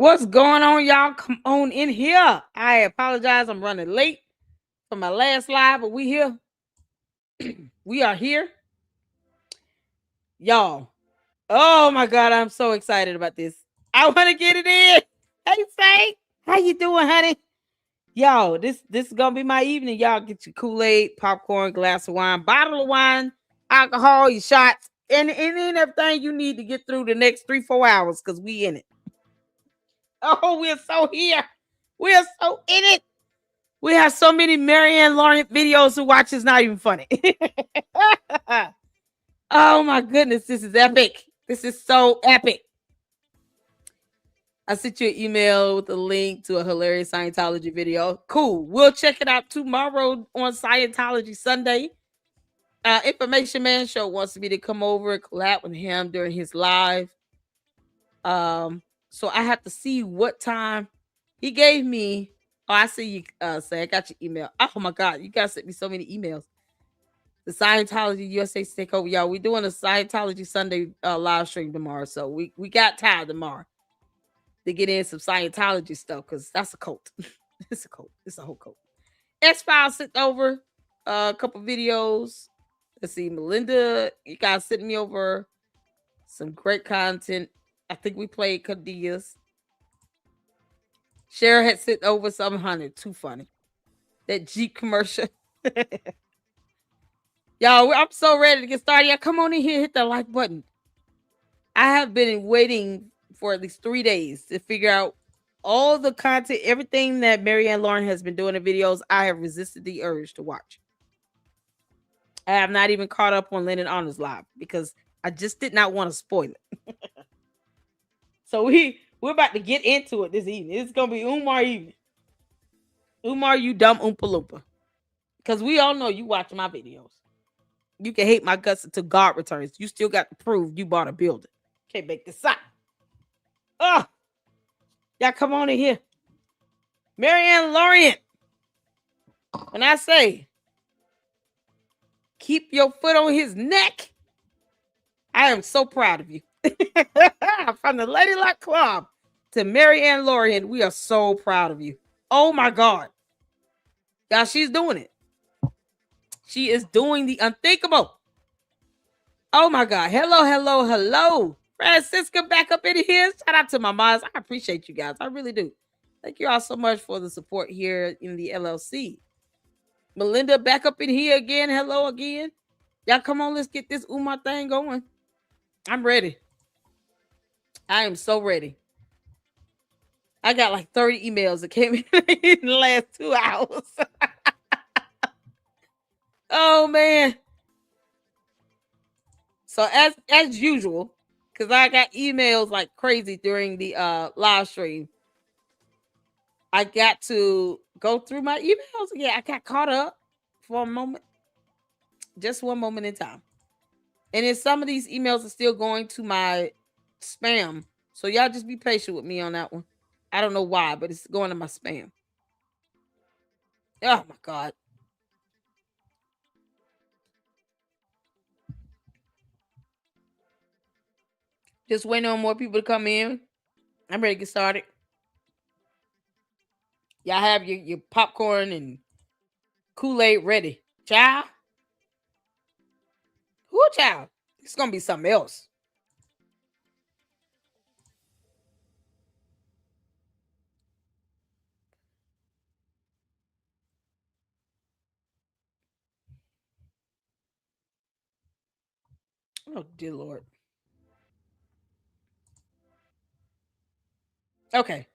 What's going on, y'all? Come on in here. I apologize. I'm running late for my last live, but we here. We are here, y'all. Oh my god, I'm so excited about this. I want to get it in. Hey, Saint, how you doing, honey? Y'all, this is gonna be my evening. Y'all get your Kool-Aid, popcorn, glass of wine, bottle of wine, alcohol, your shots, and everything you need to get through the next 3-4 hours, because we in it. Oh, we're so here. We're so in it. We have so many Marianne Lawrence videos to watch. It's not even funny. Oh my goodness, this is epic. This is so epic. I sent you an email with a link to a hilarious Scientology video. Cool. We'll check it out tomorrow on Scientology Sunday. Information Man Show wants me to come over and collab with him during his live. So I have to see what time he gave me. Oh, I see you say I got your email. Oh my god, you guys sent me so many emails. The Scientology USA takeover, y'all. We're doing a Scientology Sunday live stream tomorrow. So we got time tomorrow to get in some Scientology stuff because that's a cult. It's a cult. It's a whole cult. S-Files sent over a couple videos. Let's see, Melinda, you guys sent me over some great content. I think we played Cadilla's. Cheryl had sent over some honey. Too funny. That Jeep commercial. Y'all, I'm so ready to get started. Y'all, come on in here, hit that like button. I have been waiting for at least 3 days to figure out all the content, everything that Marianne Lauren has been doing in videos. I have resisted the urge to watch. I have not even caught up on Lennon Honors Live because I just did not want to spoil it. So we're about to get into it this evening. It's gonna be Umar evening. Umar, you dumb Oompa Loompa. Because we all know you watch my videos. You can hate my guts until God returns. You still got to prove you bought a building. Can't make this up. Oh, y'all come on in here. Marianne Lawrence. When I say keep your foot on his neck, I am so proud of you. From the Lady Luck Club to Marianne Lawrence, we are so proud of you. Oh my God. Y'all, she's doing it. She is doing the unthinkable. Oh my God. Hello, hello, hello. Francisca back up in here. Shout out to my moms. I appreciate you guys. I really do. Thank you all so much for the support here in the LLC. Melinda back up in here again. Hello again. Y'all come on. Let's get this Umar thing going. I'm ready. I am so ready. I got like 30 emails that came in the last 2 hours. Oh man. So as usual, because I got emails like crazy during the live stream, I got to go through my emails again. I got caught up for a moment, just one moment in time. And then some of these emails are still going to my spam. So y'all just be patient with me on that one. I don't know why, but it's going to my spam. Oh my God. Just waiting on more people to come in. I'm ready to get started. Y'all have your popcorn and Kool-Aid ready. Child. Who child? It's going to be something else. Oh, dear Lord. Okay.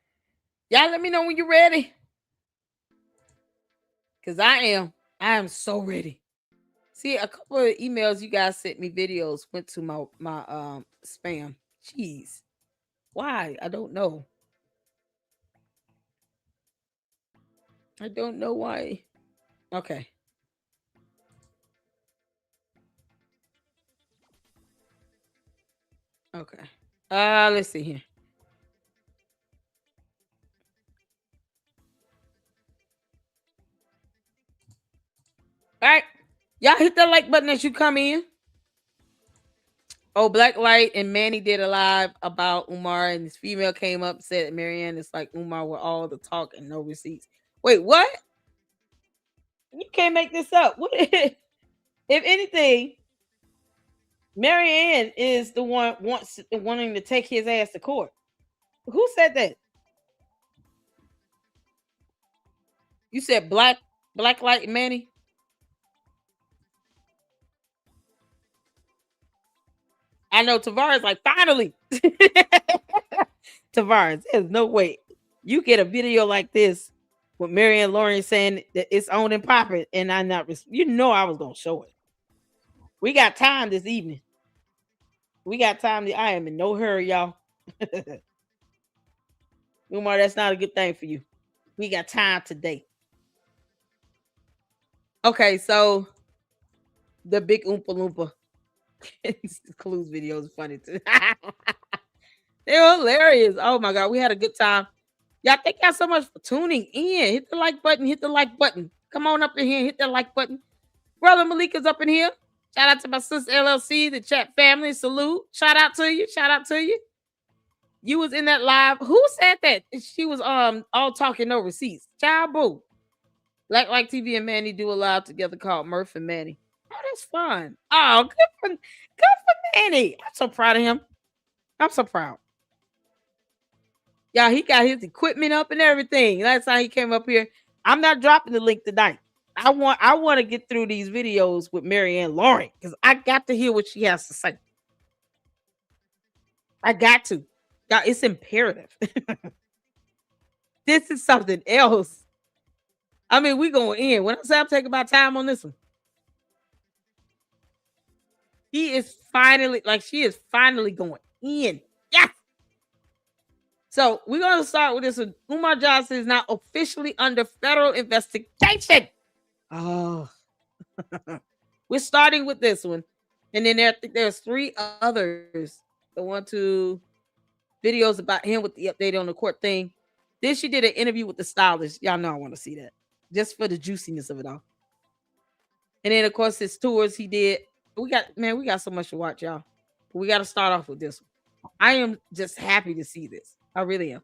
Y'all let me know when you're ready. Because I am so ready. See, a couple of emails you guys sent me videos went to my spam. Jeez. Why? I don't know. I don't know why. Okay. Okay. Let's see here. All right. Y'all hit that like button as you come in. Oh, Blacklight and Manny did a live about Umar, and this female came up and said, Marianne, it's like Umar with all the talk and no receipts. Wait, what? You can't make this up. What? If anything, Marianne is the one wanting to take his ass to court. Who said that? You said Blacklight and Manny? I know Tavares like finally. Tavares, there's no way you get a video like this with Marianne Lawrence saying that it's on and popping, and I'm not. You know I was gonna show it. We got time this evening. We got time. I am in no hurry, y'all. Umar, that's not a good thing for you. We got time today. Okay, so the big Oompa Loompa. Clues video is funny too. They're hilarious. Oh my god, we had a good time. Y'all, thank y'all so much for tuning in. Hit the like button. Hit the like button. Come on up in here. Hit that like button. Brother Malika's up in here. Shout out to my sister LLC, the chat family. Salute. Shout out to you. Shout out to you. You was in that live. Who said that? She was all talking no receipts. Child boo. Like TV and Manny do a live together called Murph and Manny. Oh, that's fun. Oh, good for Manny. I'm so proud of him. I'm so proud. Yeah, he got his equipment up and everything. Last time he came up here. I'm not dropping the link tonight. I want to get through these videos with Marianne Lawrence because I got to hear what she has to say. I got to. Yeah, it's imperative. This is something else. I mean, we going in. When I say I'm taking my time on this one, she is finally going in. Yes. So we're gonna start with this one. Umar Johnson is now officially under federal investigation. Oh, we're starting with this one, and then there's 3 others. The 1, 2 videos about him with the update on the court thing. Then she did an interview with the stylist. Y'all know I want to see that just for the juiciness of it all. And then of course his tours he did. We got so much to watch, y'all. We got to start off with this one. I am just happy to see this. I really am.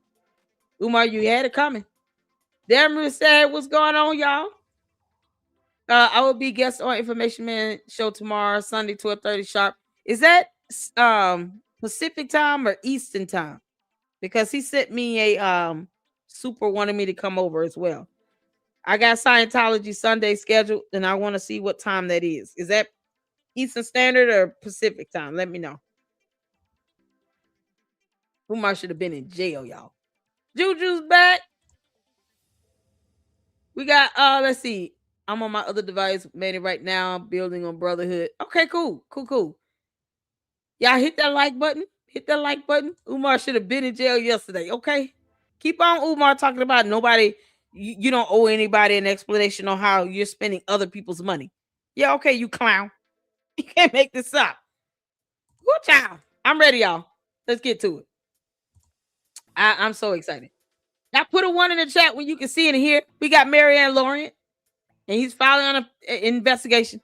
Umar, you had it coming. Deborah said, what's going on, y'all? I will be guest on Information Man show tomorrow, Sunday, 12:30 sharp. Is that Pacific time or Eastern time? Because he sent me a super wanted me to come over as well. I got Scientology Sunday scheduled, and I want to see what time that is. Is that Eastern Standard or Pacific time? Let me know. Umar should have been in jail, y'all. Juju's back. We got let's see. I'm on my other device, made it right now, building on brotherhood. Okay, cool. Y'all hit that like button. Hit that like button. Umar should have been in jail yesterday. Okay. Keep on Umar talking about nobody. You don't owe anybody an explanation on how you're spending other people's money. Yeah, okay, you clown. You can't make this up. Good job. I'm ready, y'all. Let's get to it. I'm so excited. Now put a 1 in the chat when you can see it here. We got Marianne Lawrence, and he's filing on an investigation.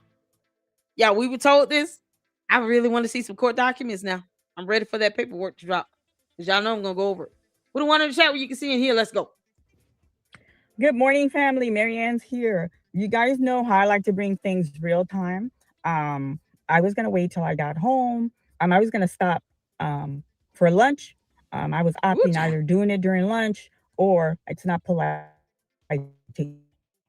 Yeah, we were told this. I really want to see some court documents now. I'm ready for that paperwork to drop. Because y'all know I'm going to go over it. Put a 1 in the chat where you can see in here. Let's go. Good morning, family. Marianne's here. You guys know how I like to bring things real time. I was going to wait till I got home. I was going to stop for lunch. I was opting either doing it during lunch or it's not polite to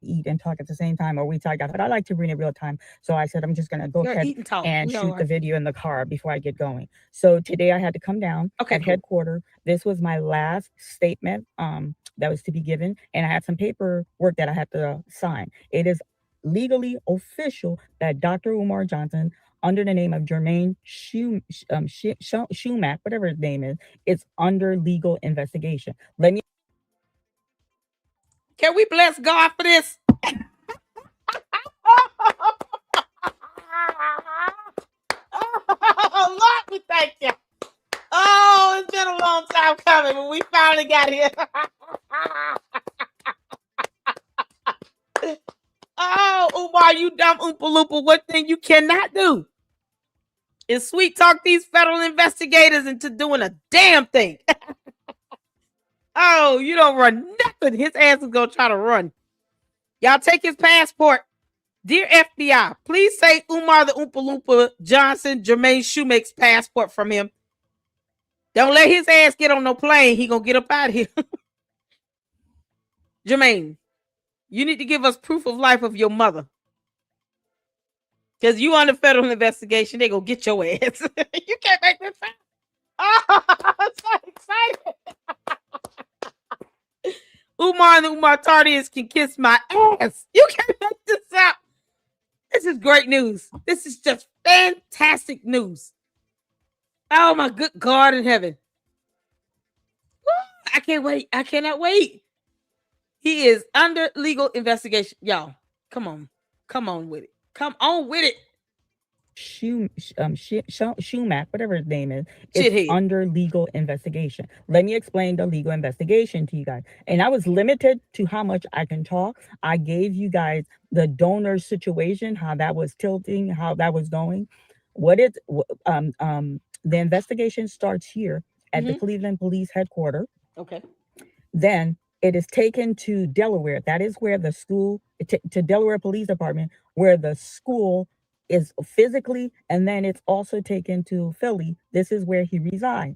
eat and talk at the same time or wait till I got, but I like to bring it real time. So I said, I'm just going to go ahead and shoot the video in the car before I get going. So today I had to come down at headquarters. This was my last statement that was to be given. And I had some paperwork that I had to sign. It is legally official that Dr. Umar Johnson, under the name of Jermaine Shumack, whatever his name is under legal investigation. Let me. Can we bless God for this? Oh, Lord, we thank you. Oh, it's been a long time coming, but we finally got here. Oh, Umar, you dumb Oompa Loompa. One thing you cannot do and sweet talk these federal investigators into doing a damn thing. Oh, you don't run nothing. His ass is gonna try to run. Y'all take his passport. Dear FBI, please say Umar the Oompa Loompa Johnson Jermaine Shoemake's passport from him. Don't let his ass get on no plane. He gonna get up out of here. Jermaine, you need to give us proof of life of your mother. Because you under federal investigation, they gonna get your ass. You can't make this happen. Oh, I'm so excited. Umar and the Umar Tardians can kiss my ass. You can't make this up. This is great news. This is just fantastic news. Oh my good God in heaven. I can't wait. I cannot wait. He is under legal investigation. Y'all, come on. Come on with it. Come on with it. Shumack, whatever his name is, Shithead. under legal investigation. Let me explain the legal investigation to you guys. And I was limited to how much I can talk. I gave you guys the donor situation, how that was tilting, how that was going. The investigation starts here at the Cleveland Police Headquarters. Okay. Then it is taken to Delaware. That is where the school, to Delaware Police Department, where the school is physically, and then it's also taken to Philly. This is where he resigned.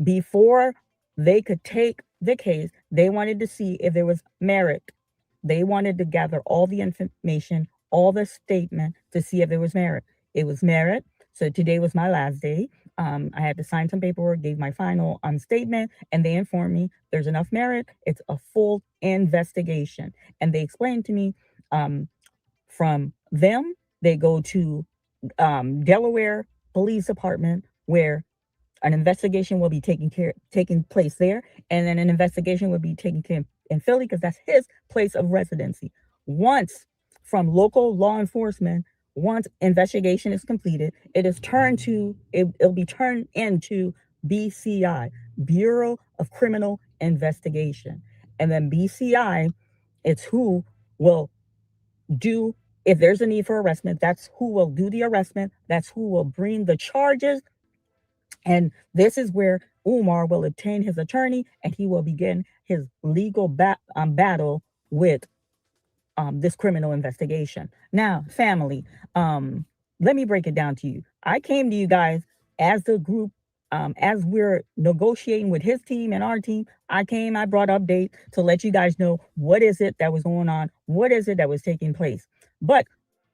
Before they could take the case, they wanted to see if there was merit. They wanted to gather all the information, all the statement to see if there was merit. It was merit. So today was my last day. I had to sign some paperwork, gave my final statement, and they informed me there's enough merit. It's a full investigation. And they explained to me from them, they go to Delaware Police Department, where an investigation will be taking place there, and then an investigation will be taken care in Philly because that's his place of residency. Once from local law enforcement, once investigation is completed, it'll be turned into BCI, Bureau of Criminal Investigation, and then BCI, it's who will do, if there's a need for arrestment, that's who will do the arrestment, that's who will bring the charges. And this is where Umar will obtain his attorney and he will begin his legal battle with this criminal investigation. Now, family, let me break it down to you. I came to you guys as the group, as we're negotiating with his team and our team. I brought update to let you guys know what is it that was going on, what is it that was taking place. But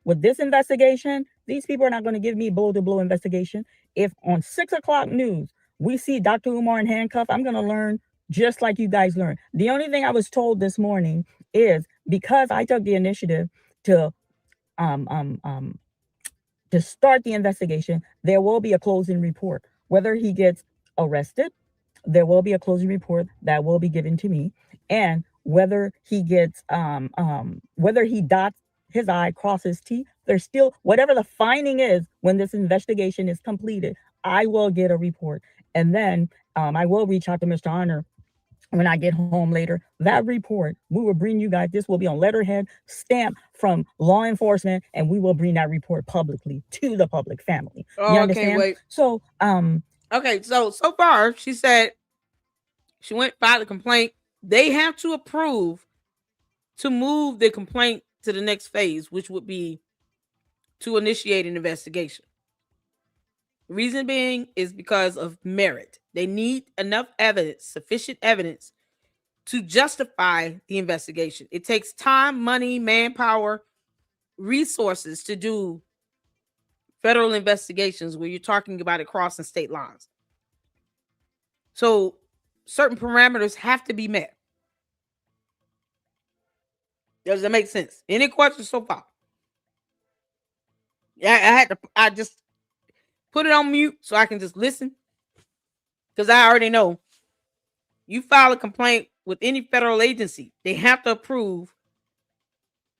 with this investigation, these people are not going to give me blow to blow investigation. If on 6 o'clock news we see Dr. Umar in handcuff, I'm going to learn just like you guys learned. The only thing I was told this morning is because I took the initiative to start the investigation, there will be a closing report. Whether he gets arrested, there will be a closing report that will be given to me, and whether he gets whether he dots his I, crosses T, there's still whatever the finding is when this investigation is completed, I will get a report, and then I will reach out to Mr. Honor when I get home later. That report, we will bring you guys. This will be on letterhead, stamp from law enforcement, and we will bring that report publicly to the public family. Oh, you understand? Wait. So, okay, so far she said she went filed a complaint. They have to approve to move the complaint to the next phase, which would be to initiate an investigation. The reason being is because of merit. They need enough evidence, sufficient evidence, to justify the investigation. It takes time, money, manpower, resources to do federal investigations where you're talking about it crossing state lines. So certain parameters have to be met. Does that make sense? Any questions so far? Yeah, I just put it on mute so I can just listen. Because I already know you file a complaint with any federal agency, they have to approve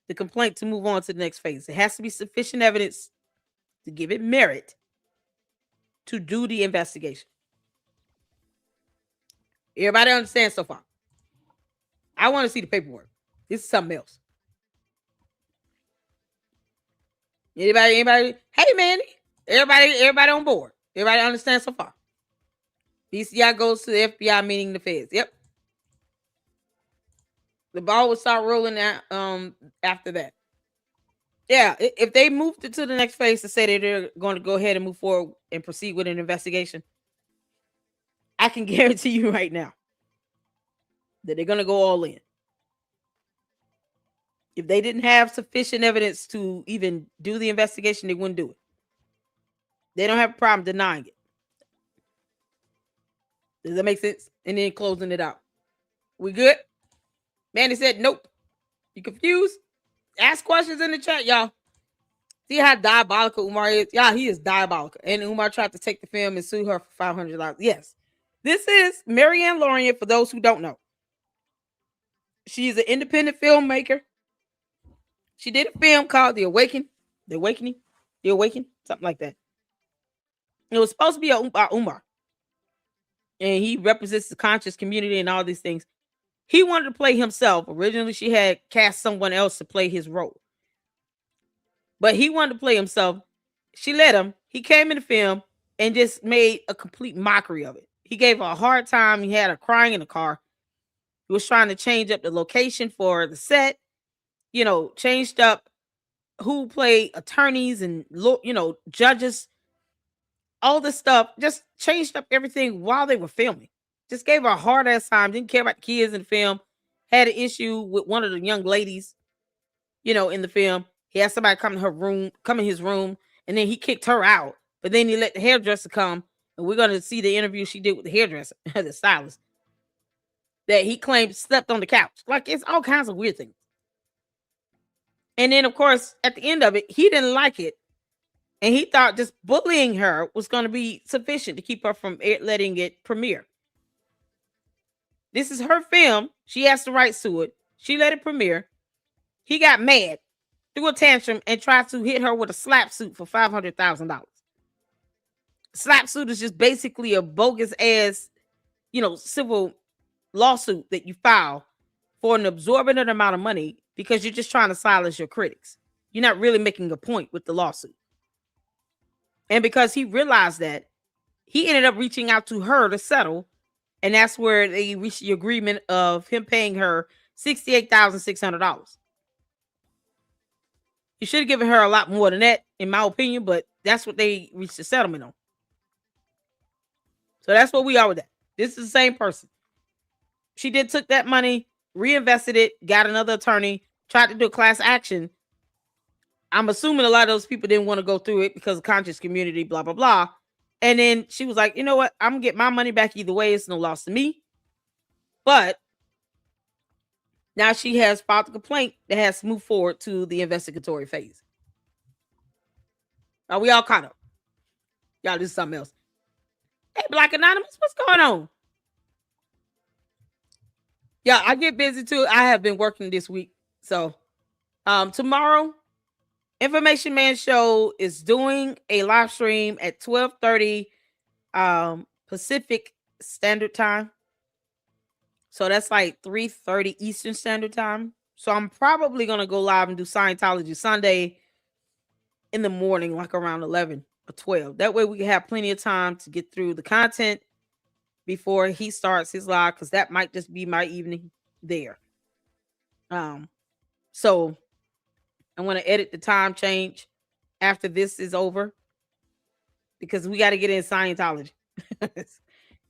the complaint to move on to the next phase. It has to be sufficient evidence to give it merit to do the investigation. Everybody understands so far? I want to see the paperwork. This is something else. Anybody? Hey, Manny. Everybody on board. Everybody understands so far. BCI goes to the FBI, meaning the feds. Yep. The ball will start rolling out after that. Yeah, if they moved it to the next phase to say that they're going to go ahead and move forward and proceed with an investigation, I can guarantee you right now that they're going to go all in. If they didn't have sufficient evidence to even do the investigation, they wouldn't do it. They don't have a problem denying it. Does that make sense? And then closing it out. We good? Manny said, nope. You confused? Ask questions in the chat, y'all. See how diabolical Umar is? Yeah, he is diabolical. And Umar tried to take the film and sue her for $500. Yes. This is Marianne Lorian, for those who don't know. She's an independent filmmaker. She did a film called The Awakening, something like that. It was supposed to be by Umar. And he represents the conscious community and all these things. He wanted to play himself. Originally, she had cast someone else to play his role. But he wanted to play himself. She let him. He came in the film and just made a complete mockery of it. He gave her a hard time. He had her crying in the car. He was trying to change up the location for the set. Changed up who played attorneys and, judges. All this stuff. Just changed up everything while they were filming. Just gave her a hard ass time. Didn't care about the kids in the film. Had an issue with one of the young ladies, in the film. He had somebody come in his room, and then he kicked her out. But then he let the hairdresser come, and we're going to see the interview she did with the hairdresser, the stylist, that he claimed slept on the couch. Like, it's all kinds of weird things. And then, of course, at the end of it, he didn't like it. And he thought just bullying her was going to be sufficient to keep her from letting it premiere. This is her film. She has the rights to it. She let it premiere. He got mad, threw a tantrum, and tried to hit her with a slap suit for $500,000. Slap suit is just basically a bogus ass, civil lawsuit that you file for an absorbent amount of money because you're just trying to silence your critics. You're not really making a point with the lawsuit. And because he realized that, he ended up reaching out to her to settle. And that's where they reached the agreement of him paying her $68,600. He should have given her a lot more than that, in my opinion, but that's what they reached the settlement on. So that's what we are with that. This is the same person. She took that money, reinvested it, got another attorney, tried to do a class action. I'm assuming a lot of those people didn't want to go through it because of conscious community, blah, blah, blah. And then she was like, you know what? I'm going to get my money back either way. It's no loss to me. But now she has filed a complaint that has moved forward to the investigatory phase. Are we all caught up? Y'all, this is something else. Hey, Black Anonymous, what's going on? Yeah, I get busy too. I have been working this week. So tomorrow, Information Man Show is doing a live stream at 12:30 Pacific Standard Time. So that's like 3:30 Eastern Standard Time. So I'm probably going to go live and do Scientology Sunday in the morning, like around 11 or 12. That way we can have plenty of time to get through the content before he starts his live, because that might just be my evening there. So I'm going to edit the time change after this is over, because we got to get in Scientology.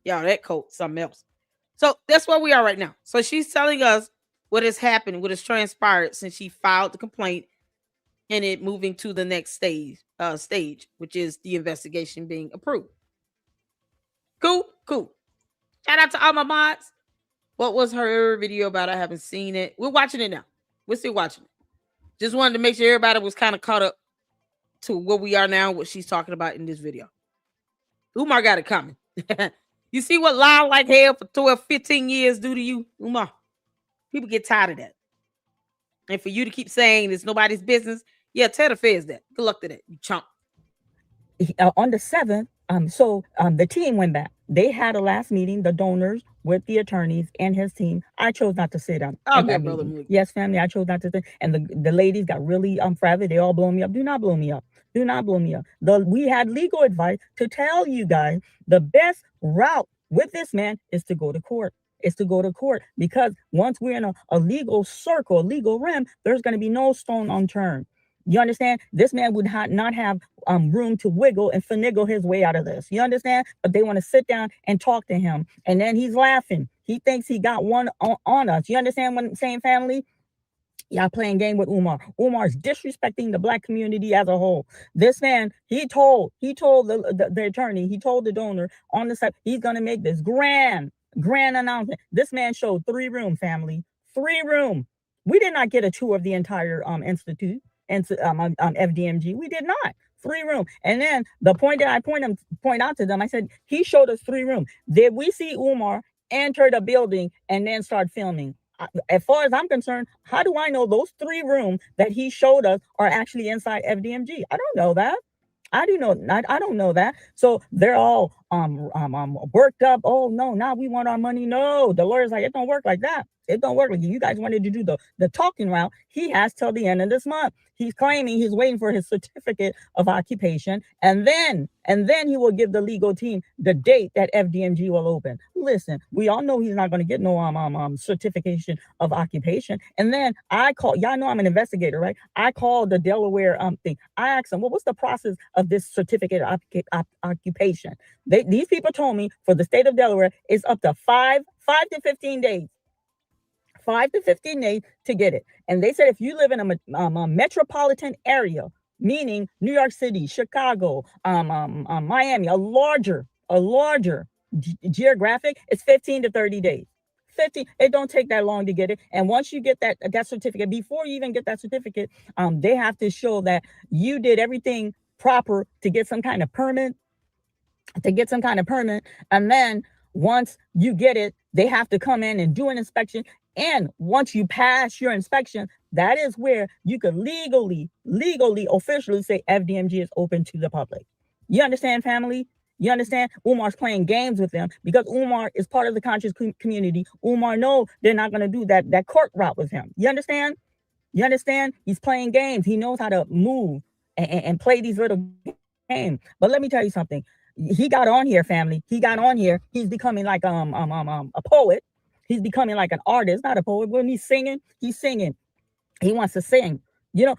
Y'all, that cult, something else. So that's where we are right now. So she's telling us what has happened, what has transpired since she filed the complaint and it moving to the next stage, which is the investigation being approved. Cool. Shout out to all my mods. What was her video about? I haven't seen it. We're watching it now. We're still watching it. Just wanted to make sure everybody was kind of caught up to where we are now, what she's talking about in this video. Umar got it coming. You see what lie like hell for 12, 15 years do to you, Umar? People get tired of that. And for you to keep saying it's nobody's business, yeah, tell the feds that. Good luck to that, you chump. On the 7th, the team went back. They had a last meeting, the donors, with the attorneys and his team. I chose not to sit Oh, in that good brother meeting. Malik. Yes, family, I chose not to sit. And the ladies got really frazzled. They all blow me up. Do not blow me up. Do not blow me up. We had legal advice to tell you guys the best route with this man is to go to court. Is to go to court, because once we're in a legal circle, a legal realm, there's going to be no stone unturned. You understand? This man would not have room to wiggle and finagle his way out of this. You understand? But they want to sit down and talk to him. And then he's laughing. He thinks he got one on us. You understand what I'm saying, family? Y'all playing game with Umar. Umar's disrespecting the black community as a whole. This man, he told the attorney, he told the donor on the side, he's gonna make this grand announcement. This man showed 3 room, family, 3 room. We did not get a tour of the entire institute and FDMG. We did not. 3 room. And then the point that I point out to them, I said, he showed us 3 room. Did we see Umar enter the building and then start filming? As far as I'm concerned, how do I know those 3 rooms that he showed us are actually inside FDMG? I don't know that. I don't know that. So they're all worked up. Oh no, now we want our money. No, the lawyer's like, it don't work like that. It don't work like you guys wanted to do the talking route. He has till the end of this month. He's claiming he's waiting for his certificate of occupation, and then he will give the legal team the date that FDMG will open. Listen, we all know he's not going to get no certification of occupation. And then I call, y'all know I'm an investigator, right? I called the Delaware thing. I asked them, well, what's the process of this certificate of occupation? These people told me for the state of Delaware, it's up to 5 to 15 days. 5 to 15 days to get it. And they said if you live in a metropolitan area, meaning New York City, Chicago, Miami, a larger geographic, it's 15 to 30 days. 15, it don't take that long to get it. And once you get that certificate, before you even get that certificate, they have to show that you did everything proper to get some kind of permit, and then once you get it, they have to come in and do an inspection. And once you pass your inspection, that is where you could legally, officially say FDMG is open to the public. You understand, family? You understand? Umar's playing games with them because Umar is part of the conscious community. Umar knows they're not going to do that court route with him. You understand? You understand? He's playing games. He knows how to move and play these little games. But let me tell you something. He got on here, family. He got on here. He's becoming like a poet. He's becoming like an artist, not a poet. When he's singing. He wants to sing. You're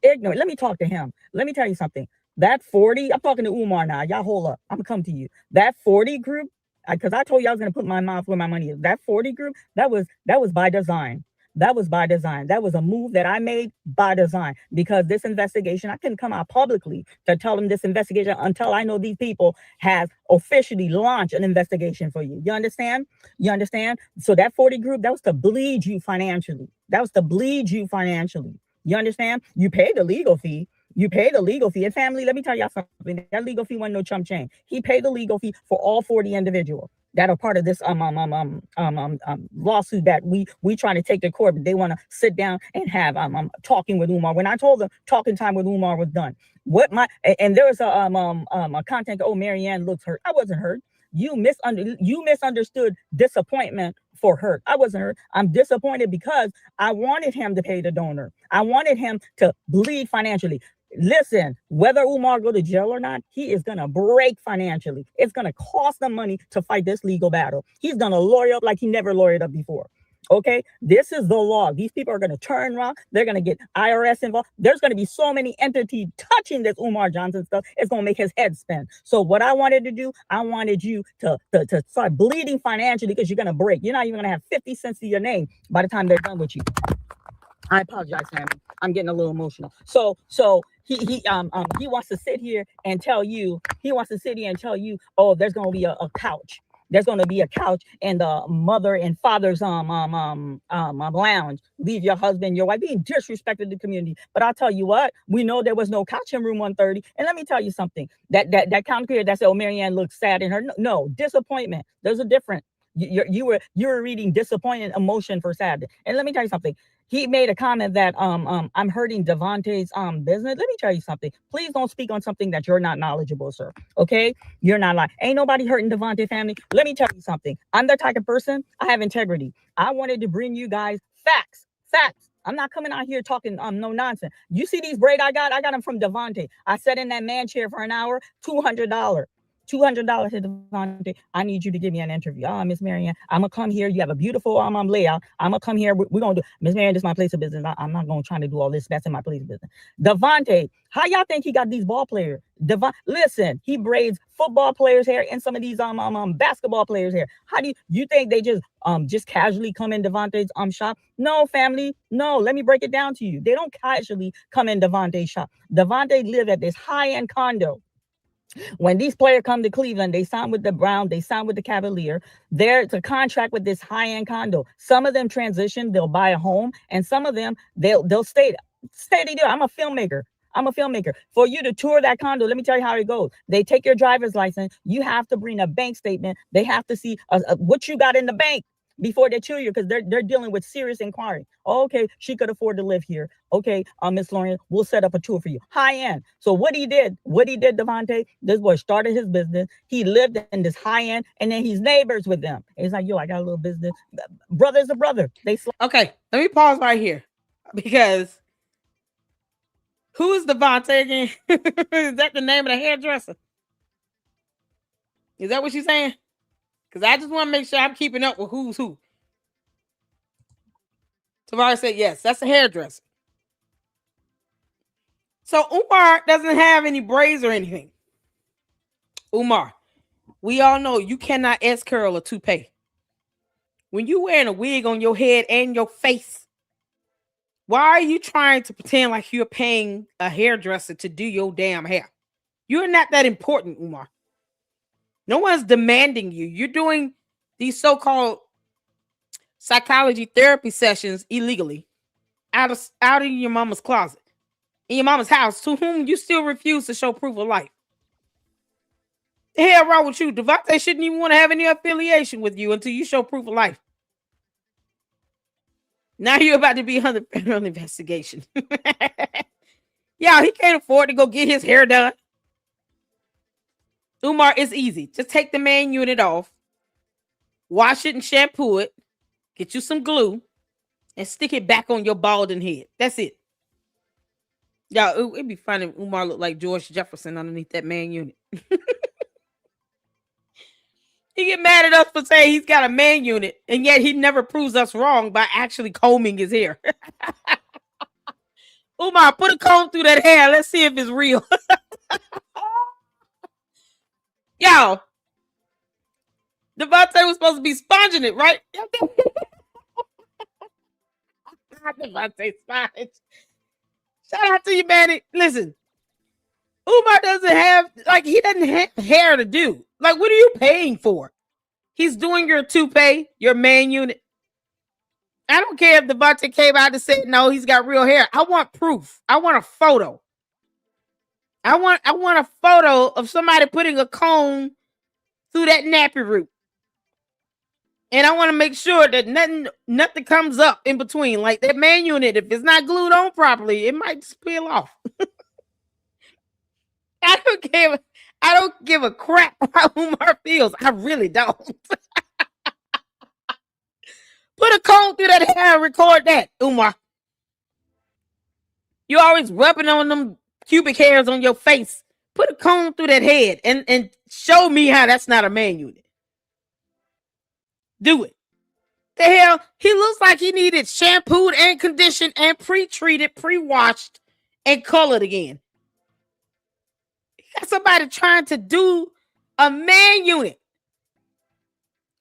ignorant. Let me talk to him. Let me tell you something. That 40, I'm talking to Umar now. Y'all hold up. I'm gonna come to you. That 40 group, because I told you I was gonna put my mouth where my money is. That 40 group, that was by design. That was by design. That was a move that I made by design, because this investigation, I couldn't come out publicly to tell them this investigation until I know these people have officially launched an investigation for you. You understand? You understand? So that 40 group, that was to bleed you financially. You understand? You paid the legal fee. And family, let me tell y'all something. That legal fee wasn't no chump change. He paid the legal fee for all 40 individuals that are part of this lawsuit that we trying to take to court, but they want to sit down and have talking with Umar. When I told them talking time with Umar was done, and there was a content. Oh, Marianne looks hurt. I wasn't hurt. You misunderstood disappointment for hurt. I wasn't hurt. I'm disappointed because I wanted him to pay the donor. I wanted him to bleed financially. Listen, whether Umar go to jail or not, he is going to break financially. It's going to cost him money to fight this legal battle. He's going to lawyer up like he never lawyered up before. Okay, this is the law. These people are going to turn around. They're going to get IRS involved. There's going to be so many entities touching this Umar Johnson stuff. It's going to make his head spin. So what I wanted to do, I wanted you to start bleeding financially, because you're going to break. You're not even going to have 50 cents to your name by the time they're done with you. I apologize, Sammy. I'm getting a little emotional. So he wants to sit here and tell you. Oh, there's going to be a couch. There's going to be a couch in the mother and father's lounge. Leave your husband, your wife, being disrespected to the community. But I'll tell you what, we know there was no couch in room 130. And let me tell you something. That comment here that said, "Oh, Marianne looks sad in her." No, disappointment. There's a difference. You were reading disappointed emotion for sadness. And let me tell you something. he made a comment that I'm hurting Devontae's business. Let me tell you something. Please don't speak on something that you're not knowledgeable, sir. Okay? You're not like ain't nobody hurting Devontae family. Let me tell you something. I'm the type of person, I have integrity. I wanted to bring you guys facts. Facts. I'm not coming out here talking no nonsense. You see these braid I got? I got them from Devontae. I sat in that man chair for an hour, $200. $200 to Devontae. I need you to give me an interview. Miss Marianne, I'm gonna come here. You have a beautiful layout. I'm gonna come here. We're gonna do Miss Marianne, this is my place of business. I'm not gonna try to do all this. That's in my place of business. Devontae, how y'all think he got these ball players? Listen, he braids football players' hair and some of these basketball players' hair. How do you think they just casually come in Devontae's shop? No, family. No, let me break it down to you. They don't casually come in Devontae's shop. Devontae live at this high-end condo. When these players come to Cleveland, they sign with the Brown, they sign with the Cavalier. There's a contract with this high-end condo. Some of them transition, they'll buy a home, and some of them they'll stay there. I'm a filmmaker. For you to tour that condo, let me tell you how it goes. They take your driver's license. You have to bring a bank statement. They have to see what you got in the bank before they tour you, because they're dealing with serious inquiry. Oh, okay, she could afford to live here. Okay, Miss Lauren, we'll set up a tour for you. High end. So what he did, Devontae, this boy started his business. He lived in this high end, and then he's neighbors with them. He's like, yo, I got a little business. Brother's a brother. Okay, let me pause right here, because who is Devontae again? Is that the name of the hairdresser? Is that what she's saying? Because I just want to make sure I'm keeping up with who's who. Tavares said, yes, that's a hairdresser. So Umar doesn't have any braids or anything. Umar, we all know you cannot S-curl a toupee. When you're wearing a wig on your head and your face, why are you trying to pretend like you're paying a hairdresser to do your damn hair? You're not that important, Umar. No one's demanding you. You're doing these so-called psychology therapy sessions illegally out of your mama's closet, in your mama's house, to whom you still refuse to show proof of life. The hell wrong with you? Devontae shouldn't even want to have any affiliation with you until you show proof of life. Now you're about to be under federal investigation. Yeah, he can't afford to go get his hair done. Umar, it's easy. Just take the man unit off, wash it and shampoo it, get you some glue, and stick it back on your balding head. That's it. Y'all, it'd be funny if Umar looked like George Jefferson underneath that man unit. He get mad at us for saying he's got a man unit, and yet he never proves us wrong by actually combing his hair. Umar, put a comb through that hair. Let's see if it's real. Y'all, Devontae was supposed to be sponging it, right? Devontae sponge. Shout out to you, man. Listen, Umar doesn't have, he doesn't have hair to do. Like, what are you paying for? He's doing your toupee, your man unit. I don't care if Devontae came out and said, no, he's got real hair. I want proof. I want a photo. I want a photo of somebody putting a comb through that nappy root. And I want to make sure that nothing comes up in between. Like that man unit, if it's not glued on properly, it might just peel off. I don't give a crap how Umar feels. I really don't. Put a comb through that hair and record that, Umar. You're always rubbing on them pubic hairs on your face. Put a comb through that head and show me how that's not a man unit. Do it. The hell? He looks like he needed shampooed and conditioned and pre-treated, pre-washed, and colored again. He got somebody trying to do a man unit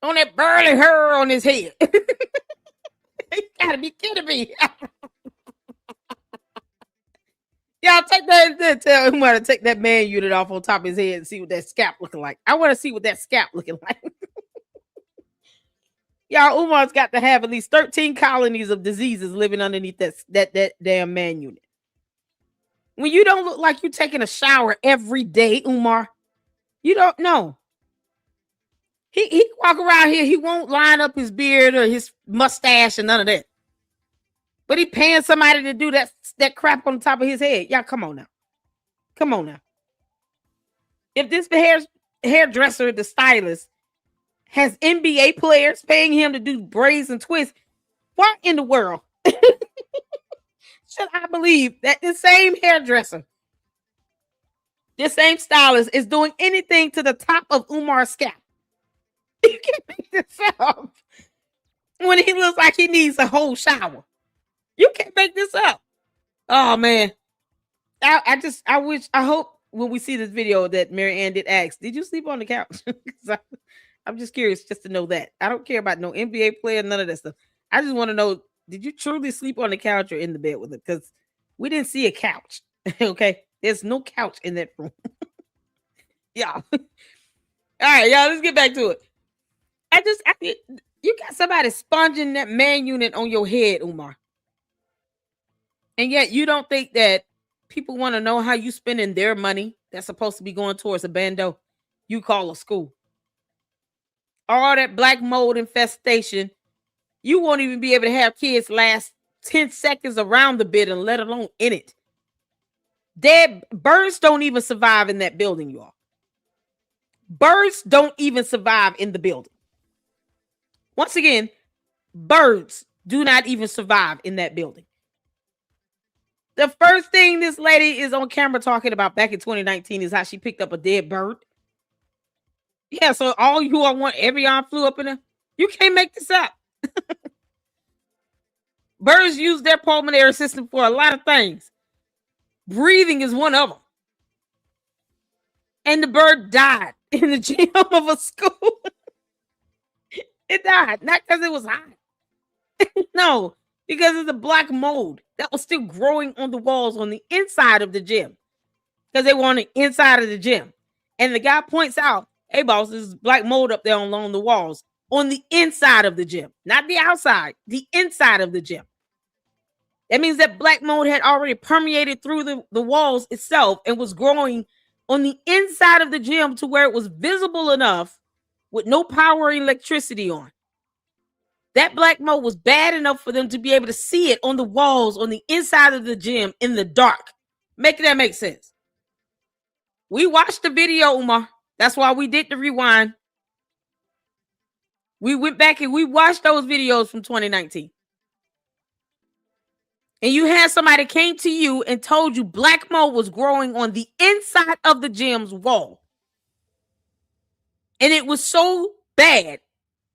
on that burly hair on his head. You gotta be kidding me. Y'all take that, tell him to take that man unit off on top of his head and see what that scalp looking like. I want to see what that scalp looking like. Y'all, Umar's got to have at least 13 colonies of diseases living underneath that damn man unit. When you don't look like you're taking a shower every day, Umar, you don't know. He walk around here, he won't line up his beard or his mustache and none of that. But he paying somebody to do that crap on the top of his head. Y'all, come on now. Come on now. If this hairdresser, the stylist, has NBA players paying him to do braids and twists, why in the world should I believe that the same hairdresser, this same stylist, is doing anything to the top of Umar's scalp? You can't make this up. When he looks like he needs a whole shower. You can't make this up. Oh man. I hope when we see this video that Mary Ann did ask, did you sleep on the couch? I'm just curious just to know that. I don't care about no NBA player, none of that stuff. I just want to know, did you truly sleep on the couch or in the bed with it? Because we didn't see a couch. Okay. There's no couch in that room. Yeah. All right, y'all, let's get back to it. You got somebody sponging that man unit on your head, Umar. And yet you don't think that people want to know how you spending their money that's supposed to be going towards a bando you call a school. All that black mold infestation, you won't even be able to have kids last 10 seconds around the building, let alone in it. Dead birds don't even survive in that building, y'all. Birds don't even survive in the building. Once again, birds do not even survive in that building. The first thing this lady is on camera talking about back in 2019 is how she picked up a dead bird. Yeah, so all you all want, every arm flew up in there. You can't make this up. Birds use their pulmonary system for a lot of things. Breathing is one of them. And the bird died in the gym of a school. It died, not because it was hot. No, because of the black mold that was still growing on the walls on the inside of the gym. Because they were on the inside of the gym. And the guy points out, hey, boss, there's black mold up there along the walls on the inside of the gym. Not the outside, the inside of the gym. That means that black mold had already permeated through the walls itself and was growing on the inside of the gym to where it was visible enough with no power or electricity on. That black mold was bad enough for them to be able to see it on the walls on the inside of the gym in the dark. Make that make sense? We watched the video, Umar. That's why we did the rewind. We went back and we watched those videos from 2019. And you had somebody came to you and told you black mold was growing on the inside of the gym's wall. And it was so bad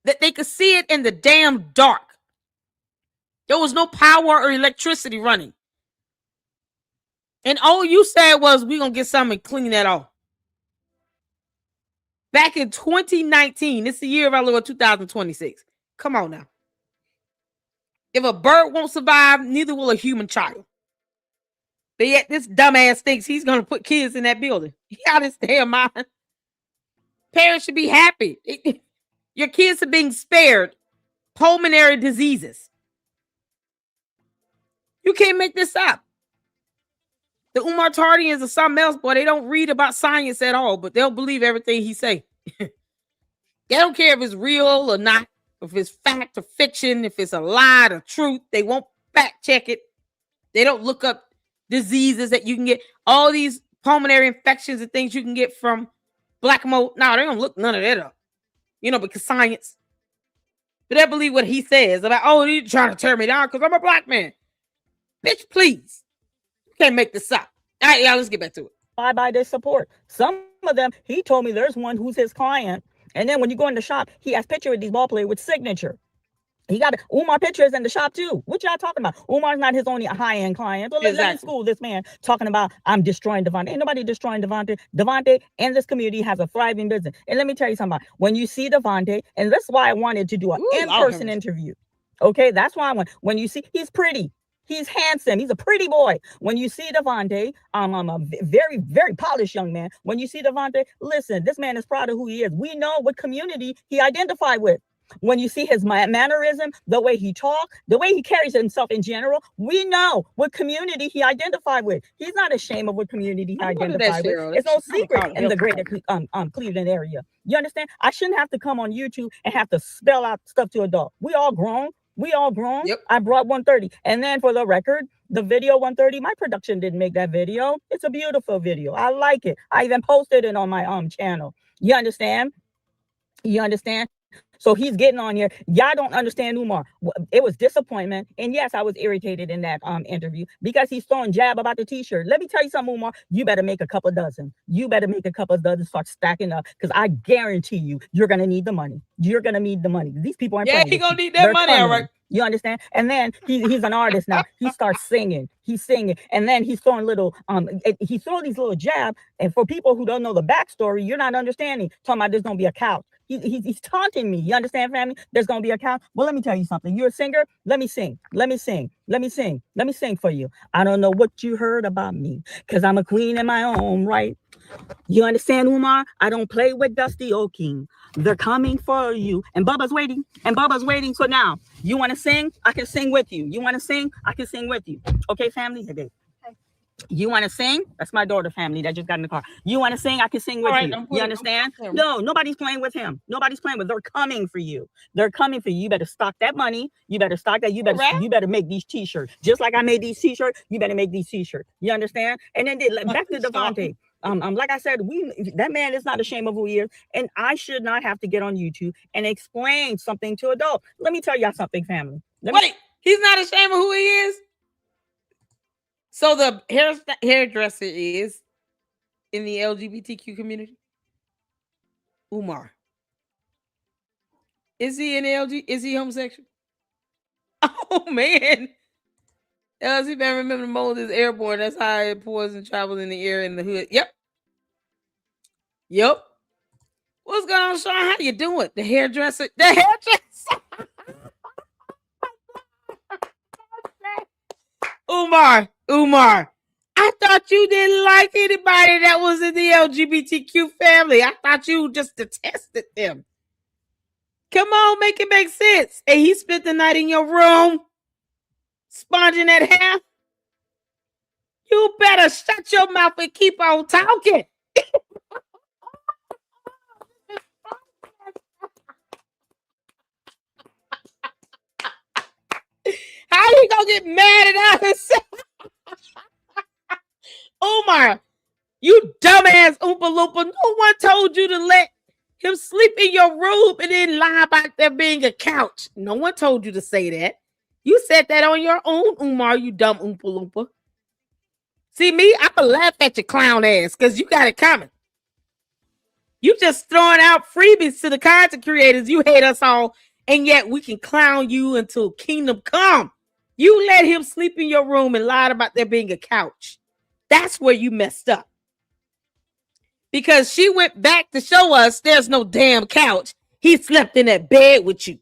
that they could see it in the damn dark. There was no power or electricity running. And all you said was, we're going to get something and clean that off. Back in 2019, it's the year of our Lord 2026. Come on now. If a bird won't survive, neither will a human child. But yet this dumbass thinks he's going to put kids in that building. He out his damn mind. Parents should be happy. Your kids are being spared pulmonary diseases. You can't make this up. The Umar Tardians or something else, boy, they don't read about science at all, but they'll believe everything he say. They don't care if it's real or not, if it's fact or fiction, if it's a lie or truth. They won't fact check it. They don't look up diseases that you can get. All these pulmonary infections and things you can get from black mold. No, they don't look none of that up. Because science. But they believe what he says about, oh, you're trying to tear me down because I'm a black man. Bitch, please. You can't make this up. All right, y'all, let's get back to it. By their support. Some of them, he told me there's one who's his client. And then when you go in the shop, he has picture of these ball players with signature. He got Umar pictures in the shop too. What y'all talking about? Umar's not his only high-end client. Well, let me school this man talking about I'm destroying Devontae. Ain't nobody destroying Devontae. Devontae and this community has a thriving business. And let me tell you something. When you see Devontae, and that's why I wanted to do an in-person interview. Okay, that's why I want. When you see, he's pretty. He's handsome. He's a pretty boy. When you see Devontae, I'm a very, very polished young man. When you see Devontae, listen, this man is proud of who he is. We know what community he identified with. When you see his mannerism, the way he talks, the way he carries himself in general, we know what community he identified with. He's not ashamed of what community he identified with. It's no secret in the greater Cleveland area. You understand? I shouldn't have to come on YouTube and have to spell out stuff to a dog. We all grown. We all grown. Yep. I brought 130. And then for the record, the video 130, my production didn't make that video. It's a beautiful video. I like it. I even posted it on my channel. You understand? You understand? So he's getting on here. Y'all don't understand Umar. It was disappointment. And yes, I was irritated in that interview because he's throwing jab about the t-shirt. Let me tell you something, Umar. You better make a couple dozen. You better make a couple dozen, start stacking up, because I guarantee you're gonna need the money. You're gonna need the money. These people aren't Yeah, playing he with gonna you. need that They're money, all right. coming. You understand? And then he's an artist now. He starts singing. He's singing, and then he's throwing little he throws these little jabs. And for people who don't know the backstory, you're not understanding. Talking about there's gonna be a couch. He's taunting me. You understand, family? There's gonna be a couch. Well, let me tell you something. You're a singer. Let me sing. Let me sing. Let me sing. Let me sing for you. I don't know what you heard about me, because I'm a queen in my own right. You understand, Umar? I don't play with Dusty O King. They're coming for you. And Bubba's waiting. And Bubba's waiting. So now, you want to sing? I can sing with you. You want to sing? I can sing with you. Okay, family? Hey, babe. You want to sing? That's my daughter, family, that just got in the car. You want to sing? I can sing with you. You understand? No, nobody's playing with him. Nobody's playing with. They're coming for you. They're coming for you. You better stock that money. You better stock that. You better make these t-shirts. Just like I made these t-shirts, you better make these t-shirts. You understand? And then back to Devontae. Like I said, that man is not ashamed of who he is, and I should not have to get on YouTube and explain something to adults. Let me tell y'all something, family. Wait, he's not ashamed of who he is? So the hairdresser is in the LGBTQ community? Umar. Is he in LG? Is he homosexual? Oh, man. LZ man, remember the mold is airborne. That's how it pours and travels in the air in the hood. Yep. Yep. What's going on, Sean? How you doing? The hairdresser. The hairdresser. Umar. I thought you didn't like anybody that was in the LGBTQ family. I thought you just detested them. Come on, make it make sense. And he spent the night in your room, sponging that hair. You better shut your mouth and keep on talking. How you gonna get mad at us? Umar, you dumbass Oompa Loompa. No one told you to let him sleep in your room and then lie about there being a couch. No one told you to say that. You said that on your own, Umar, you dumb Oompa Loompa. See me? I can laugh at your clown ass because you got it coming. You just throwing out freebies to the content creators. You hate us all, and yet we can clown you until kingdom come. You let him sleep in your room and lied about there being a couch. That's where you messed up. Because she went back to show us there's no damn couch. He slept in that bed with you.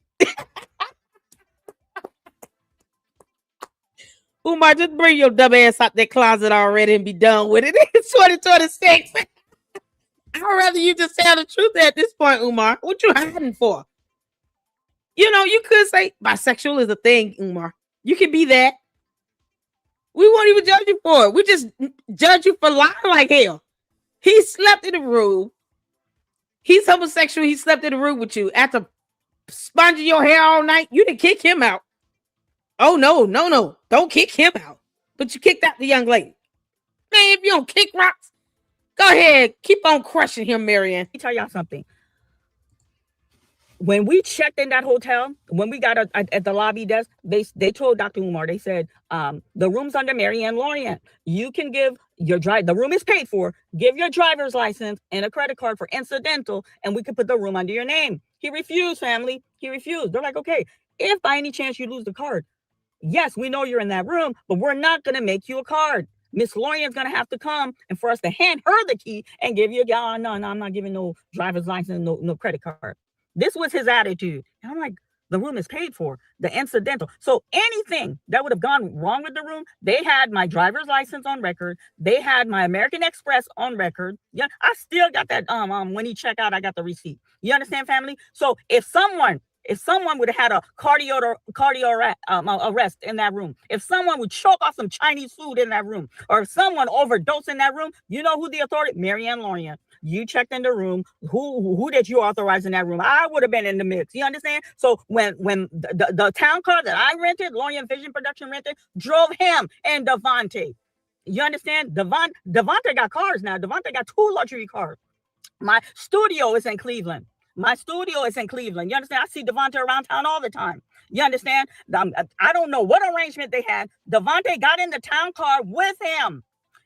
Umar, just bring your dumb ass out that closet already and be done with it. It's 2026. I'd rather you just tell the truth at this point, Umar. What you hiding for? You know, you could say bisexual is a thing, Umar. You can be that. We won't even judge you for it. We just judge you for lying like hell. He slept in the room. He's homosexual. He slept in the room with you after sponging your hair all night. You didn't kick him out. Oh, no. Don't kick him out. But you kicked out the young lady. Man, if you don't kick rocks, go ahead. Keep on crushing him, Marianne. Let me tell y'all something. When we checked in that hotel, when we got at the lobby desk, they told Dr. Umar, they said, the room's under Marianne Lorient. You can give your the room is paid for. Give your driver's license and a credit card for incidental, and we can put the room under your name. He refused, family. He refused. They're like, okay, if by any chance you lose the card, yes, we know you're in that room, but we're not going to make you a card. Miss Lorian's going to have to come and for us to hand her the key and give you a no, I'm not giving no driver's license, no credit card. This was his attitude. And I'm like, the room is paid for, the incidental. So anything that would have gone wrong with the room, they had my driver's license on record. They had my American Express on record. Yeah, I still got that. When he checked out, I got the receipt. You understand, family? So if someone If someone would have had a arrest in that room, if someone would choke off some Chinese food in that room, or if someone overdosed in that room, you know who the authority? Marianne Lorian. You checked in the room. Who did you authorize in that room? I would have been in the mix. You understand? So when the town car that I rented, Lorian Vision Production rented, drove him and Devontae. You understand? Devontae got cars now. Devontae got 2 luxury cars. My studio is in Cleveland. My studio is in Cleveland. You understand? I see Devontae around town all the time. You understand? I don't know what arrangement they had. Devontae got in the town car with him.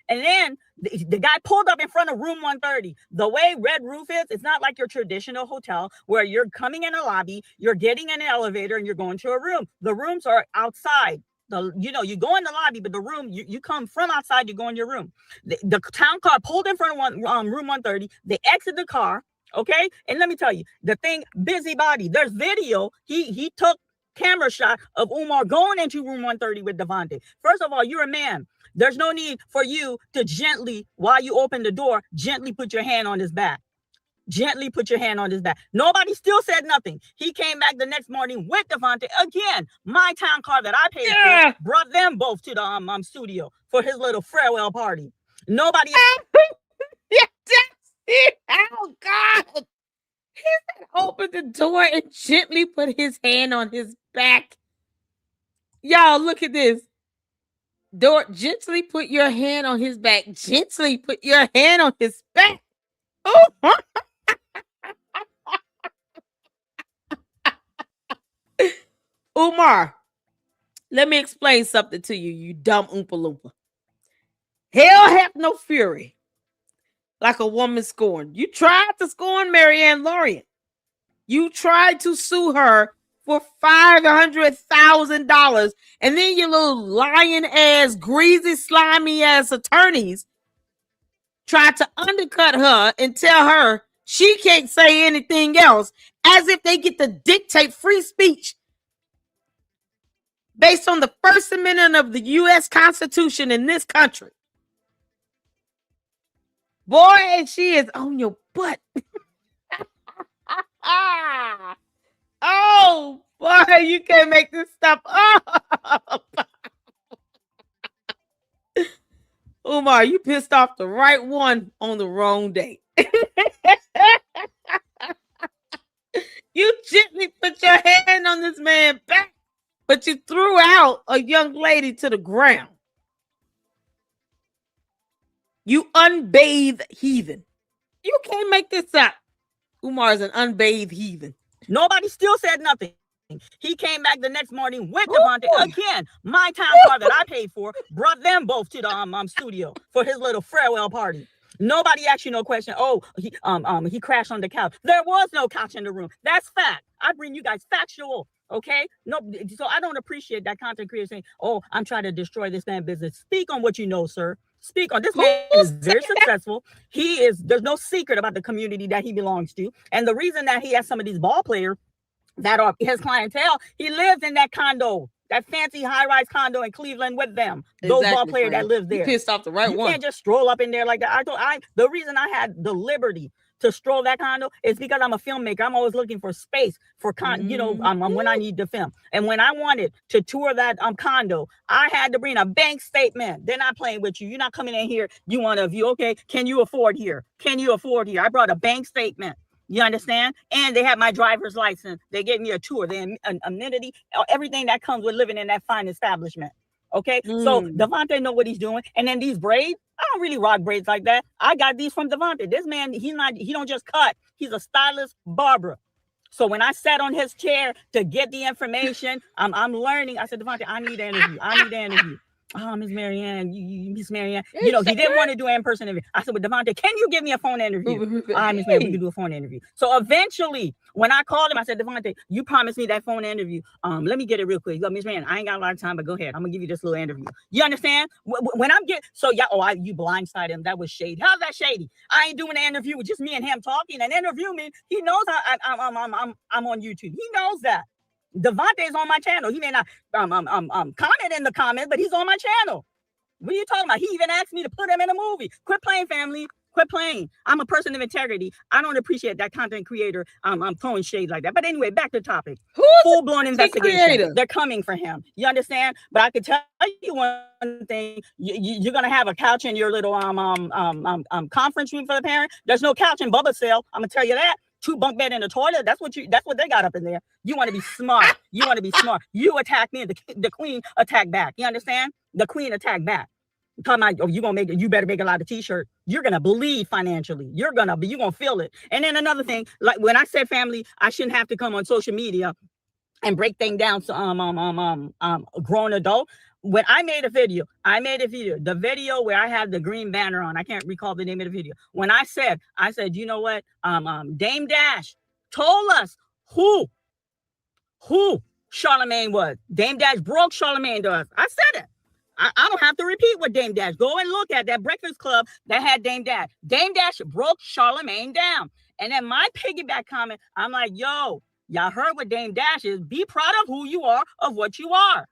And then the guy pulled up in front of room 130. The way Red Roof is, it's not like your traditional hotel where you're coming in a lobby, you're getting in an elevator, and you're going to a room. The rooms are outside. You go in the lobby, but the room, you come from outside, you go in your room. The town car pulled in front of room 130. They exit the car. Okay. And let me tell you, the thing, busybody, there's video. He took camera shot of Umar going into room 130 with Devontae. First of all, you're a man. There's no need for you to gently, while you open the door, gently put your hand on his back. Gently put your hand on his back. Nobody still said nothing. He came back the next morning with Devontae. Again, my town car that I paid for brought them both to the studio for his little farewell party. Nobody. Oh, God. He said, open the door and gently put his hand on his back. Y'all, look at this. Door, gently put your hand on his back. Gently put your hand on his back. Oh. Umar, let me explain something to you, you dumb Oompa Loompa. Hell hath no fury like a woman scorned. You tried to scorn Marianne Lorian. You tried to sue her for $500,000, and then your little lying ass, greasy, slimy ass attorneys tried to undercut her and tell her she can't say anything else, as if they get to dictate free speech based on the First Amendment of the U.S. Constitution in this country. Boy, and she is on your butt. Oh, boy, you can't make this stuff up. Umar, you pissed off the right one on the wrong day. You gently put your hand on this man's back, but you threw out a young lady to the ground. You unbathed heathen. You can't make this up. Umar is an unbathed heathen. Nobody still said nothing. He came back the next morning with Devontae. Again, my town car that I paid for brought them both to the studio for his little farewell party. Nobody asked you no question. Oh, he crashed on the couch. There was no couch in the room. That's fact. I bring you guys factual. Okay. No, so I don't appreciate that content creator saying, "Oh, I'm trying to destroy this man's business." Speak on what you know, sir. Speak on. This man is very successful. There's no secret about the community that he belongs to. And the reason that he has some of these ball players that are his clientele, he lives in that condo, that fancy high-rise condo in Cleveland with them. Those ball players that live there. You pissed off the right one. You can't just stroll up in there like that. The reason I had the liberty to stroll that condo is because I'm a filmmaker. I'm always looking for space for when I need to film. And when I wanted to tour that condo, I had to bring a bank statement. They're not playing with you. You're not coming in here. You want a view. Okay. Can you afford here? Can you afford here? I brought a bank statement. You understand? And they have my driver's license. They gave me a tour. They amenity, everything that comes with living in that fine establishment. Okay. So Devontae know what he's doing. And then these braids, I don't really rock braids like that. I got these from Devontae. This man, he don't just cut. He's a stylist barber. So when I sat on his chair to get the information, I'm learning. I said, Devontae, I need an interview. Oh, Miss Marianne, Miss Marianne. He didn't want to do an in-person interview. I said, well, Devontae, can you give me a phone interview? Miss Marianne, we can do a phone interview. So eventually, when I called him, I said, Devontae, you promised me that phone interview. Let me get it real quick. Go, Miss Marianne, I ain't got a lot of time, but go ahead. I'm gonna give you this little interview. You understand? When I'm getting you blindsided him. That was shady. How's that shady? I ain't doing an interview with just me and him talking. An interview me. He knows I'm on YouTube. He knows that. Devontae is on my channel. He may not comment in the comments, but he's on my channel. What are you talking about? He even asked me to put him in a movie. Quit playing, family. Quit playing. I'm a person of integrity. I don't appreciate that content creator. I'm throwing shade like that. But anyway, back to the topic. Who's Full-blown the investigation. creator? They're coming for him. You understand? But I can tell you one thing: you're gonna have a couch in your little conference room for the parent. There's no couch in Bubba's cell. I'm gonna tell you that. Two bunk bed in the toilet. That's what they got up in there. You want to be smart. You want to be smart. You attack me, and the queen attack back. You understand? The queen attack back. Talking about, oh, you better make a lot of t-shirts. You're gonna bleed financially. You're gonna feel it. And then another thing, like when I said family, I shouldn't have to come on social media and break things down to grown adult. When I made a video, the video where I had the green banner on, I can't recall the name of the video. When I said, you know what, Dame Dash told us who Charlemagne was. Dame Dash broke Charlemagne to us. I said it. I don't have to repeat what Dame Dash. Go and look at that Breakfast Club that had Dame Dash. Dame Dash broke Charlemagne down. And then my piggyback comment, I'm like, yo, y'all heard what Dame Dash is. Be proud of who you are, of what you are.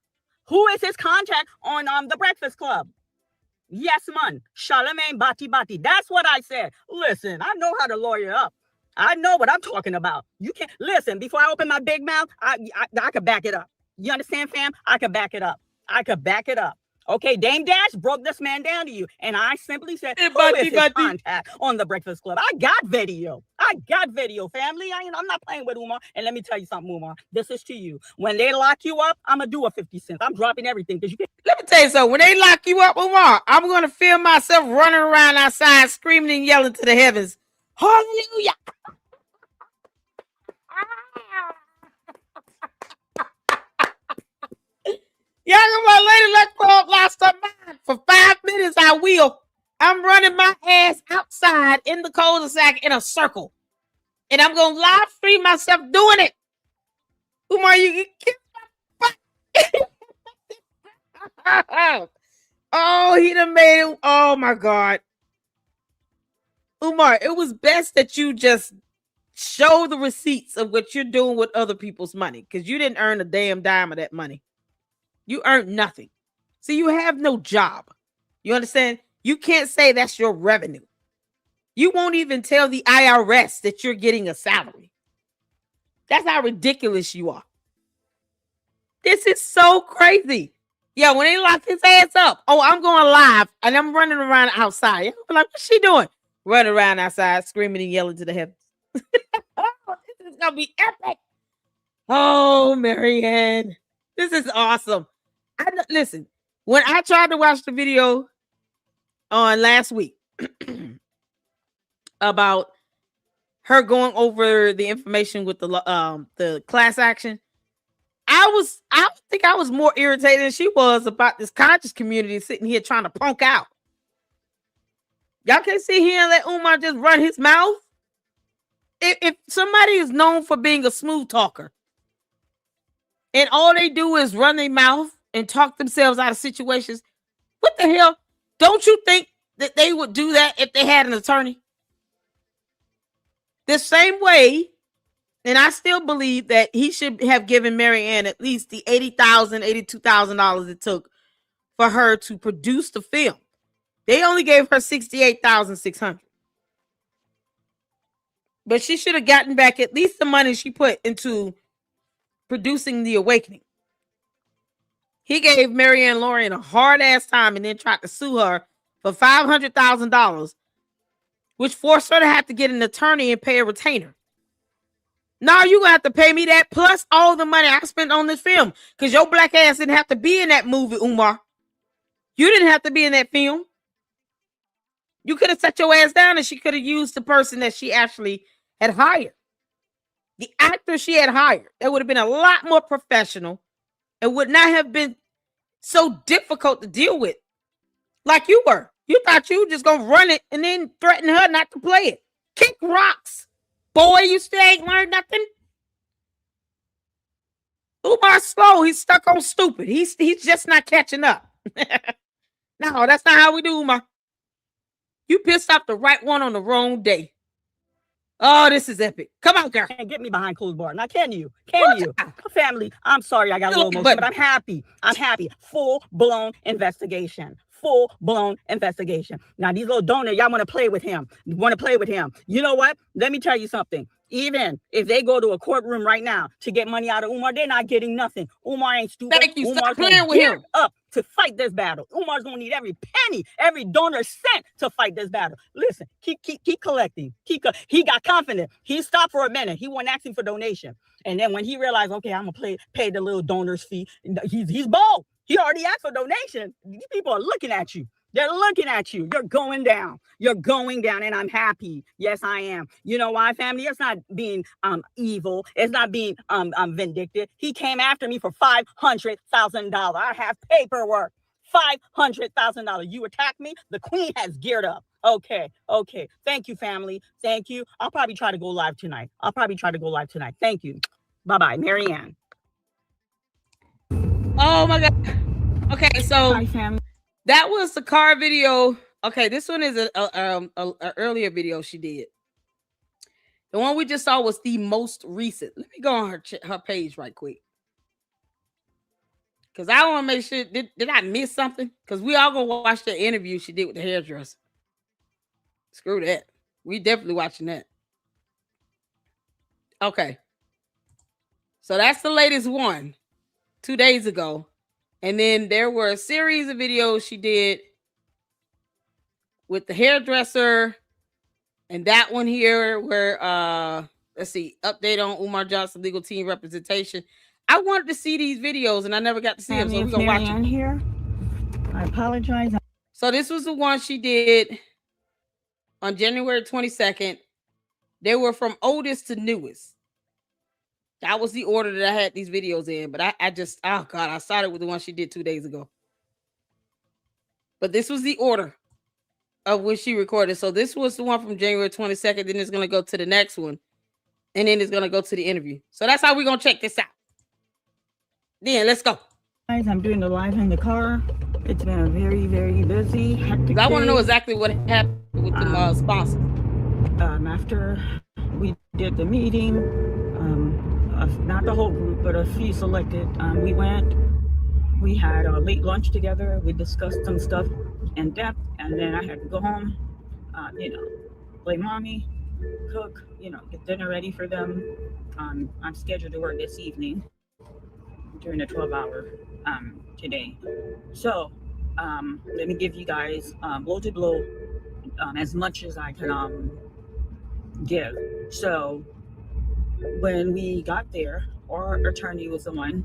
Who is his contact on the Breakfast Club? Yes, man. Charlemagne Bati Bati. That's what I said. Listen, I know how to lawyer up. I know what I'm talking about. You can't listen. Before I open my big mouth, I could back it up. You understand, fam? I could back it up. Okay, Dame Dash broke this man down to you. And I simply said, who is his contact on the Breakfast Club? I got video, family. I'm not playing with Umar. And let me tell you something, Umar. This is to you. When they lock you up, I'm going to do a 50 cents. I'm dropping everything. Because you can't. Let me tell you something. When they lock you up, Umar, I'm going to feel myself running around outside, screaming and yelling to the heavens. Hallelujah. Y'all come on, lady, let's go up, lost her mind. For 5 minutes, I will. I'm running my ass outside in the cul-de-sac in a circle. And I'm going to live stream myself doing it. Umar, you get oh, he done made it. Oh, my God. Umar, it was best that you just show the receipts of what you're doing with other people's money, because you didn't earn a damn dime of that money. You earned nothing. So you have no job. You understand? You can't say that's your revenue. You won't even tell the IRS that you're getting a salary. That's how ridiculous you are. This is so crazy. Yeah, when they lock his ass up, oh, I'm going live and I'm running around outside. I'm like, what's she doing? Running around outside, screaming and yelling to the heavens. Oh, this is going to be epic. Oh, Marianne. This is awesome. Listen, when I tried to watch the video on last week about her going over the information with the class action, I think I was more irritated than she was about this conscious community sitting here trying to punk out. Y'all can't sit here and let Umar just run his mouth. If somebody is known for being a smooth talker and all they do is run their mouth and talk themselves out of situations, what the hell? Don't you think that they would do that if they had an attorney? The same way, and I still believe that he should have given Marianne at least the $80,000, $82,000 it took for her to produce the film. They only gave her $68,600. But she should have gotten back at least the money she put into producing The Awakening. He gave Marianne Lorian a hard-ass time and then tried to sue her for $500,000, which forced her to have to get an attorney and pay a retainer. Now you're going to have to pay me that plus all the money I spent on this film, because your black ass didn't have to be in that movie, Umar. You didn't have to be in that film. You could have set your ass down and she could have used the person that she actually had hired. The actor she had hired. That would have been a lot more professional. It would not have been so difficult to deal with like you were. You thought you were just going to run it and then threaten her not to play it. Kick rocks. Boy, you still ain't learned nothing. Umar's slow. He's stuck on stupid. He's just not catching up. No, that's not how we do, Umar. You pissed off the right one on the wrong day. Oh, this is epic. Come on, girl. Can't get me behind closed bar. Now, can you? Can you? Family, I'm sorry I got a little emotional, but I'm happy. Full-blown investigation. full-blown investigation. Now, these little donors, y'all want to play with him. You know what? Let me tell you something. Even if they go to a courtroom right now to get money out of Umar, they're not getting nothing. Umar ain't stupid. Thank you. Umar's Stop playing with him. Up to fight this battle. Umar's gonna need every penny, every donor cent to fight this battle. Listen, keep collecting. He got confident. He stopped for a minute. He wasn't asking for donation, and then when he realized, okay, I'm gonna pay the little donor's fee. He's bold. He already asked for donation. These people are looking at you. They're looking at you. You're going down. And I'm happy. Yes, I am. You know why, family? It's not being evil. It's not being vindictive. He came after me for $500,000. I have paperwork. $500,000. You attack me? The queen has geared up. Okay. Thank you, family. Thank you. I'll probably try to go live tonight. Thank you. Bye-bye, Marianne. Oh my God. Okay, so Hi, family. That was the car video. Okay, this one is a earlier video she did. The one we just saw was the most recent. Let me go on her page right quick, because I want to make sure. Did I miss something? Because we all gonna watch the interview she did with the hairdresser. Screw that. We definitely watching that. Okay. So that's the latest one, 2 days ago. And then there were a series of videos she did with the hairdresser, and that one here where let's see, update on Umar Johnson legal team representation. I wanted to see these videos and I never got to see them, so we're gonna watch them here. I apologize. So this was the one she did on January 22nd. They were from oldest to newest. That was the order that I had these videos in, but I just, oh God, I started with the one she did 2 days ago. But this was the order of when she recorded. So this was the one from January 22nd. Then it's going to go to the next one. And then it's going to go to the interview. So that's how we're going to check this out. Then let's go. Guys, I'm doing the live in the car. It's been a very, very busy, hectic I want to know exactly what happened with the sponsor. After we did the meeting, not the whole group, but a few selected, we had a late lunch together. We discussed some stuff in depth, and then I had to go home, play mommy, cook, get dinner ready for them. I'm scheduled to work this evening during the 12-hour today. So let me give you guys blow to blow as much as I can give. So when we got there, our attorney was the one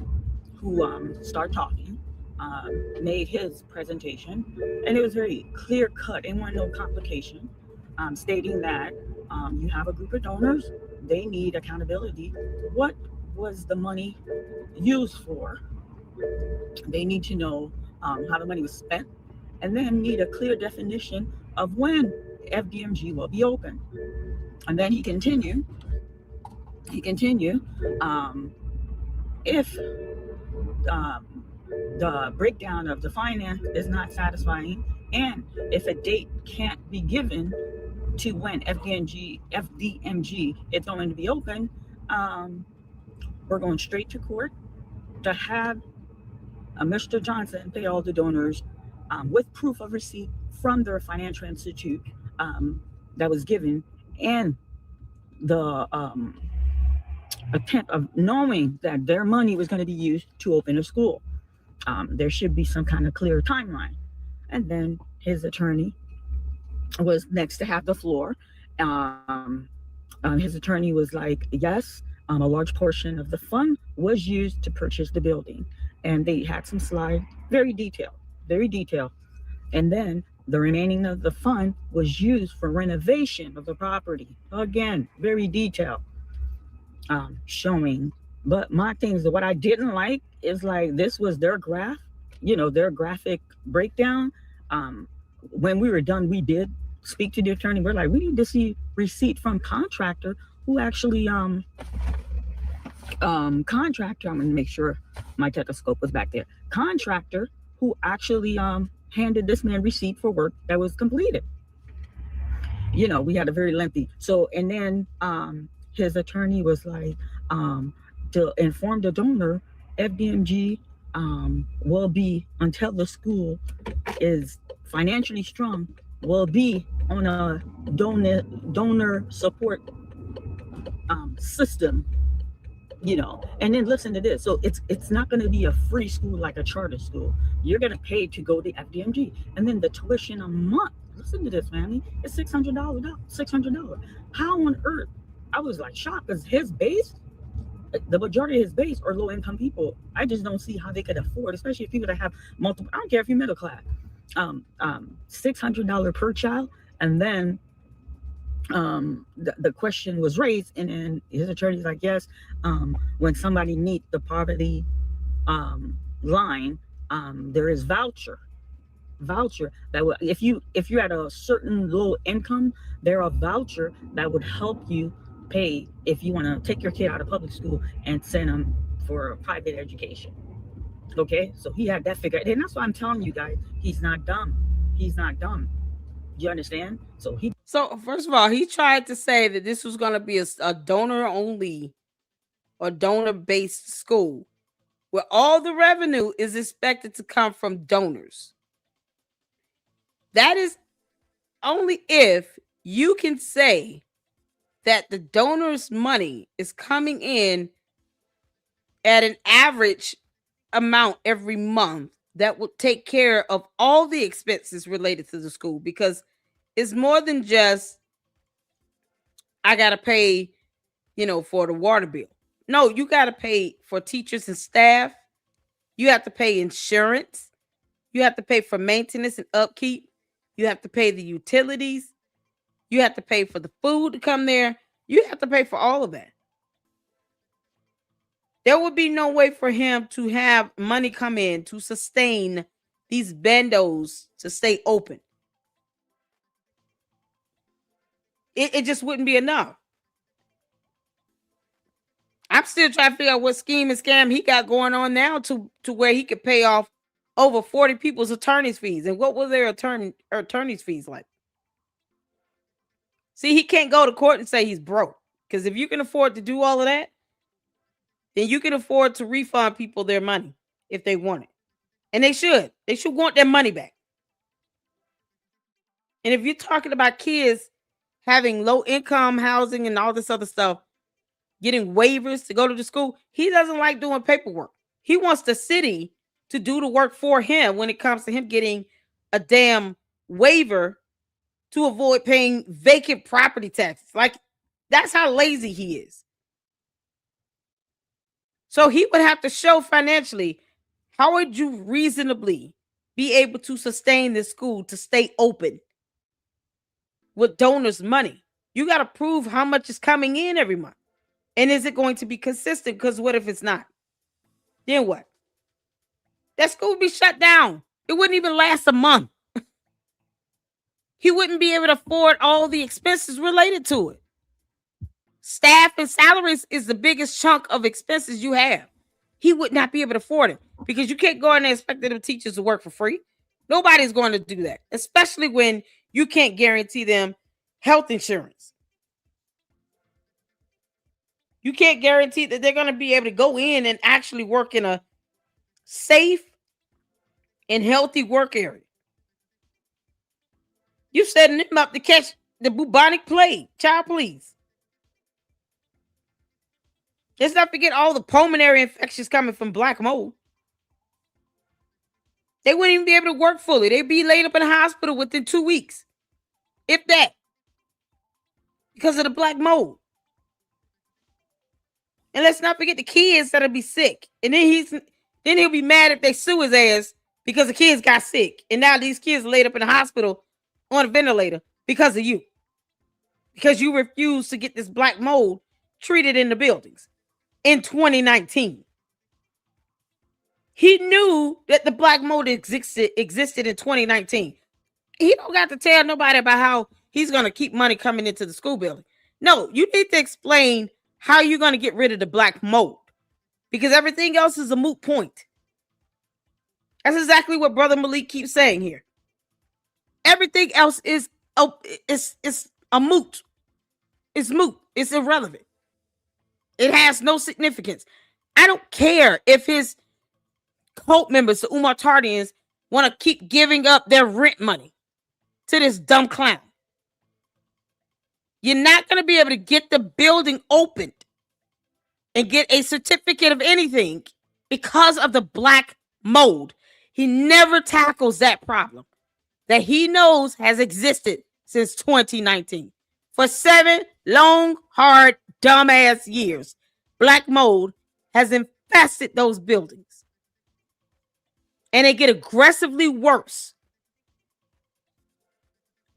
who started talking, made his presentation, and it was very clear cut. It wasn't no complication, stating that you have a group of donors, they need accountability. What was the money used for? They need to know how the money was spent, and then need a clear definition of when FDMG will be open. And then he continued, if the breakdown of the finance is not satisfying, and if a date can't be given to when FDMG is going to be open, we're going straight to court to have Mr. Johnson pay all the donors with proof of receipt from their financial institute that was given, and the attempt of knowing that their money was going to be used to open a school. There should be some kind of clear timeline. And then his attorney was next to have the floor. His attorney was like, yes, a large portion of the fund was used to purchase the building. And they had some slides, very detailed. And then the remaining of the fund was used for renovation of the property. Again, very detailed, showing. But my things, what I didn't like is like, this was their graph, their graphic breakdown. When we were done, we did speak to the attorney. We're like, we need to see receipt from contractor who actually, contractor, I'm gonna make sure my stethoscope was back there. Contractor who actually handed this man receipt for work that was completed. We had a very lengthy. So, and then his attorney was like, to inform the donor, FDMG will be, until the school is financially strong, will be on a donor support system, and then listen to this. So it's not going to be a free school like a charter school. You're going to pay to go to FDMG, and then the tuition a month, listen to this, family, it's $600. $600. How on earth? I was like shocked because his base, the majority of his base are low income people. I just don't see how they could afford, especially if people that have multiple. I don't care if you're middle class. $600 per child, and then the question was raised, and his attorney's like, yes, when somebody meet the poverty line, there is voucher that would, if you're at a certain low income, there are voucher that would help you pay if you want to take your kid out of public school and send them for a private education. Okay, so he had that figured, and that's why I'm telling you guys, he's not dumb. He's not dumb. You understand? So first of all, he tried to say that this was going to be a donor only or donor based school where all the revenue is expected to come from donors. That is only if you can say that the donor's money is coming in at an average amount every month that will take care of all the expenses related to the school, because it's more than just I got to pay, for the water bill. No, you got to pay for teachers and staff. You have to pay insurance. You have to pay for maintenance and upkeep. You have to pay the utilities. You have to pay for the food to come there. You have to pay for all of that. There would be no way for him to have money come in to sustain these bendos to stay open. It just wouldn't be enough. I'm still trying to figure out what scheme and scam he got going on now to where he could pay off over 40 people's attorney's fees. And what were their attorney's fees like? See, he can't go to court and say he's broke, because if you can afford to do all of that, then you can afford to refund people their money if they want it. And they should. They should want their money back. And if you're talking about kids having low income housing and all this other stuff, getting waivers to go to the school, he doesn't like doing paperwork. He wants the city to do the work for him when it comes to him getting a damn waiver to avoid paying vacant property taxes. Like, that's how lazy he is. So he would have to show financially, how would you reasonably be able to sustain this school to stay open with donors' money? You got to prove how much is coming in every month. And is it going to be consistent? Because what if it's not? Then what? That school would be shut down. It wouldn't even last a month. He wouldn't be able to afford all the expenses related to it. Staff and salaries is the biggest chunk of expenses you have. He would not be able to afford it, because you can't go in there expecting the teachers to work for free. Nobody's going to do that, especially when you can't guarantee them health insurance. You can't guarantee that they're going to be able to go in and actually work in a safe and healthy work area. You're setting them up to catch the bubonic plague. Child, please. Let's not forget all the pulmonary infections coming from black mold. They wouldn't even be able to work fully. They'd be laid up in the hospital within 2 weeks, if that, because of the black mold. And let's not forget the kids that'll be sick. And then he'll be mad if they sue his ass because the kids got sick. And now these kids are laid up in the hospital on a ventilator because of you. Because you refused to get this black mold treated in the buildings in 2019. He knew that the black mold existed in 2019. He don't got to tell nobody about how he's going to keep money coming into the school building. No, you need to explain how you're going to get rid of the black mold, because everything else is a moot point. That's exactly what Brother Malik keeps saying here. Everything else is a moot. It's moot. It's irrelevant. It has no significance. I don't care if his cult members, the Umar Tardians, want to keep giving up their rent money to this dumb clown. You're not going to be able to get the building opened and get a certificate of anything because of the black mold. He never tackles that problem that he knows has existed since 2019. For 7 long, hard, dumbass years, black mold has infested those buildings. And they get aggressively worse.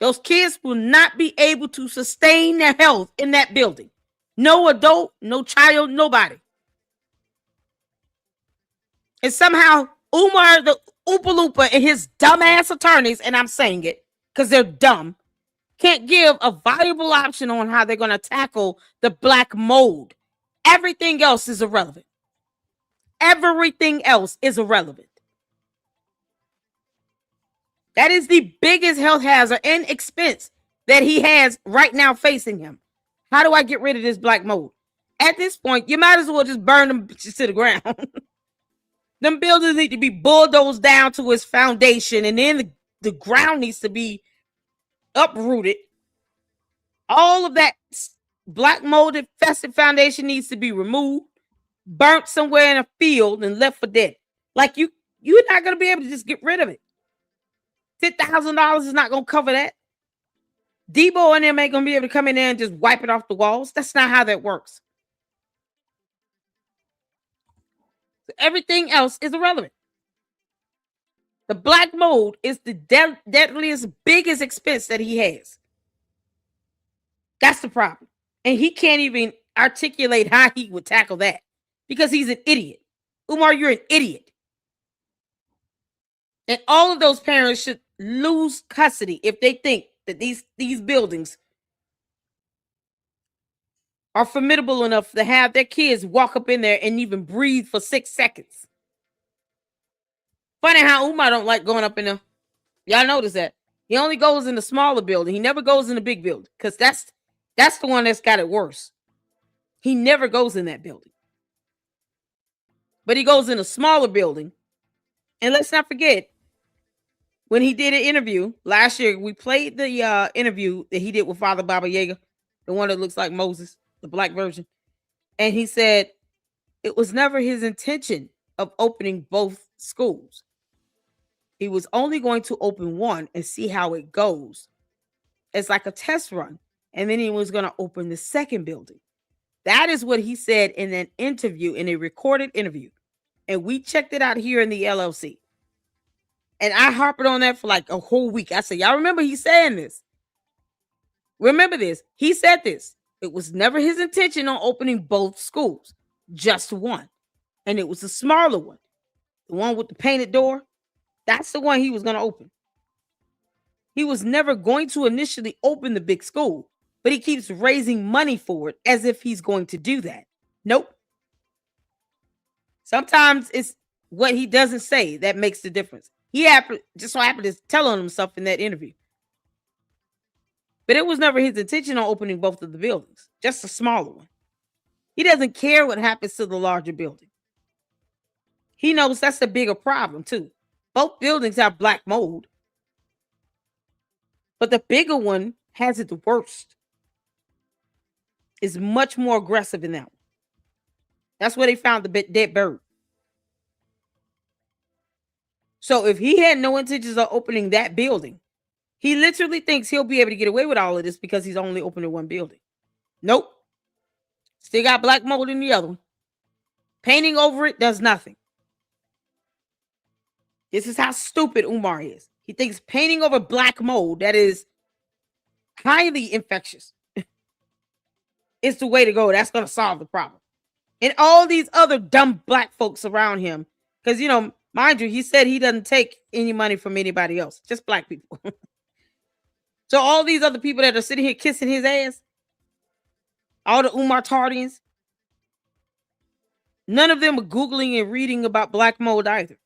Those kids will not be able to sustain their health in that building. No adult, no child, nobody. And somehow Umar, the Oompa Loompa, and his dumbass attorneys, and I'm saying it because they're dumb, can't give a viable option on how they're going to tackle the black mold. Everything else is irrelevant. Everything else is irrelevant. That is the biggest health hazard and expense that he has right now facing him. How do I get rid of this black mold? At this point, you might as well just burn them to the ground. Them buildings need to be bulldozed down to its foundation, and then the ground needs to be uprooted. All of that black mold infested foundation needs to be removed, burnt somewhere in a field, and left for dead. Like you're not gonna be able to just get rid of it. $10,000 is not gonna cover that. Debo and them ain't gonna be able to come in there and just wipe it off the walls. That's not how that works. Everything else is irrelevant. The black mold is the deadliest, biggest expense that he has. That's the problem. And he can't even articulate how he would tackle that because he's an idiot. Umar, you're an idiot. And all of those parents should lose custody if they think that these buildings are formidable enough to have their kids walk up in there and even breathe for 6 seconds. Funny how Umar don't like going up in there. Y'all notice that? He only goes in the smaller building. He never goes in the big building because that's the one that's got it worse. He never goes in that building. But he goes in a smaller building. And let's not forget, when he did an interview last year, we played the interview that he did with Father Baba Yaga, the one that looks like Moses, the black version. And he said it was never his intention of opening both schools. He was only going to open one and see how it goes. It's like a test run. And then he was going to open the second building. That is what he said in an interview, in a recorded interview. And we checked it out here in the LLC. And I harped on that for like a whole week. I said, y'all remember he saying this? Remember this. He said this. It was never his intention on opening both schools, just one. And it was a smaller one. The one with the painted door. That's the one he was going to open. He was never going to initially open the big school, but he keeps raising money for it as if he's going to do that. Nope. Sometimes it's what he doesn't say that makes the difference. He just so happened to tell on himself in that interview. But it was never his intention on opening both of the buildings, just a smaller one. He doesn't care what happens to the larger building. He knows that's a bigger problem too. Both buildings have black mold, but the bigger one has it the worst. It's much more aggressive in that one. That's where they found the dead bird. So if he had no intentions of opening that building, he literally thinks he'll be able to get away with all of this because he's only opening one building. Nope. Still got black mold in the other one. Painting over it does nothing. This is how stupid Umar is. He thinks painting over black mold that is highly infectious is the way to go. That's going to solve the problem. And all these other dumb black folks around him, because, mind you, he said he doesn't take any money from anybody else, just black people. So all these other people that are sitting here kissing his ass, all the Umar Tardians, none of them are Googling and reading about black mold either.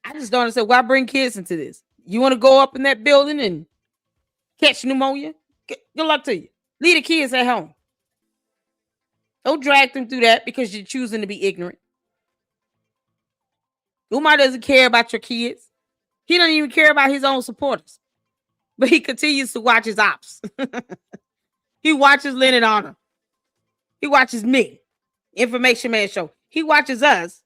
I just don't understand why bring kids into this. You want to go up in that building and catch pneumonia? Good luck to you. Leave the kids at home. Don't drag them through that because you're choosing to be ignorant. Umar doesn't care about your kids. He doesn't even care about his own supporters. But he continues to watch his ops. He watches Lynn and Honor. He watches me, Information Man Show. He watches us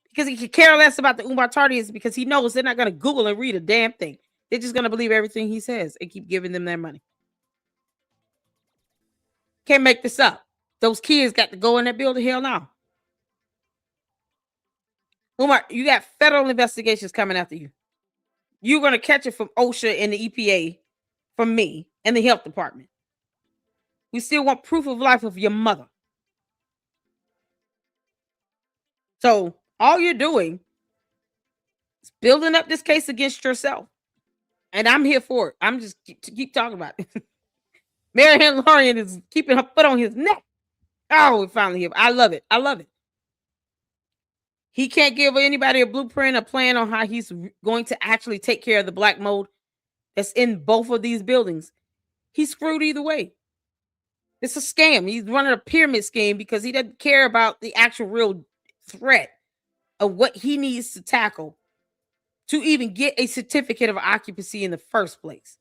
because he could care less about the Umar Tardians because he knows they're not going to Google and read a damn thing. They're just going to believe everything he says and keep giving them their money. Can't make this up. Those kids got to go in that building. Hell no. Umar, you got federal investigations coming after you. You're going to catch it from OSHA and the EPA, from me and the health department. We still want proof of life of your mother. So all you're doing is building up this case against yourself. And I'm here for it. I'm just keep talking about it. Marianne Lorian is keeping her foot on his neck. Oh, we finally here. I love it. I love it. He can't give anybody a blueprint, a plan on how he's going to actually take care of the black mold that's in both of these buildings. He's screwed either way. It's a scam. He's running a pyramid scheme because he doesn't care about the actual real threat of what he needs to tackle to even get a certificate of occupancy in the first place.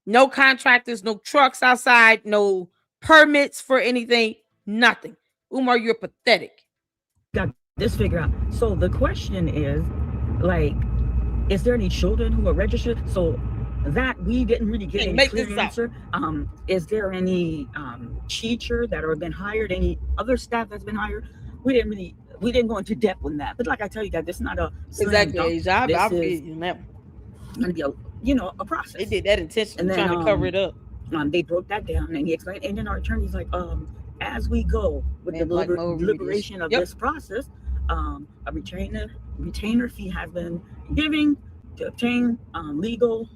No contractors, no trucks outside, no permits for anything, nothing. Umar, you're pathetic. Got this figured out. So the question is, like, is there any children who are registered? So that we didn't really get any clear answer. Is there any teacher that have been hired? Any other staff that's been hired? We didn't go into depth on that. But like I tell you, that this is not a exactly. I'll be going to be a process. They did that intentionally, trying to cover it up. They broke that down and he explained. And then our attorney's like, as we go with the deliberation of this process, a retainer fee has been given to obtain legal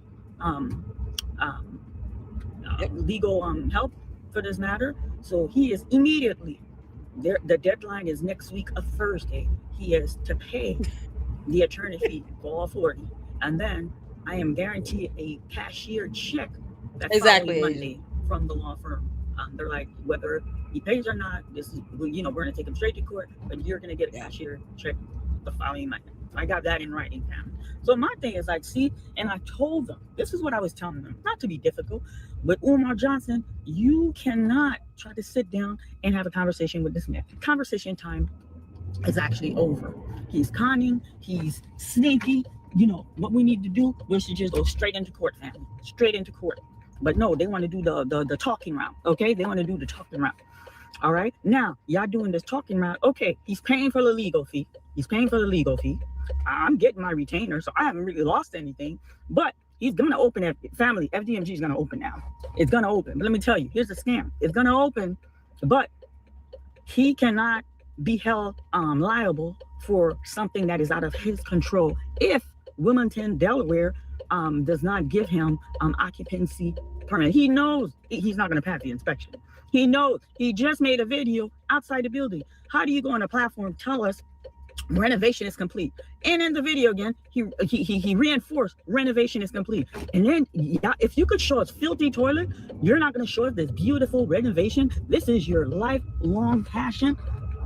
help for this matter. So he is immediately there. The deadline is next week, a Thursday. He is to pay the attorney fee for all 40, and then I am guaranteed a cashier check that's Monday from the law firm. They're like, whether he pays or not, this is, we're going to take him straight to court, but you're going to get a cashier check the following Monday. I got that in writing, Pam. So my thing is like, see, and I told them, this is what I was telling them, not to be difficult, but Umar Johnson, you cannot try to sit down and have a conversation with this man. Conversation time is actually over. He's conning, he's sneaky. What we need to do, we should just go straight into court, family, straight into court. But no, they want to do the talking route, okay? They want to do the talking route. All right, now y'all doing this talking route. Okay, he's paying for the legal fee. I'm getting my retainer, so I haven't really lost anything. But he's gonna open that family. FDMG is gonna open now. It's gonna open. But let me tell you, here's the scam. It's gonna open, but he cannot be held liable for something that is out of his control if Wilmington, Delaware, does not give him occupancy permit. He knows he's not going to pass the inspection. He knows. He just made a video outside the building. How do you go on a platform, tell us renovation is complete, and in the video again, he reinforced renovation is complete, and then if you could show us filthy toilet, you're not going to show us this beautiful renovation. This is your lifelong passion.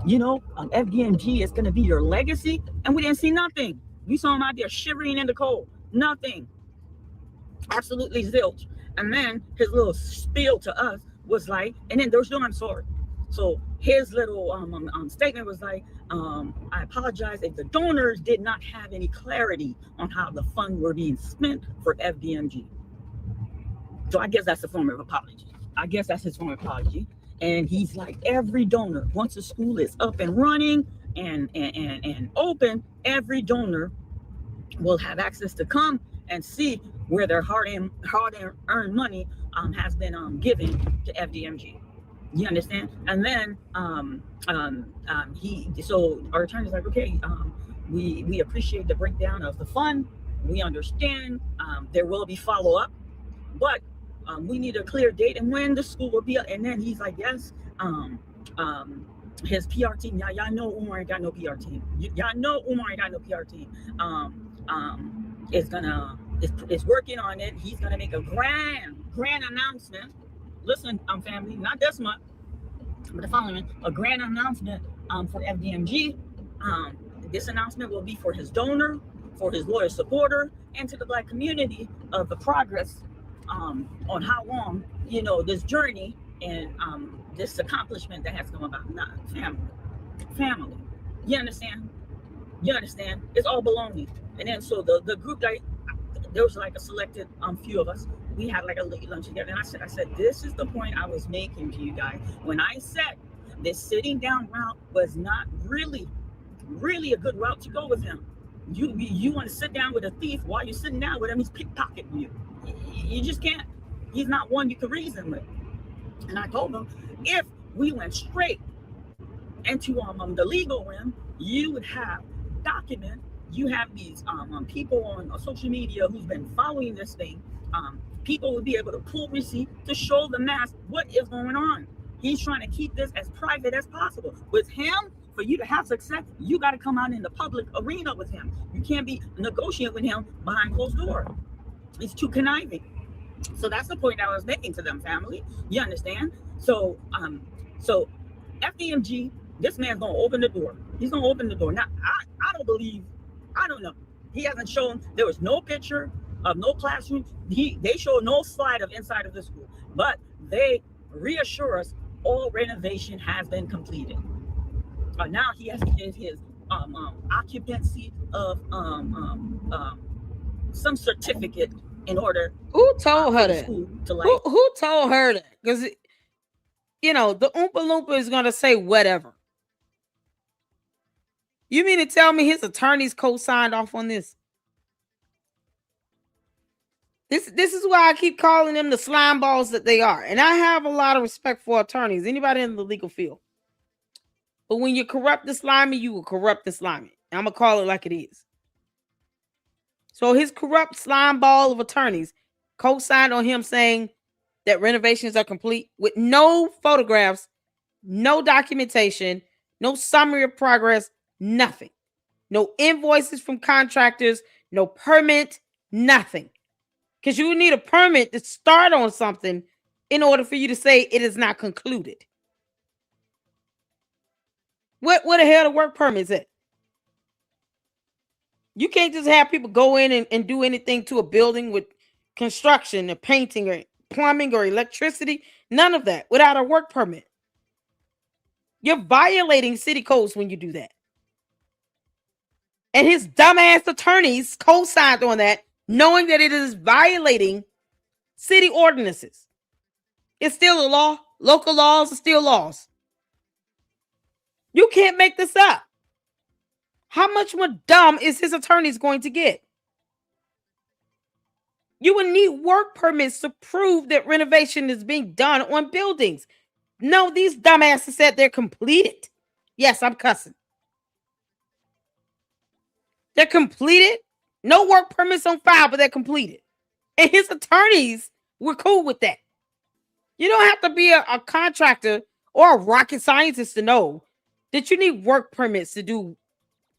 FDMG is going to be your legacy, and we didn't see nothing. We saw him out there shivering in the cold. Nothing. Absolutely zilch. And then his little spiel to us was like, and then there's no I'm sorry. So his little statement was like, I apologize if the donors did not have any clarity on how the funds were being spent for FDMG. So I guess that's a form of apology. I guess that's his form of apology. And he's like, every donor, once the school is up and running and open, every donor will have access to come and see where their hard-earned money has been given to FDMG. You understand? And then so our attorney's like, okay, we appreciate the breakdown of the fund. We understand there will be follow-up, but we need a clear date and when the school will be. And then he's like, yes, his PR team. Y'all know Umar ain't got no PR team. Y'all know Umar ain't got no PR team. Is working on it. He's gonna make a grand announcement. Listen, family, not this month, but the following, a grand announcement for FDMG Um, this announcement will be for his donor, for his loyal supporter, and to the Black community of the progress on how long, this journey and this accomplishment that has come about. Not family, family. You understand? You understand? It's all baloney. And then so the group that there was like a selected few of us. We had like a late lunch together, and I said, this is the point I was making to you guys when I said this sitting down route was not really a good route to go with him. You want to sit down with a thief while you're sitting down with him? He's pickpocketing you. You just can't. He's not one you can reason with. And I told him if we went straight into the legal realm, you would have document. You have these people on social media who's been following this thing. People would be able to pull receipt to show the mass what is going on. He's trying to keep this as private as possible. With him, for you to have success, you got to come out in the public arena with him. You can't be negotiating with him behind closed door. It's too conniving. So that's the point I was making to them, family. You understand? So FDMG, this man's gonna open the door. He's gonna open the door. Now, I don't believe, I don't know. He hasn't shown. There was no picture of no classroom. They showed no slide of inside of the school, but they reassure us all renovation has been completed. Now he has to get his occupancy of some certificate in order Who told for her the that? school to like. Who told her that? Because the Oompa Loompa is gonna say whatever. You mean to tell me his attorneys co-signed off on this? This is why I keep calling them the slime balls that they are. And I have a lot of respect for attorneys, anybody in the legal field. But when you corrupt the slimy, you will corrupt the slimy. I'm gonna call it like it is. So his corrupt slime ball of attorneys co-signed on him saying that renovations are complete with no photographs, no documentation, no summary of progress, nothing. No invoices from contractors, no permit, nothing. Because you need a permit to start on something in order for you to say it is not concluded. What the hell the work permits at? You can't just have people go in and do anything to a building with construction or painting or plumbing or electricity. None of that without a work permit. You're violating city codes when you do that. And his dumbass attorneys co-signed on that, knowing that it is violating city ordinances. It's still a law. Local laws are still laws. You can't make this up. How much more dumb is his attorneys going to get? You would need work permits to prove that renovation is being done on buildings. No, these dumbasses said they're completed. Yes, I'm cussing. They're completed. No work permits on file, but they're completed. And his attorneys were cool with that. You don't have to be a contractor or a rocket scientist to know that you need work permits to do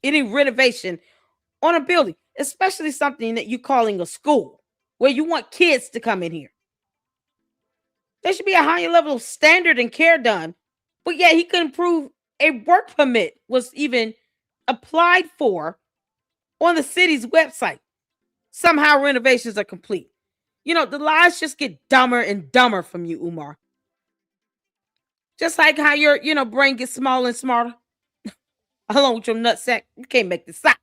any renovation on a building, especially something that you're calling a school where you want kids to come in here. There should be a higher level of standard and care done. But yet he couldn't prove a work permit was even applied for on the city's website. Somehow renovations are complete. The lies just get dumber and dumber from you, Umar. Just like how your, brain gets smaller and smarter. Along with your nutsack. You can't make this up.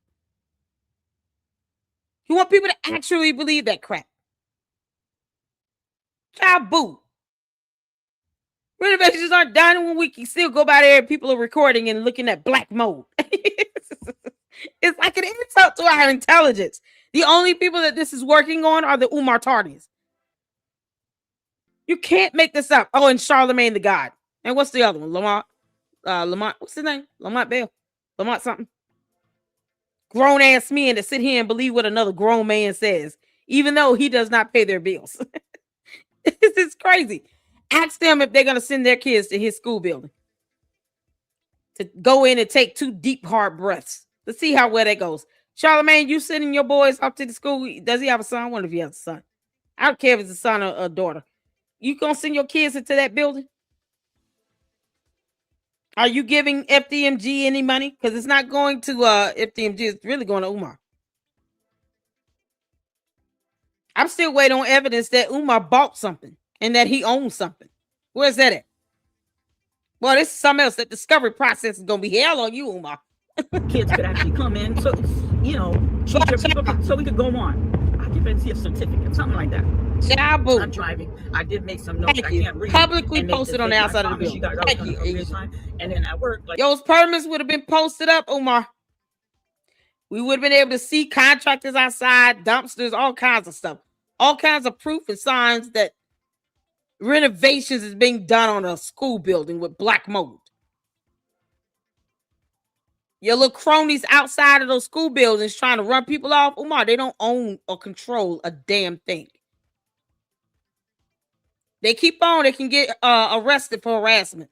You want people to actually believe that crap. Child boo. Renovations aren't done when we can still go by there and people are recording and looking at black mode. It's like an insult to our intelligence. The only people that this is working on are the Umar Tardis. You can't make this up. Oh, and Charlemagne the God. And what's the other one? Lamont, what's his name? Lamont Bell. Lamont something. Grown ass men that sit here and believe what another grown man says, even though he does not pay their bills. This is crazy. Ask them if they're going to send their kids to his school building to go in and take 2 deep, hard breaths. Let's see how well that goes. Charlemagne, you sending your boys off to the school? Does he have a son? I wonder if he has a son. I don't care if it's a son or a daughter. You going to send your kids into that building? Are you giving FDMG any money? Because it's not going to FDMG. It's really going to Umar. I'm still waiting on evidence that Umar bought something and that he owns something. Where's that at? Well, this is something else. That discovery process is going to be hell on you, Umar. Kids could actually come in, so teacher people so we could go on occupancy of certificate, something like that. Jabu. I'm driving. I did make some notes. Thank you. I can't read. Publicly posted on the outside of the building. Thank you. And then at work, like those permits would have been posted up, Umar. We would have been able to see contractors outside, dumpsters, all kinds of stuff, all kinds of proof and signs that renovations is being done on a school building with black mold. Your little cronies outside of those school buildings trying to run people off, Umar, they don't own or control a damn thing. They keep on, they can get arrested for harassment.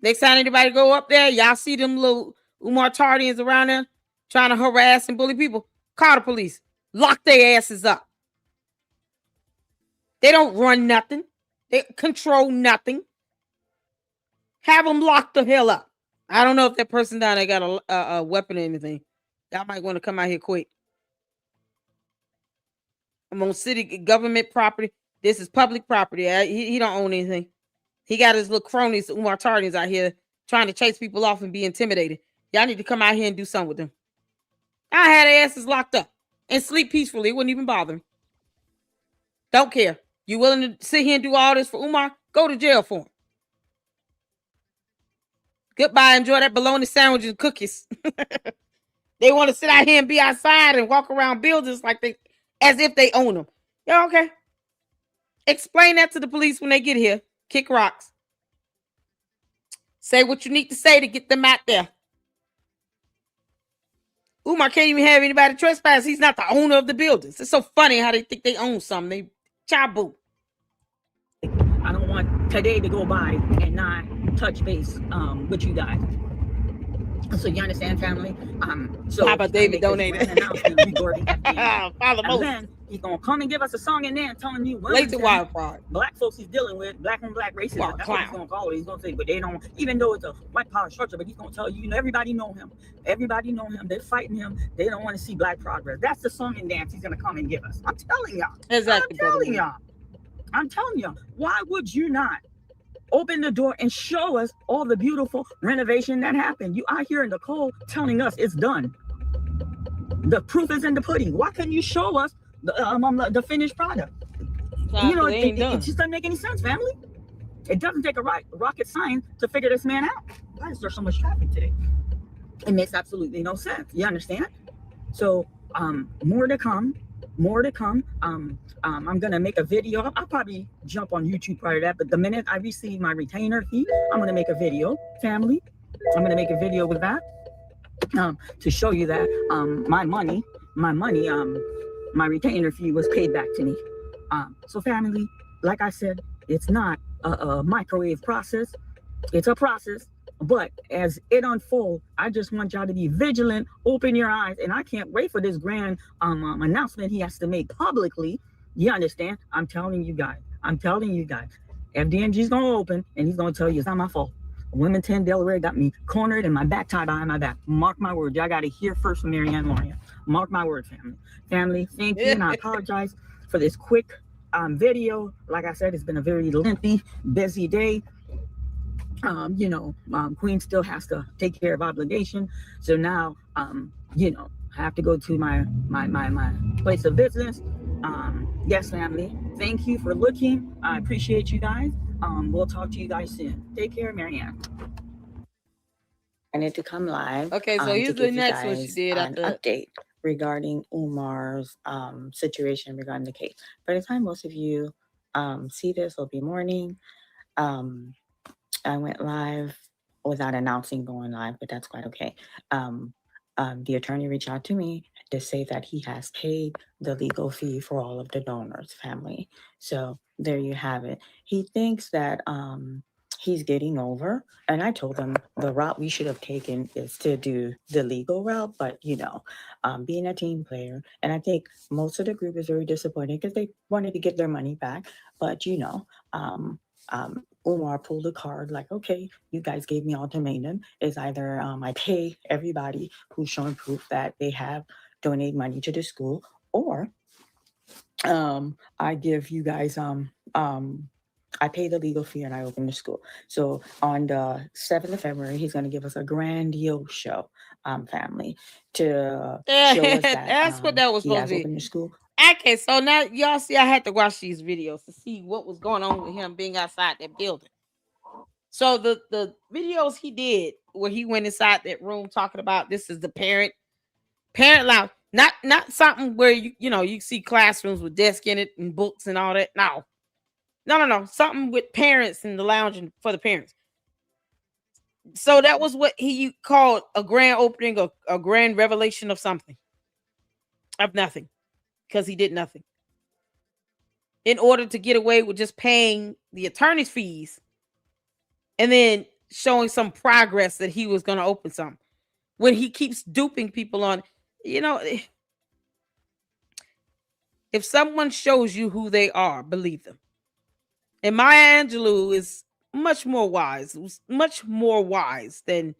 Next time anybody go up there, y'all see them little Umar Tardians around there trying to harass and bully people, call the police. Lock their asses up. They don't run nothing. They control nothing. Have them locked the hell up. I don't know if that person down there got a weapon or anything. Y'all might want to come out here quick. I'm on city government property. This is public property. He don't own anything. He got his little cronies, Umar Tardians, out here trying to chase people off and be intimidated. Y'all need to come out here and do something with them. I had their asses locked up and sleep peacefully. It wouldn't even bother me. Don't care. You willing to sit here and do all this for Umar? Go to jail for him. Goodbye. Enjoy that bologna sandwich and cookies. They want to sit out here and be outside and walk around buildings as if they own them. Yeah, okay. Explain that to the police when they get here. Kick rocks. Say what you need to say to get them out there. Umar can't even have anybody trespass. He's not the owner of the buildings. It's so funny how they think they own something. They chabu. I don't want today to go by and not touch base with you guys. So you understand, family? So how about David donated? And then he's gonna come and give us a song and then telling you black folks he's dealing with, black on black racism. That's what he's gonna call it. He's gonna say, but they don't, even though it's a white power structure, but he's gonna tell you, everybody know him. Everybody know him. They're fighting him. They don't want to see black progress. That's the song and dance he's gonna come and give us. I'm telling y'all. Exactly. I'm telling y'all. Why would you not open the door and show us all the beautiful renovation that happened? You out here in the cold telling us it's done. The proof is in the pudding. Why couldn't you show us the finished product? It just doesn't make any sense, family. It doesn't take a rocket science to figure this man out. Why is there so much traffic today? It makes absolutely no sense. You understand? So more to come. I'm gonna make a video. I'll probably jump on YouTube prior to that, but the minute I receive my retainer fee, I'm gonna make a video, family. I'm gonna make a video with that to show you that my retainer fee was paid back to me. So family, like I said, it's not a microwave process. It's a process. But as it unfolds, I just want y'all to be vigilant, open your eyes, and I can't wait for this grand announcement he has to make publicly. You understand? I'm telling you guys. FDNG's gonna open, and he's gonna tell you it's not my fault. Wilmington, Delaware got me cornered and my back tied behind my back. Mark my word. Y'all gotta hear first from Marianne Lorian. Mark my word, family. Family, thank you, and I apologize for this quick video. Like I said, it's been a very lengthy, busy day. Queen still has to take care of obligation. So now, I have to go to my place of business. Yes, family. Thank you for looking. I appreciate you guys. We'll talk to you guys soon. Take care, Marianne. I need to come live. Okay, so here's the next one she did an update regarding Umar's situation regarding the case. By the time most of you see this, it'll be morning. I went live without announcing going live, but that's quite okay. The attorney reached out to me to say that he has paid the legal fee for all of the donors' family. So there you have it. He thinks that he's getting over, and I told him the route we should have taken is to do the legal route, but being a team player, and I think most of the group is very disappointed because they wanted to get their money back, but Umar pulled a card like, okay, you guys gave me ultimatum. Is either I pay everybody who's showing proof that they have donated money to the school, or I give you guys I pay the legal fee and I open the school. So on the 7th of February, he's going to give us a grandiose show, family, to show us that That's what that was he supposed has to be. opened the school. Okay, so now y'all see, I had to watch these videos to see what was going on with him being outside that building. So the videos he did where he went inside that room talking about this is the parent lounge, not something where you see classrooms with desk in it and books and all that. No, something with parents in the lounge and for the parents. So that was what he called a grand opening, a grand revelation of something, of nothing, because he did nothing in order to get away with just paying the attorney's fees and then showing some progress that he was going to open something when he keeps duping people on, you know, if someone shows you who they are, believe them. And Maya Angelou is much more wise than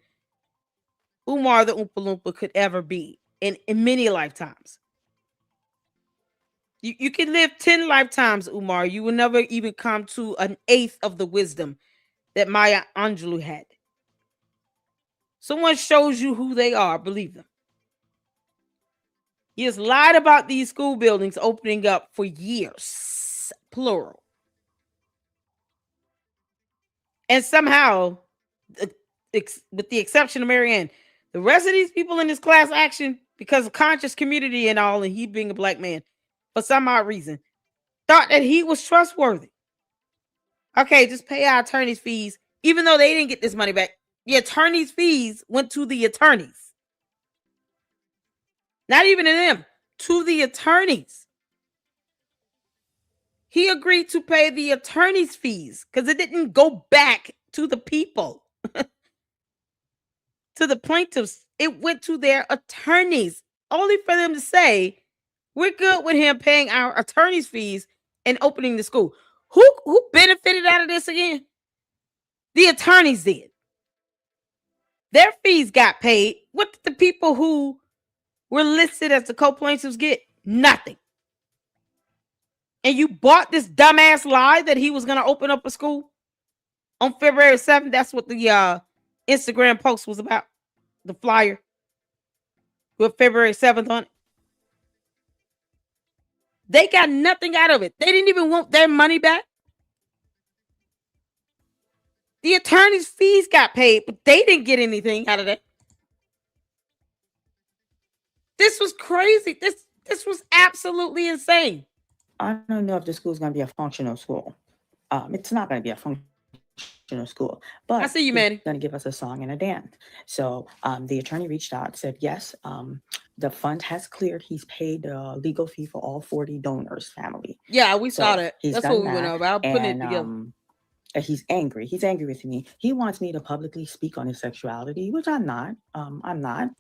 Umar the Oompa Loompa could ever be in many lifetimes. You can live 10 lifetimes, Umar. You will never even come to an eighth of the wisdom that Maya Angelou had. Someone shows you who they are, believe them. He has lied about these school buildings opening up for years, plural. And somehow, with the exception of Marianne, the rest of these people in this class action, because of conscious community and all, and he being a black man, for some odd reason, thought that he was trustworthy. Okay, just pay our attorney's fees, even though they didn't get this money back. The attorney's fees went to the attorneys. Not even to them, to the attorneys. He agreed to pay the attorney's fees because it didn't go back to the people, to the plaintiffs. It went to their attorneys, only for them to say, we're good with him paying our attorney's fees and opening the school. Who benefited out of this again? The attorneys did. Their fees got paid. What did the people who were listed as the co-plaintiffs get? Nothing. And you bought this dumbass lie that he was going to open up a school on February 7th. That's what the Instagram post was about. The flyer with February 7th on it. They got nothing out of it. They didn't even want their money back. The attorney's fees got paid, but they didn't get anything out of that. This was crazy. This was absolutely insane. I don't know if the school is going to be a functional school. It's not going to be a functional school, but I see you, he's Manny. going to give us a song and a dance. So the attorney reached out, said yes, the fund has cleared. He's paid the legal fee for all 40 donors' family. Yeah, we saw So that. he's That's done what we went that, over. I'm putting it and together. he's angry. He's angry with me. He wants me to publicly speak on his sexuality, which I'm not. I'm not.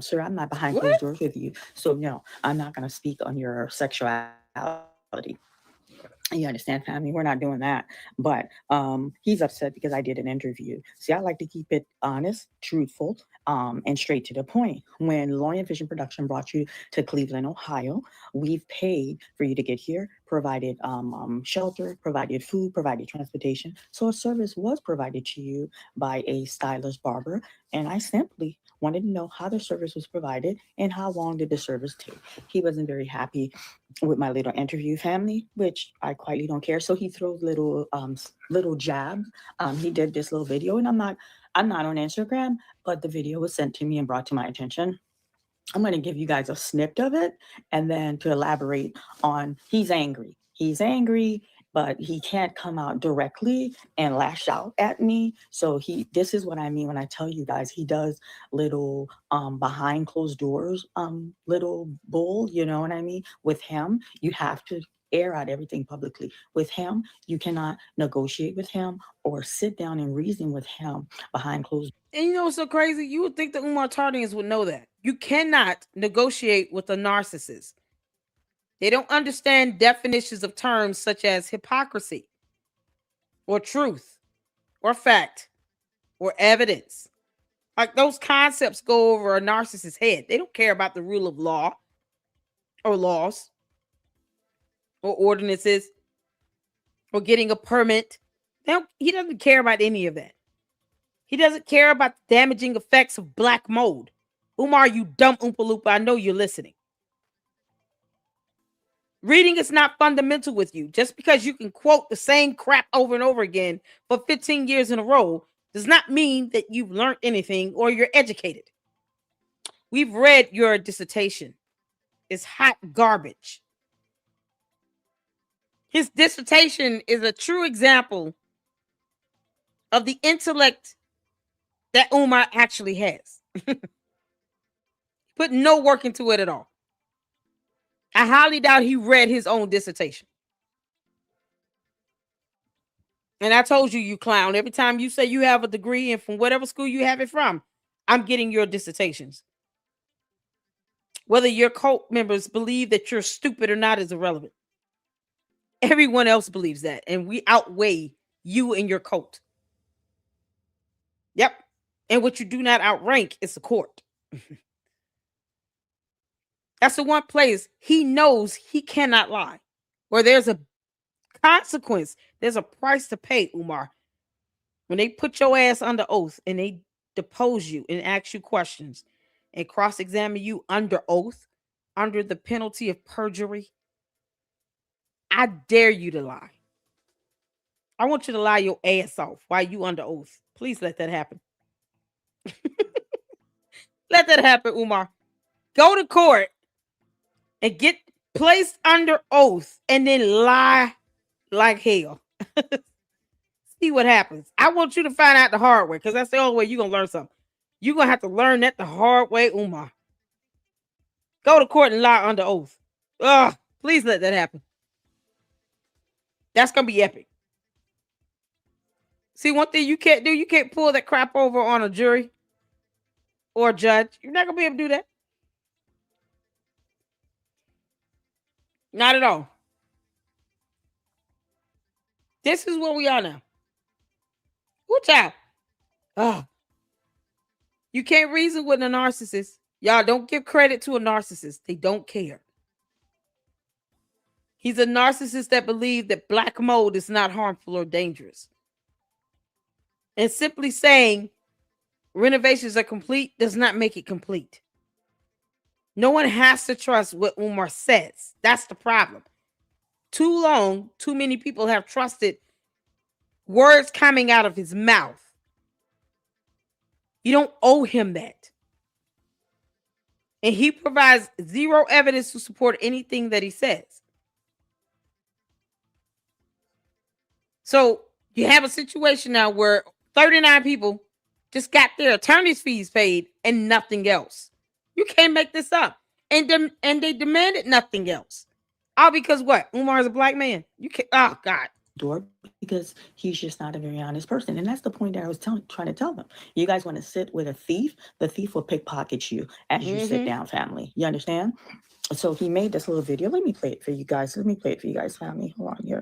Sir, I'm not behind closed What? doors with you. So no, I'm not going to speak on your sexuality. You understand, family? We're not doing that. But he's upset because I did an interview. See, I like to keep it honest, truthful, and straight to the point. When Lorient Vision Production brought you to Cleveland, Ohio, we've paid for you to get here, provided shelter, provided food, provided transportation. So a service was provided to you by a stylist barber, and I simply wanted to know how the service was provided and how long did the service take. He wasn't very happy with my little interview, family, which I quietly don't care. So he throws little jabs. He did this little video, and I'm not on Instagram, but the video was sent to me and brought to my attention. I'm going to give you guys a snippet of it, and then to elaborate on, he's angry. He's angry, but he can't come out directly and lash out at me. So this is what I mean when I tell you guys, he does little behind closed doors, little bull, you know what I mean? With him, you have to air out everything publicly. With him, you cannot negotiate with him or sit down and reason with him behind closed. And you know what's so crazy? You would think the Umar Tardians would know that. You cannot negotiate with a narcissist. They don't understand definitions of terms such as hypocrisy or truth. or fact or evidence. Like those concepts go over a narcissist's head. They don't care about the rule of law or laws or ordinances or getting a permit. He doesn't care about any of that. He doesn't care about the damaging effects of black mold. Umar, you dumb Oompa Loompa, I know you're listening. Reading is not fundamental with you. Just because you can quote the same crap over and over again for 15 years in a row does not mean that you've learned anything or you're educated. We've read your dissertation. It's hot garbage. His dissertation is a true example of the intellect that Umar actually has. Put no work into it at all. I highly doubt he read his own dissertation. And I told you, you clown, every time you say you have a degree and from whatever school you have it from, I'm getting your dissertations. Whether your cult members believe that you're stupid or not is irrelevant. Everyone else believes that, and we outweigh you and your cult. Yep. And what you do not outrank is the court. That's the one place he knows he cannot lie. Where there's a consequence, there's a price to pay, Umar. When they put your ass under oath and they depose you and ask you questions and cross-examine you under oath, under the penalty of perjury, I dare you to lie. I want you to lie your ass off while you under oath. Please let that happen. Let that happen, Umar. Go to court and get placed under oath and then lie like hell. See what happens. I want you to find out the hard way because that's the only way you're going to learn something. You're going to have to learn that the hard way, Umar. Go to court and lie under oath. Ugh, please let that happen. That's going to be epic. See, one thing you can't do, you can't pull that crap over on a jury or a judge. You're not going to be able to do that. Not at all. This is where we are now. Watch out. Oh. You can't reason with a narcissist. Y'all don't give credit to a narcissist. They don't care. He's a narcissist that believes that black mold is not harmful or dangerous. And simply saying renovations are complete does not make it complete. No one has to trust what Umar says. That's the problem. Too long, too many people have trusted words coming out of his mouth. You don't owe him that. And he provides zero evidence to support anything that he says. So you have a situation now where 39 people just got their attorney's fees paid and nothing else. You can't make this up. And they demanded nothing else. All because what? Umar is a black man. You can't. Oh, God. Door because he's just not a very honest person. And that's the point that I was trying to tell them. You guys want to sit with a thief? The thief will pickpocket you as you sit down, family. You understand? So he made this little video. Let me play it for you guys. Family. Hold on here.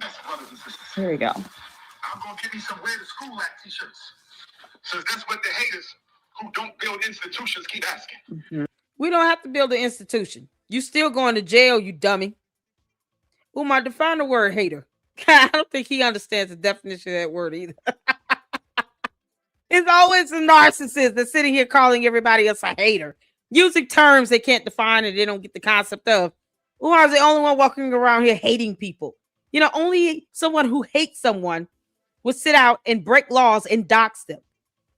Here we go. I'm going to give you some wear the school act t-shirts. So that's what the haters who don't build institutions keep asking. Mm-hmm. We don't have to build an institution. You still going to jail, you dummy. Umar, define the word hater. I don't think he understands the definition of that word either. It's always a narcissist that's sitting here calling everybody else a hater, using terms they can't define and they don't get the concept of. Umar's the only one walking around here hating people. You know, only someone who hates someone would sit out and break laws and dox them,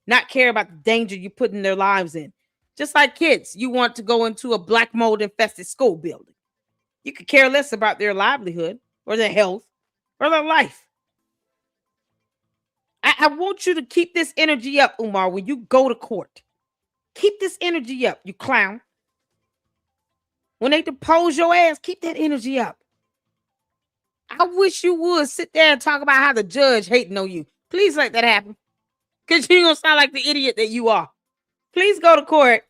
not care about the danger you put in their lives in. Just like kids, you want to go into a black mold infested school building. You could care less about their livelihood or their health or their life. I want you to keep this energy up, Umar, when you go to court. Keep this energy up, you clown. When they depose your ass, keep that energy up. I wish you would sit there and talk about how the judge hating on you. Please let that happen. Because you're going to sound like the idiot that you are. Please go to court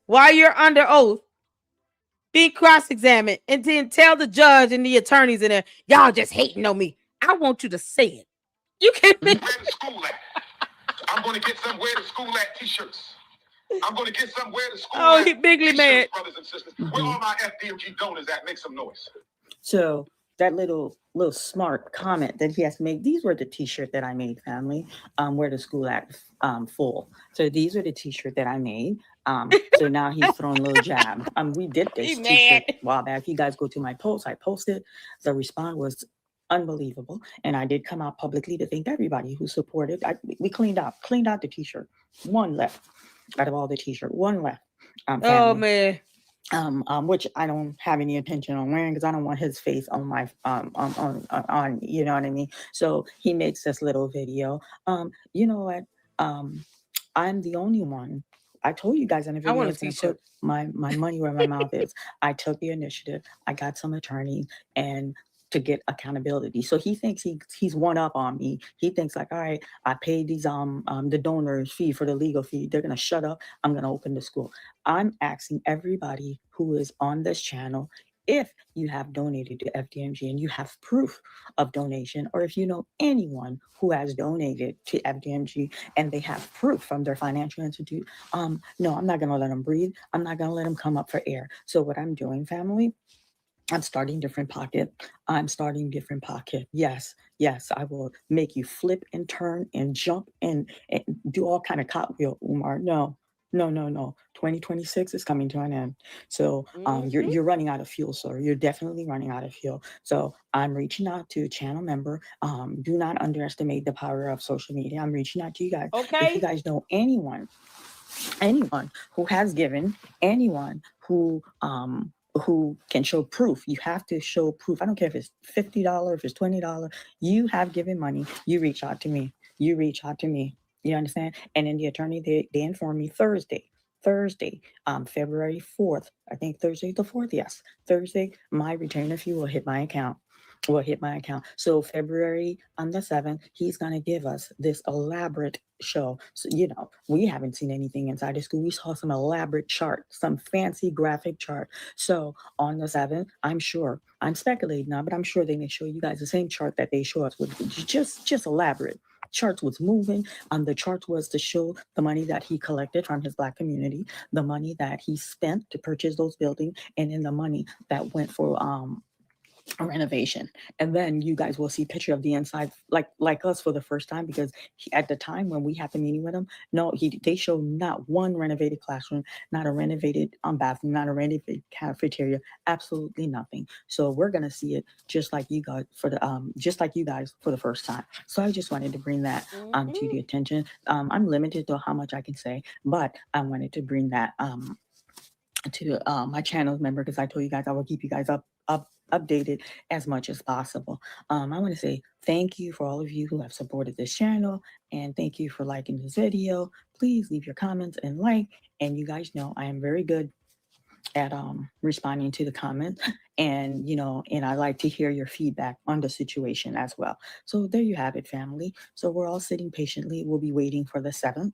while you're under oath, being cross-examined, and then tell the judge and the attorneys in there, y'all just hating on me. I want you to say it. You can't make Where the school at? I'm going to get somewhere to school at t-shirts. I'm going to get somewhere to school Oh, at he bigly mad. brothers and sisters. Where all my FDMG donors at? Make some noise. So that little smart comment that he has to make, these were the t-shirt that I made, family. Where the school at full. So these are the t-shirt that I made. So now he's throwing a little jab. We did this t-shirt a while back. You guys go to my post, I posted. The response was unbelievable. And I did come out publicly to thank everybody who supported. We cleaned out the t-shirt. One left out of all the t-shirt. One left. Oh man. Which I don't have any intention on wearing because I don't want his face on my on you know what I mean. So he makes this little video. You know what? I'm the only one. I told you guys in the video I was going to put my money where my mouth is. I took the initiative. I got some attorneys and to get accountability. So he thinks he's one up on me. He thinks like, all right, I paid these the donors fee for the legal fee. They're gonna shut up. I'm gonna open the school. I'm asking everybody who is on this channel, if you have donated to FDMG and you have proof of donation, or if you know anyone who has donated to FDMG and they have proof from their financial institute, no, I'm not gonna let them breathe. I'm not gonna let them come up for air. So what I'm doing, family, I'm starting different pocket. Yes, I will make you flip and turn and jump and do all kind of cartwheel, Umar. No. 2026 is coming to an end. So you're running out of fuel, sir. You're definitely running out of fuel. So I'm reaching out to a channel member. Do not underestimate the power of social media. I'm reaching out to you guys. Okay. If you guys know anyone who has given, anyone who can show proof. You have to show proof. I don't care if it's $50, if it's $20. You have given money. You reach out to me. You understand? And then the attorney, they informed me Thursday, February 4th. I think Thursday the 4th. Yes. Thursday, my retainer fee will hit my account. So February on the 7th, he's going to give us this elaborate show. So, we haven't seen anything inside the school. We saw some elaborate chart, some fancy graphic chart. So on the 7th, I'm sure, I'm speculating now, but I'm sure they may show you guys the same chart that they show us with just elaborate. Charts was moving. The chart was to show the money that he collected from his Black community, the money that he spent to purchase those buildings, and then the money that went for a renovation. And then you guys will see picture of the inside like us for the first time, because at the time when we had the meeting with him, they showed not one renovated classroom, not a renovated bathroom, not a renovated cafeteria, absolutely nothing. So we're gonna see it just like you guys for the first time. So I just wanted to bring that to the attention. I'm limited to how much I can say, but I wanted to bring that to my channel member, because I told you guys I will keep you guys updated as much as possible. I want to say thank you for all of you who have supported this channel, and thank you for liking this video. Please leave your comments and like, and you guys know I am very good at responding to the comments, and and I like to hear your feedback on the situation as well. So there you have it, family. So we're all sitting patiently. We'll be waiting for the 7th.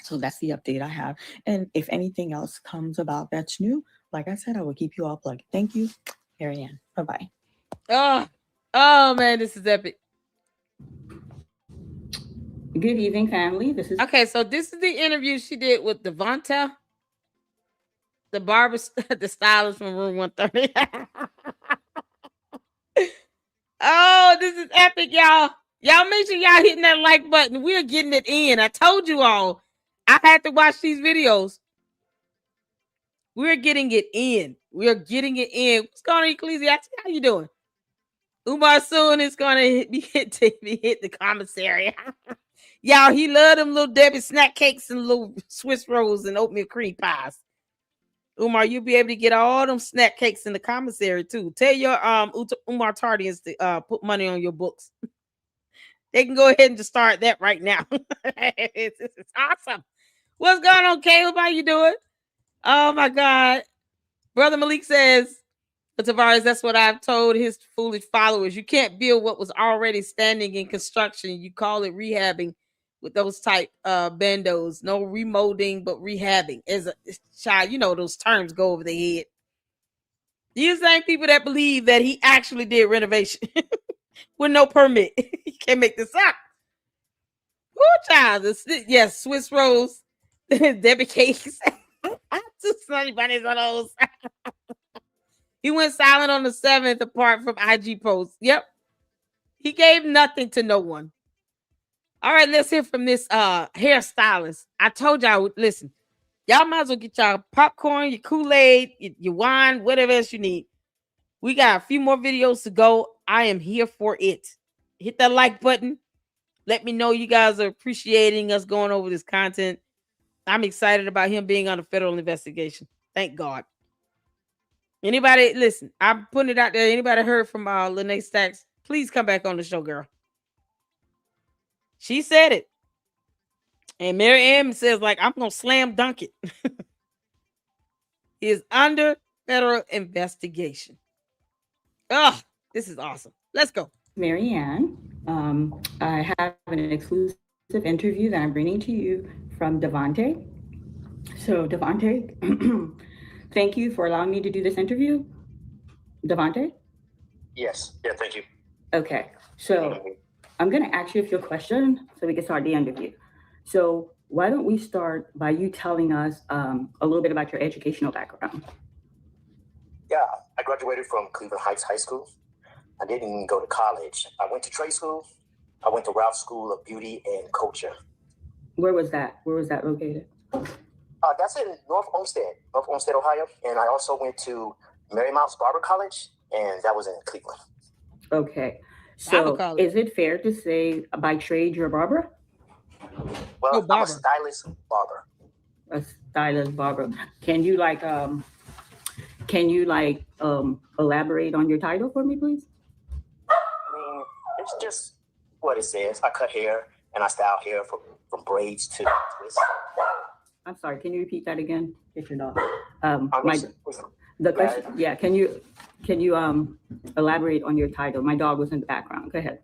So that's the update I have. And if anything else comes about that's new, like I said, I will keep you all plugged. Thank you, Marianne. Bye-bye. Oh man, this is epic. Good evening, family. Okay, so this is the interview she did with Devonta, the barber, the stylist from room 130. Oh, this is epic, y'all. Y'all make sure y'all hitting that like button. We're getting it in. I told you all. I had to watch these videos. We're getting it in. We're getting it in. What's going on, Ecclesiastes? How you doing? Umar soon is going to be hit the commissary. Y'all, he love them little Debbie snack cakes and little Swiss rolls and oatmeal cream pies. Umar, you'll be able to get all them snack cakes in the commissary too. Tell your Umar Tardians to put money on your books. They can go ahead and just start that right now. It's awesome. What's going on, Caleb? How you doing? Oh my God. Brother Malik says, but Tavares, that's what I've told his foolish followers. You can't build what was already standing in construction. You call it rehabbing with those type bandos. No remolding, but rehabbing. As a child, those terms go over the head. These same people that believe that he actually did renovation with no permit. You can't make this up. child. Yes, Swiss rolls, Debbie cakes. I'm too funny by these on those. He went silent on the 7th apart from IG posts. Yep. He gave nothing to no one. All right, let's hear from this hairstylist. I told y'all, listen, y'all might as well get y'all popcorn, your Kool-Aid, your wine, whatever else you need. We got a few more videos to go. I am here for it. Hit that like button. Let me know you guys are appreciating us going over this content. I'm excited about him being on a federal investigation. Thank God. Anybody, listen, I'm putting it out there. Anybody heard from Lene Stacks? Please come back on the show, girl. She said it. And Mary Ann says, like, I'm going to slam dunk it. He is under federal investigation. Oh, this is awesome. Let's go. Mary Ann. I have an exclusive interview that I'm bringing to you from Devontae. So, Devontae, thank you for allowing me to do this interview. Devontae? Yes. Yeah, thank you. Okay. So, I'm going to ask you a few questions so we can start the interview. So, why don't we start by you telling us a little bit about your educational background? Yeah, I graduated from Cleveland Heights High School. I didn't even go to college. I went to trade school. I went to Ralph School of Beauty and Culture. Where was that? Where was that located? That's in North Olmsted, Ohio. And I also went to Marymount's Barber College, and that was in Cleveland. Okay. So is it fair to say by trade you're a barber? Well, I'm a stylist barber. A stylist barber. Can you elaborate on your title for me, please? I mean, it's just what it says. I cut hair and I style hair from braids to twists. I'm sorry. Can you repeat that again? Get your dog. The question. Yeah. Can you elaborate on your title? My dog was in the background. Go ahead.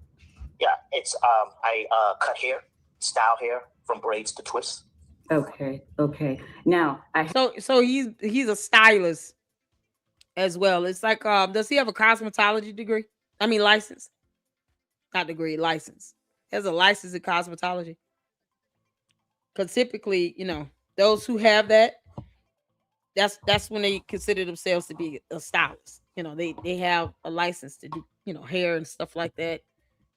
Yeah. It's I cut hair, style hair from braids to twists. Okay. Now so he's a stylist as well. It's like does he have a cosmetology degree? I mean license. Not degree, license. He has a license in cosmetology. Because typically, those who have that, that's when they consider themselves to be a stylist. They have a license to do, hair and stuff like that.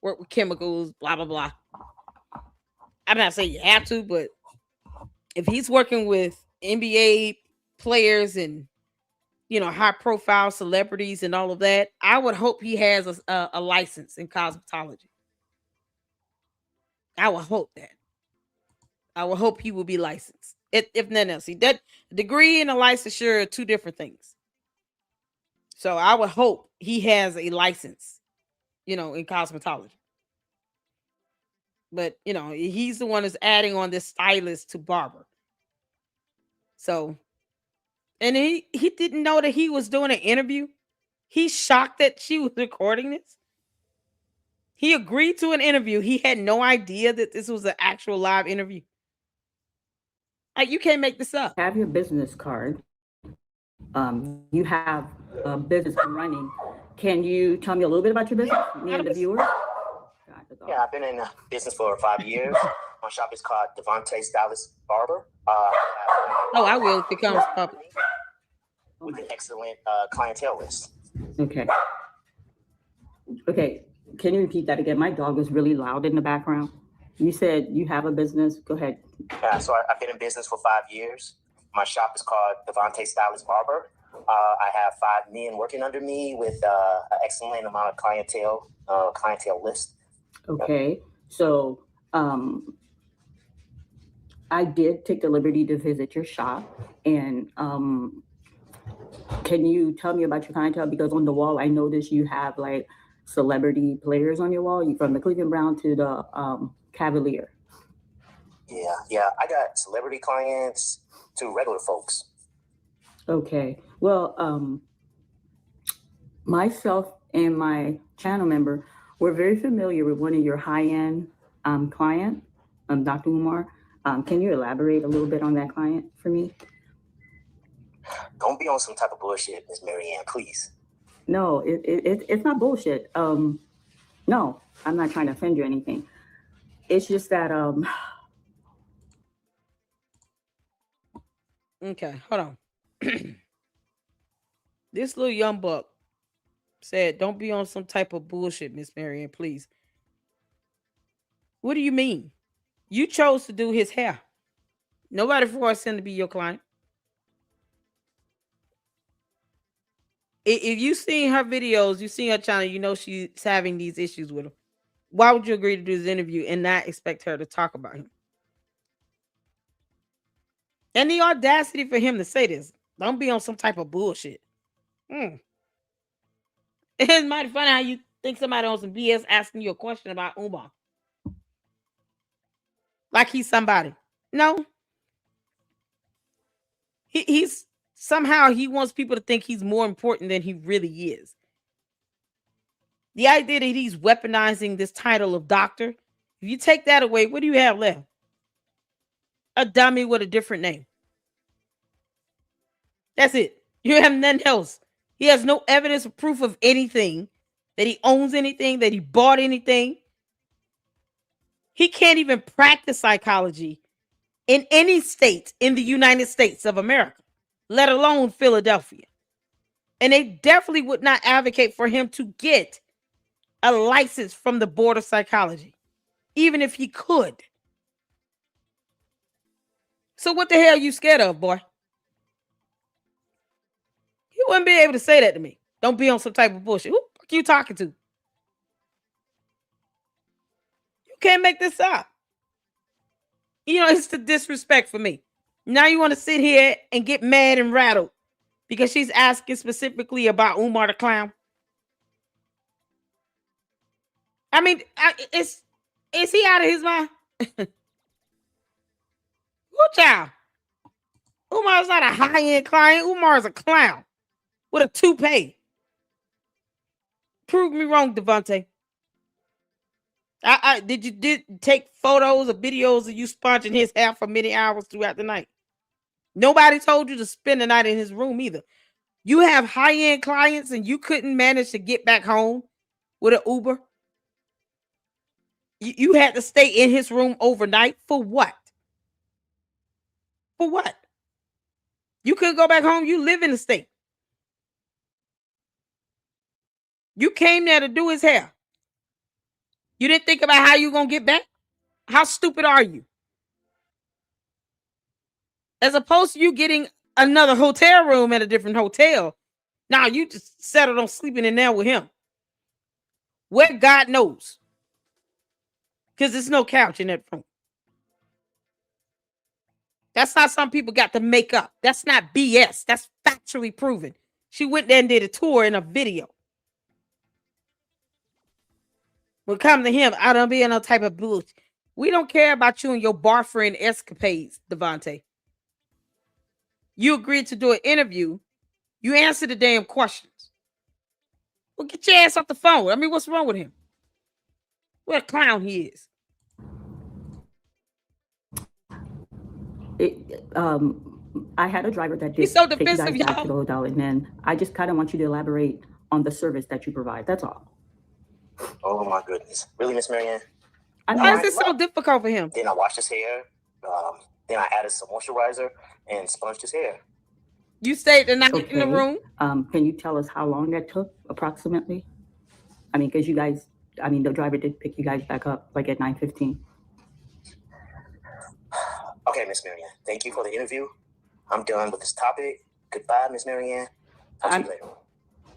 Work with chemicals, blah blah blah. I'm not saying you have to, but if he's working with NBA players and high profile celebrities and all of that, I would hope he has a license in cosmetology. I would hope that. I would hope he will be licensed. If nothing else, that degree and a licensure are two different things. So I would hope he has a license, in cosmetology. But he's the one that's adding on this stylist to barber. So, and he didn't know that he was doing an interview. He's shocked that she was recording this. He agreed to an interview. He had no idea that this was an actual live interview. Like, you can't make this up. Have your business card. You have a business running. Can you tell me a little bit about your business, me and the viewers? Yeah, I've been in business for 5 years. My shop is called Devontae Stylist Barber. I will if it comes public. With an excellent clientele list. Okay. Can you repeat that again? My dog was really loud in the background. You said you have a business. Go ahead. Yeah, so I've been in business for 5 years. My shop is called Devontae Stylist Barber. I have 5 men working under me with an excellent amount of clientele list. Okay, so I did take the liberty to visit your shop, and can you tell me about your clientele? Because on the wall, I noticed you have like celebrity players on your wall, from the Cleveland Brown to the Cavalier. Yeah, I got celebrity clients to regular folks. Okay, well, myself and my channel member, we're very familiar with one of your high-end client, Dr. Umar. Can you elaborate a little bit on that client for me? Don't be on some type of bullshit, Miss Mary Ann, please. No, it's not bullshit. No, I'm not trying to offend you or anything. It's just that Okay, hold on. This little young buck said, "Don't be on some type of bullshit, Miss Marianne, please." What do you mean? You chose to do his hair. Nobody forced him to be your client. If you seen her videos, you seen her channel, you know she's having these issues with him. Why would you agree to do this interview and not expect her to talk about him? And the audacity for him to say this. Don't be on some type of bullshit. It's mighty funny how you think somebody on some BS asking you a question about Umar. Like he's somebody. No. He's somehow he wants people to think he's more important than he really is. The idea that he's weaponizing this title of doctor, if you take that away, what do you have left? A dummy with a different name. That's it. You have nothing else. He has no evidence or proof of anything, that he owns anything, that he bought anything. He can't even practice psychology in any state in the United States of America, let alone Philadelphia. And they definitely would not advocate for him to get a license from the Board of Psychology, even if he could. So what the hell are you scared of, boy? You wouldn't be able to say that to me. Don't be on some type of bullshit. Who the fuck you talking to? You can't make this up. You know, it's the disrespect for me. Now you want to sit here and get mad and rattled because she's asking specifically about Umar the Clown. I mean, is he out of his mind? Who child? Umar's not a high-end client. Umar's a clown with a toupee. Prove me wrong, Devontae. Did you take photos or videos of you sponging his hair for many hours throughout the night? Nobody told you to spend the night in his room either. You have high-end clients and you couldn't manage to get back home with an Uber. You had to stay in his room overnight for what? For what? You couldn't go back home. You live in the state. You came there to do his hair. You didn't think about how you're going to get back? How stupid are you? As opposed to you getting another hotel room at a different hotel. Now you just settled on sleeping in there with him. Where God knows. Because there's no couch in that room. That's how some people got to make up. That's not BS. That's factually proven. She went there and did a tour in a video. When come to him, I don't be in no type of bullshit. We don't care about you and your bar friend escapades, Devontae. You agreed to do an interview. You answered the damn questions. Well, get your ass off the phone. I mean, what's wrong with him? What a clown he is. I had a driver that did He's so take you defensive, guys back y'all. to the hotel, and then I just kind of want you to elaborate on the service that you provide. That's all. Oh my goodness. Really, Miss Marianne? Why is this so difficult for him? Then I washed his hair. Then I added some moisturizer and sponged his hair. You stayed the night in the room? Can you tell us how long that took approximately? I mean, because you guys, I mean, the driver did pick you guys back up like at 9:15. Okay, Miss Marianne. Thank you for the interview. I'm done with this topic. Goodbye, Miss Marianne. Talk to you later.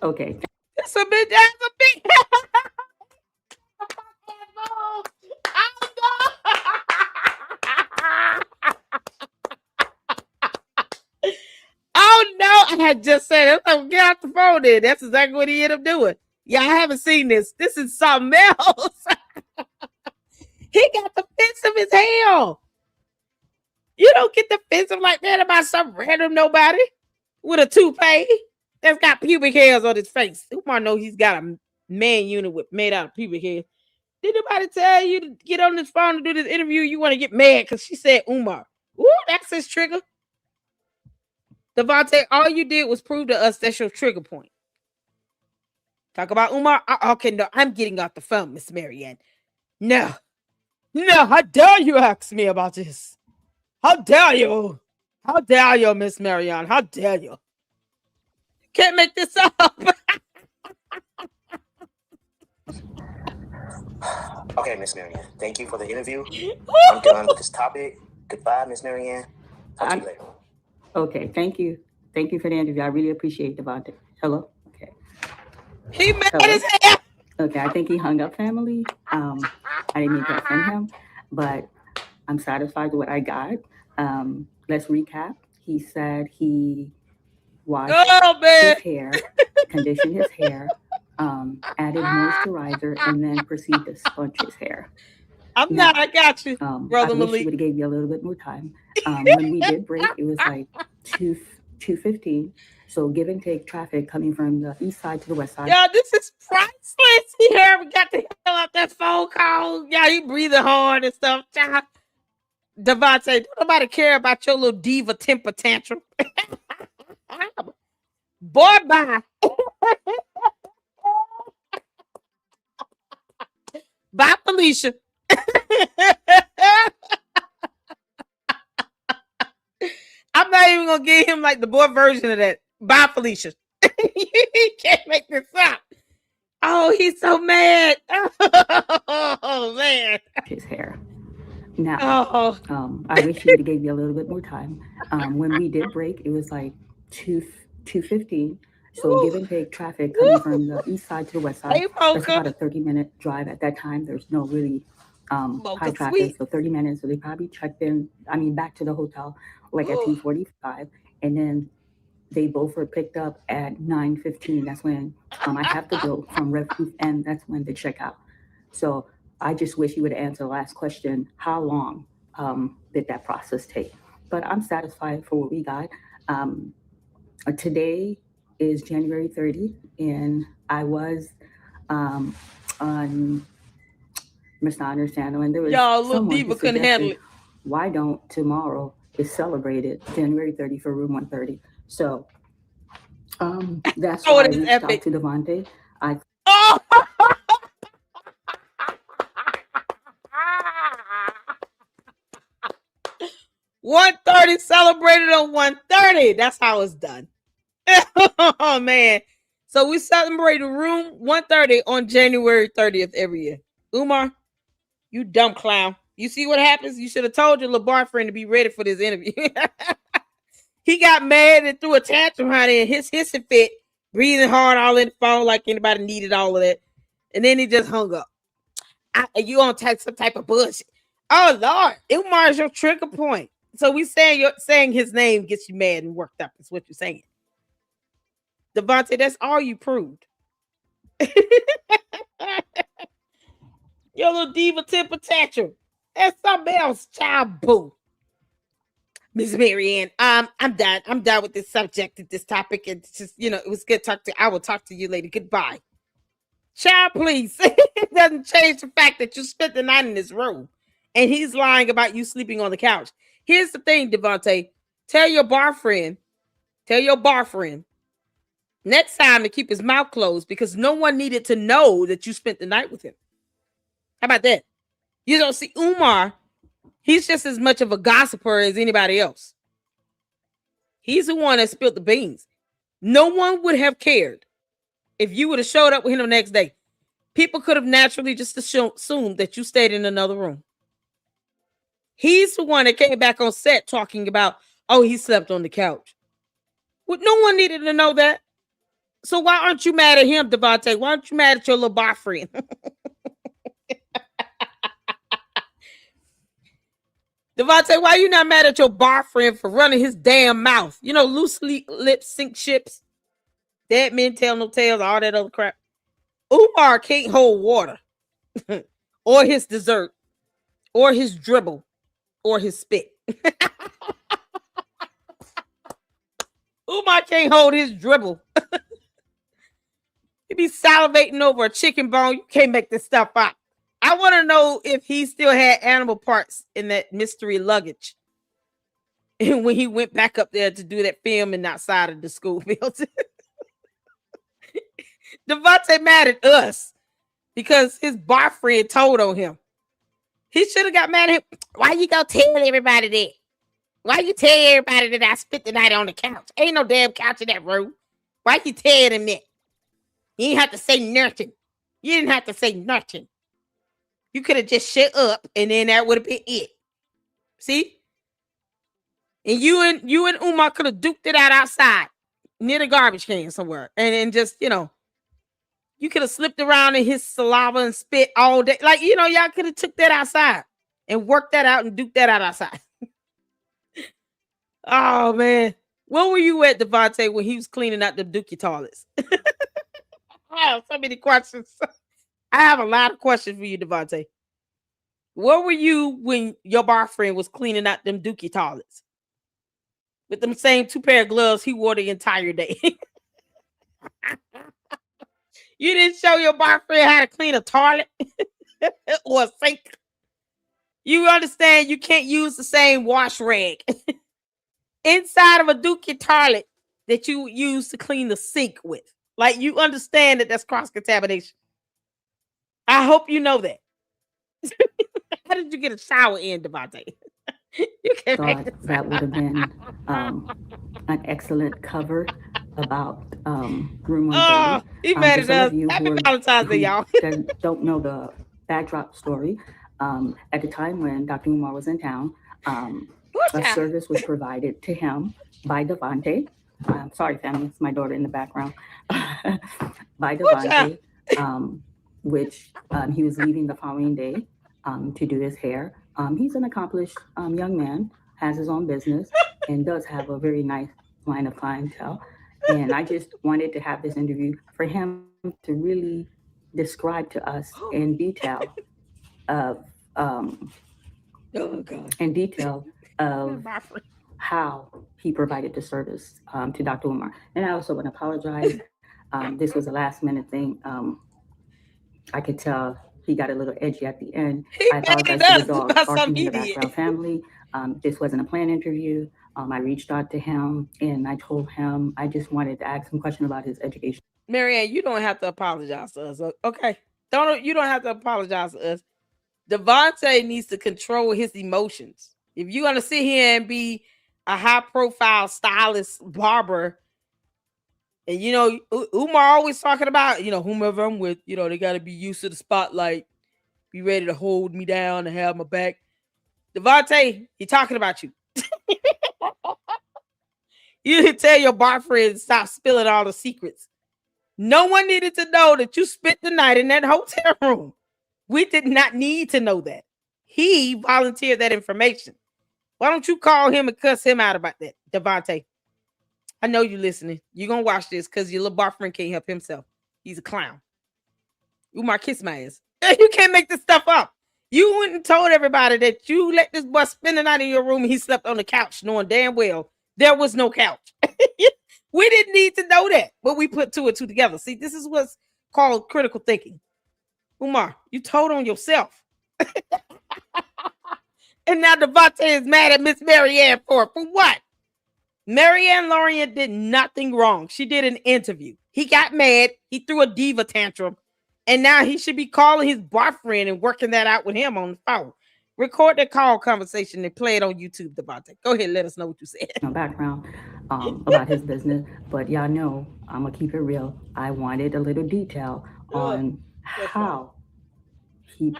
Okay. That's a big. Oh no, I had just said it. Oh, get off the phone then. That's exactly what he ended up doing. Yeah, I haven't seen this. This is something else. He got defensive as hell. You don't get defensive like that about some random nobody with a toupee that's got pubic hairs on his face. Umar know he's got a man unit made out of pubic hair. Did nobody tell you to get on this phone to do this interview? You want to get mad because she said Umar. Ooh, that's his trigger. Devontae, all you did was prove to us that's your trigger point. Talk about Umar. Okay, no, I'm getting off the phone, Miss Marianne. No. No, how dare you ask me about this? How dare you? How dare you, Miss Marianne? How dare you? Can't make this up. Okay, Miss Marianne, thank you for the interview. I'm done with this topic. Goodbye, Miss Marianne. Talk to you later. Okay, thank you. Thank you for the interview. I really appreciate Devontae. Hello? Okay. He made Hello? his hair. Okay, I think he hung up, family. I didn't mean to offend him, but I'm satisfied with what I got. Let's recap. He said he washed his hair, conditioned his hair, added moisturizer, and then proceeded to sponge his hair. I got you, Brother I Malik. wish you would have gave you a little bit more time. When we did break, it was like 2:15. So give and take traffic coming from the east side to the west side. Yeah, this is priceless here. We got the hell out that phone call. Yeah, you breathing hard and stuff. Devontae, don't nobody care about your little diva temper tantrum. Boy, bye. Bye, Felicia. I'm not even gonna give him like the boy version of that. Bye, Felicia. He can't make this up. Oh, he's so mad. Oh man. His hair. Now, I wish he would have gave you a little bit more time. When we did break, it was like 2:15. So give and take traffic coming from the east side to the west side. That's about a 30-minute drive at that time. There's no really high traffic, so 30 minutes. So they probably checked in, back to the hotel like at 2:45. And then they both were picked up at 9:15. That's when I have to go from Red Roof, and that's when they check out. So I just wish you would answer the last question. How long did that process take? But I'm satisfied for what we got. Today is January 30th, and I was on Mr. Understanding, and there was y'all little diva couldn't handle it. Why don't tomorrow is celebrated January 30th for Room 130? So that's why I reached out to Devontae. 130 celebrated on 130. That's how it's done. Oh man. So we celebrate Room 130 on January 30th every year. Umar, you dumb clown. You see what happens? You should have told your little boyfriend to be ready for this interview. He got mad and threw a tantrum, honey, and hissing fit, breathing hard all in the phone like anybody needed all of that. And then he just hung up. You gonna take some type of bullshit. Oh Lord, Umar is your trigger point. So we saying his name gets you mad and worked up. Is what you're saying. Devontae, that's all you proved. Your little diva temper tantrum. That's something else, child boo. Miss Marianne, I'm done. I'm done with this subject, this topic. It's just, it was good talk to. I will talk to you later. Goodbye. Child, please. It doesn't change the fact that you spent the night in this room and he's lying about you sleeping on the couch. Here's the thing, Devontae. Tell your boyfriend next time to keep his mouth closed because no one needed to know that you spent the night with him. How about that? You don't see Umar. He's just as much of a gossiper as anybody else. He's the one that spilled the beans. No one would have cared if you would have showed up with him the next day. People could have naturally just assumed that you stayed in another room. He's the one that came back on set talking about, oh, he slept on the couch. Well, no one needed to know that. So why aren't you mad at him, Devontae? Why aren't you mad at your little boyfriend? Devontae, why are you not mad at your boyfriend for running his damn mouth? Loose lips sink ships. Dead men tell no tales, all that other crap. Umar can't hold water. Or his dessert. Or his dribble. Or his spit. Umar can't hold his dribble. He be salivating over a chicken bone. You can't make this stuff up. I want to know if he still had animal parts in that mystery luggage. And when he went back up there to do that filming outside of the school building. Devontae mad at us because his boyfriend told on him. He should have got mad at him. Why you gonna tell everybody that? Why you tell everybody that I spent the night on the couch? Ain't no damn couch in that room. Why you tell them that? You didn't have to say nothing. You didn't have to say nothing. You could have just shut up, and then that would have been it. See? And you and Umar could have duked it out outside near the garbage can somewhere, and then just you could have slipped around in his saliva and spit all day. Like y'all could have took that outside and worked that out and duked that out outside. Oh man, where were you at, Devontae, when he was cleaning out the dookie toilets? I have so many questions. I have a lot of questions for you, Devontae. Where were you when your boyfriend was cleaning out them dookie toilets? With them same 2 pair of gloves he wore the entire day. You didn't show your boyfriend how to clean a toilet or a sink. You understand you can't use the same wash rag inside of a dookie toilet that you use to clean the sink with. Like, you understand that that's cross-contamination. I hope you know that. How did you get a shower in, Devontae? You can't thought that would have been an excellent cover about Room 130. Oh, he mad at us. Happy Valentine's Day, y'all. Don't know the backdrop story. At the time when Dr. Umar was in town, a service was provided to him by Devontae. Sorry, family, it's my daughter in the background. By Devontae, which he was leaving the following day to do his hair. He's an accomplished young man, has his own business, and does have a very nice line of clientele. And I just wanted to have this interview for him to really describe to us in detail of how he provided the service to Dr. Umar. And I also want to apologize. This was a last minute thing. I could tell he got a little edgy at the end. I apologize to the dog barking in the background, family. This wasn't a planned interview. I reached out to him and I told him I just wanted to ask him a question about his education. Marianne, you don't have to apologize to us, okay? You don't have to apologize to us. Devontae needs to control his emotions. If you're gonna sit here and be a high-profile stylist barber, and Umar always talking about, whomever I'm with, they gotta be used to the spotlight, be ready to hold me down and have my back. Devontae, he talking about you. You didn't tell your boyfriend to stop spilling all the secrets. No one needed to know that you spent the night in that hotel room. We did not need to know that. He volunteered that information. Why don't you call him and cuss him out about that, Devontae? I know you listening. You're going to watch this because your little boyfriend can't help himself. He's a clown. Umar, kiss my ass. You can't make this stuff up. You went and told everybody that you let this boy spend the night in your room and he slept on the couch, knowing damn well there was no couch. We didn't need to know that, but we put 2 and 2 together. See, this is what's called critical thinking. Umar, you told on yourself. And now Devontae is mad at Miss Marianne for what? Marianne Lorian did nothing wrong. She did an interview. He got mad. He threw a diva tantrum. And now he should be calling his boyfriend and working that out with him on the phone. Record that call conversation and play it on YouTube, Devontae. Go ahead, let us know what you said. No background about his business, but y'all know I'm gonna keep it real. I wanted a little detail on how he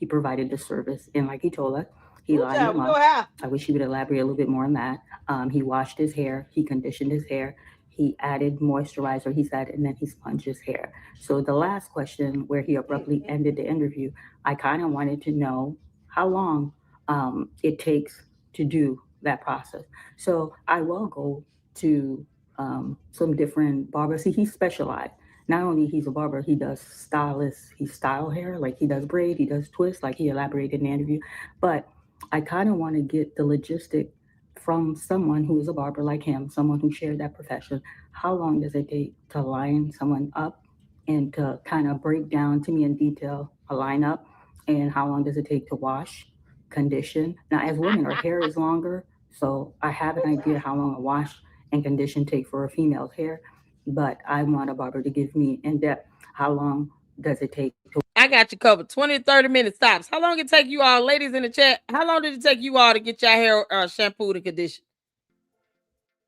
provided the service, and like he told us, he lined him up. I wish he would elaborate a little bit more on that. He washed his hair, he conditioned his hair, he added moisturizer, he said, and then he sponged his hair. So the last question, where he abruptly ended the interview, I kind of wanted to know how long it takes to do that process. So I will go to some different barbers. See, he's specialized. Not only he's a barber, he does he style hair, like he does braid, he does twist, like he elaborated in the interview. But I kind of want to get the logistic from someone who is a barber like him, someone who shared that profession. How long does it take to line someone up and to kind of break down to me in detail a lineup? And how long does it take to wash, condition? Now, as women, our hair is longer, so I have an idea how long a wash and condition take for a female's hair. But I want a barber to give me in depth how long does it take to. I got you covered. 20 to 30 minutes tops. How long it take you all, ladies in the chat? How long did it take you all to get your hair shampooed and conditioned?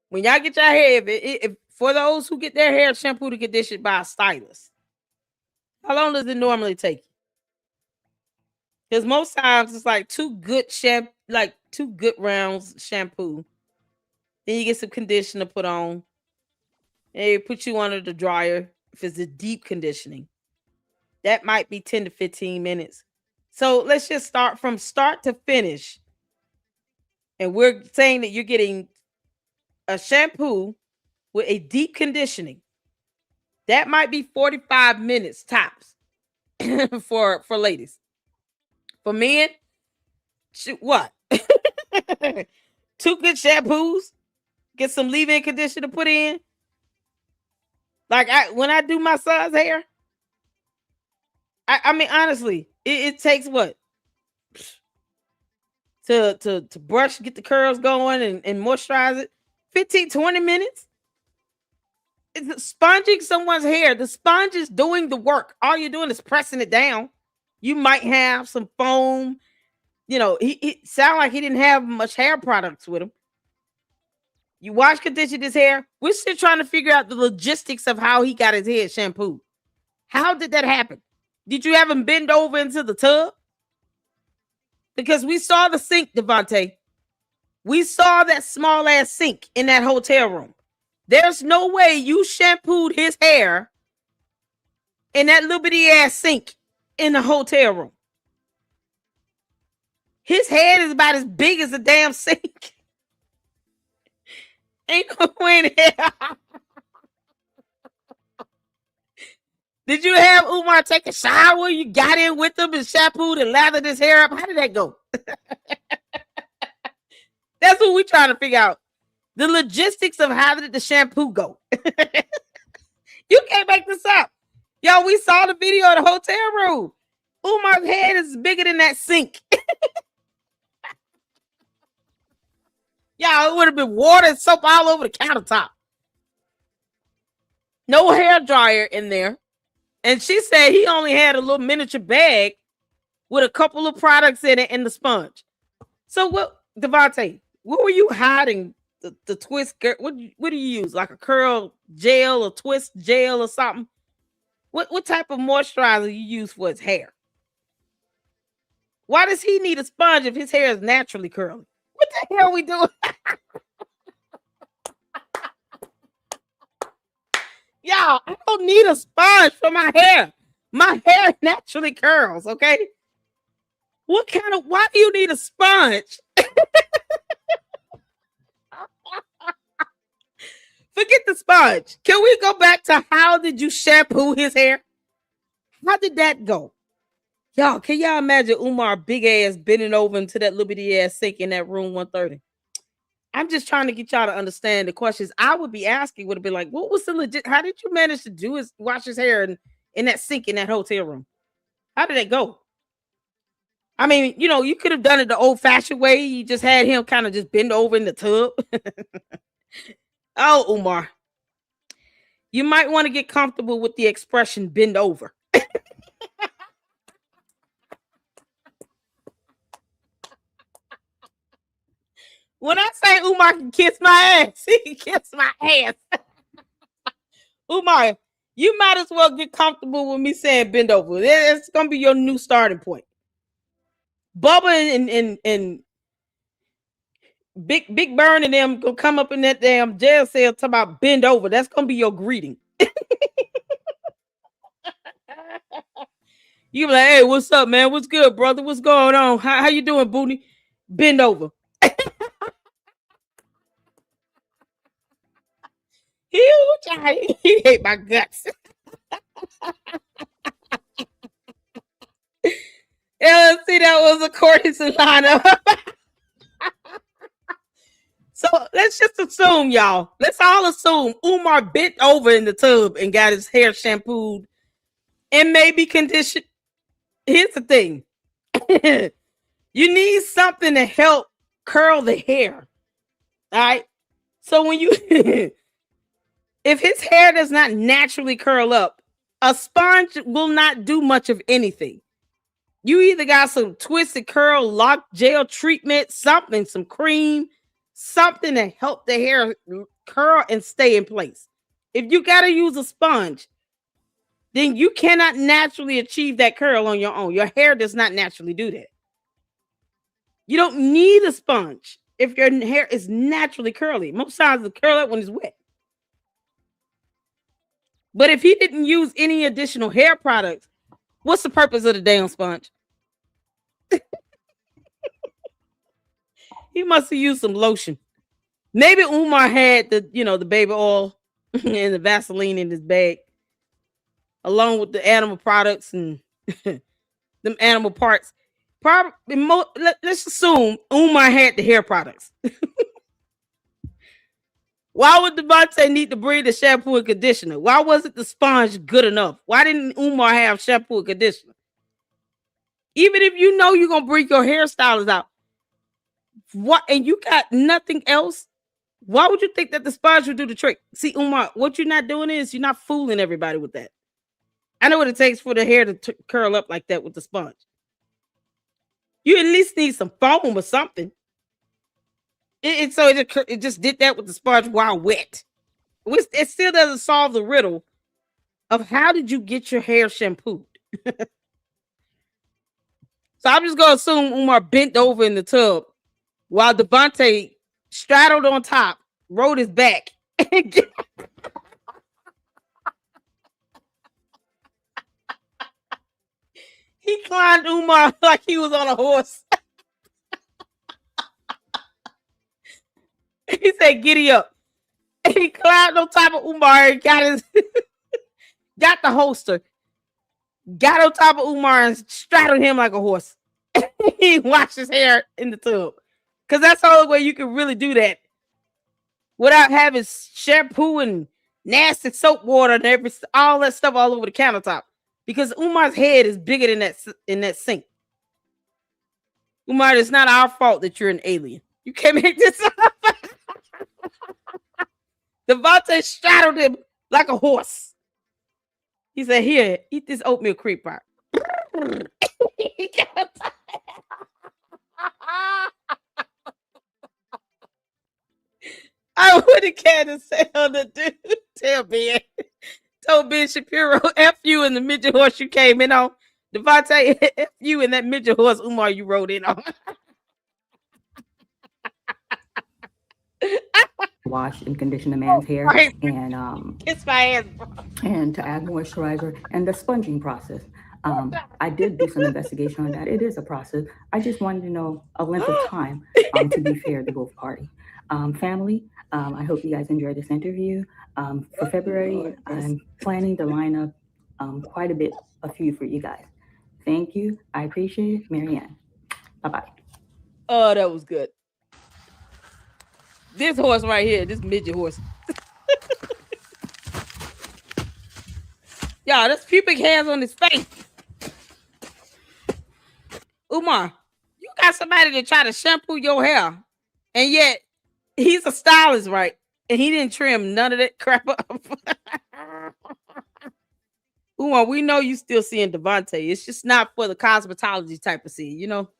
When y'all get your hair, if for those who get their hair shampooed and conditioned by a stylist, how long does it normally take you? Because most times it's like two good rounds shampoo. Then you get some conditioner put on. And they put you under the dryer if it's a deep conditioning. That might be 10 to 15 minutes. So let's just start from start to finish. And we're saying that you're getting a shampoo with a deep conditioning. That might be 45 minutes tops for ladies. For men, what? 2 good shampoos, get some leave-in conditioner put in. Like when I do my son's hair, I mean, honestly, it takes what? To brush, get the curls going and moisturize it. 15, 20 minutes. It's sponging someone's hair. The sponge is doing the work. All you're doing is pressing it down. You might have some foam. You know, he sound like he didn't have much hair products with him. You wash, condition his hair. We're still trying to figure out the logistics of how he got his hair shampooed. How did that happen? Did you have him bend over into the tub? Because we saw the sink, Devontae. We saw that small ass sink in that hotel room. There's no way you shampooed his hair in that little bitty ass sink in the hotel room. His head is about as big as a damn sink. Ain't no way in hell. Did you have Umar take a shower? You got in with him and shampooed and lathered his hair up? How did that go? That's what we're trying to figure out. The logistics of how did the shampoo go? You can't make this up. Yo, we saw the video of the hotel room. Umar's head is bigger than that sink. Y'all, it would have been water and soap all over the countertop. No hair dryer in there. And she said he only had a little miniature bag with a couple of products in it and the sponge. So what, Devontae, what were you hiding? The twist, what do you use? Like a curl gel or twist gel or something? What type of moisturizer you use for his hair? Why does he need a sponge if his hair is naturally curly? What the hell are we doing? Y'all, I don't need a sponge for my hair. My hair naturally curls, okay? Why do you need a sponge? Forget the sponge. Can we go back to how did you shampoo his hair? How did that go? Y'all, can y'all imagine Umar big ass bending over into that little bitty ass sink in that room 130? I'm just trying to get y'all to understand the questions I would be asking. Would have been like, what was the legit? How did you manage to wash his hair in that sink in that hotel room? How did it go? I mean, you know, you could have done it the old fashioned way. You just had him kind of just bend over in the tub. Oh, Umar, you might want to get comfortable with the expression bend over. When I say Umar can kiss my ass, he can kiss my ass. Umar, you might as well get comfortable with me saying bend over. It's going to be your new starting point. Bubba and Big Burn and them gonna come up in that damn jail cell talking about bend over. That's gonna be your greeting. You be like, hey, what's up, man? What's good, brother? What's going on? How you doing, Booty? Bend over. He hate my guts. Yeah, see, that was a Cortis lineup. So let's just assume, y'all. Let's all assume Umar bent over in the tub and got his hair shampooed and maybe conditioned. Here's the thing. You need something to help curl the hair. All right. So when you if his hair does not naturally curl up, A sponge will not do much of anything. You either got some twisted curl, lock gel treatment, something, some cream, something to help the hair curl and stay in place. If you got to use a sponge, then you cannot naturally achieve that curl on your own. Your hair does not naturally do that. You don't need a sponge if your hair is naturally curly. Most times it curl up when it's wet. But if he didn't use any additional hair products, what's the purpose of the damn sponge? He must have used some lotion. Maybe Umar had the baby oil and the Vaseline in his bag, along with the animal products and them animal parts. Let's assume Umar had the hair products. Why would Devontae need to bring the shampoo and conditioner? Why wasn't the sponge good enough? Why didn't Umar have shampoo and conditioner? Even if you know you're going to bring your hairstylist out, what, and you got nothing else, why would you think that the sponge would do the trick? See, Umar, what you're not doing is you're not fooling everybody with that. I know what it takes for the hair to curl up like that with the sponge. You at least need some foam or something. It just did that with the sponge while wet. It still doesn't solve the riddle of how did you get your hair shampooed. So I'm just gonna assume Umar bent over in the tub while Devontae straddled on top, rode his back, and he climbed Umar like he was on a horse. He said, "Giddy up." And he climbed on top of Umar and got the holster, got on top of Umar and straddled him like a horse. He washed his hair in the tub. Because that's the only way you can really do that without having shampoo and nasty soap water and all that stuff all over the countertop. Because Umar's head is bigger than that sink. Umar, it's not our fault that you're an alien. You can't make this up. Devontae straddled him like a horse. He said, "Here, eat this oatmeal cream pie." I would have cared to say on the dude. Told Ben Shapiro, F you and the midget horse you came in on. Devontae, F you and that midget horse Umar you rode in on. Wash and condition the man's hair, Right. and Kiss my ass, bro. and to add moisturizer and the sponging process. I did do some investigation on that. It is a process. I just wanted to know a length of time to be fair to both parties. Family, I hope you guys enjoyed this interview. For February, I'm planning to line up quite a few for you guys. Thank you. I appreciate it. Marianne. Bye-bye. Oh, that was good. This horse right here, this midget horse. Y'all, there's pubic hairs on his face. Umar, you got somebody to try to shampoo your hair, and yet he's a stylist, right? And he didn't trim none of that crap up. Umar, we know you still seeing Devontae. It's just not for the cosmetology type of scene, you know?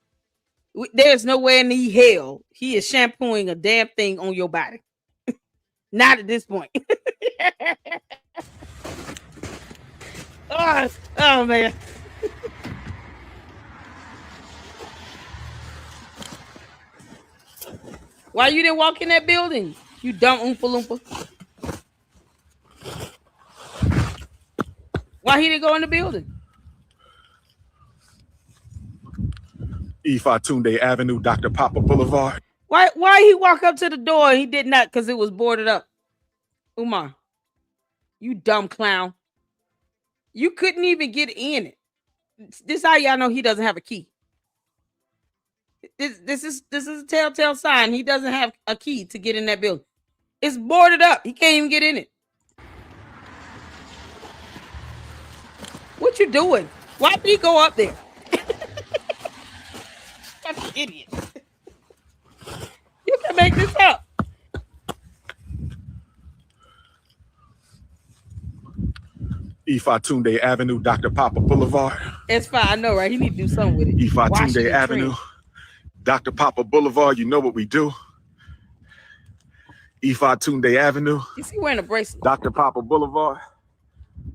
There's nowhere in the hell he is shampooing a damn thing on your body. Not at this point. Oh man. Why you didn't walk in that building? You dumb Oompa Loompa. Why he didn't go in the building? Ifatunde Avenue, Dr. Papa Boulevard. Why he walk up to the door and he did not because it was boarded up? Umar, you dumb clown. You couldn't even get in it. This is how y'all know he doesn't have a key. This is a telltale sign. He doesn't have a key to get in that building. It's boarded up. He can't even get in it. What you doing? Why did he go up there? That's an idiot. You can make this up. Ifatunde Avenue, Dr. Papa Boulevard. It's fine. I know, right? He need to do something with it. Ifatunde Avenue, Dr. Papa Boulevard. You know what we do. Ifatunde Avenue. Is he wearing a bracelet? Dr. Papa Boulevard.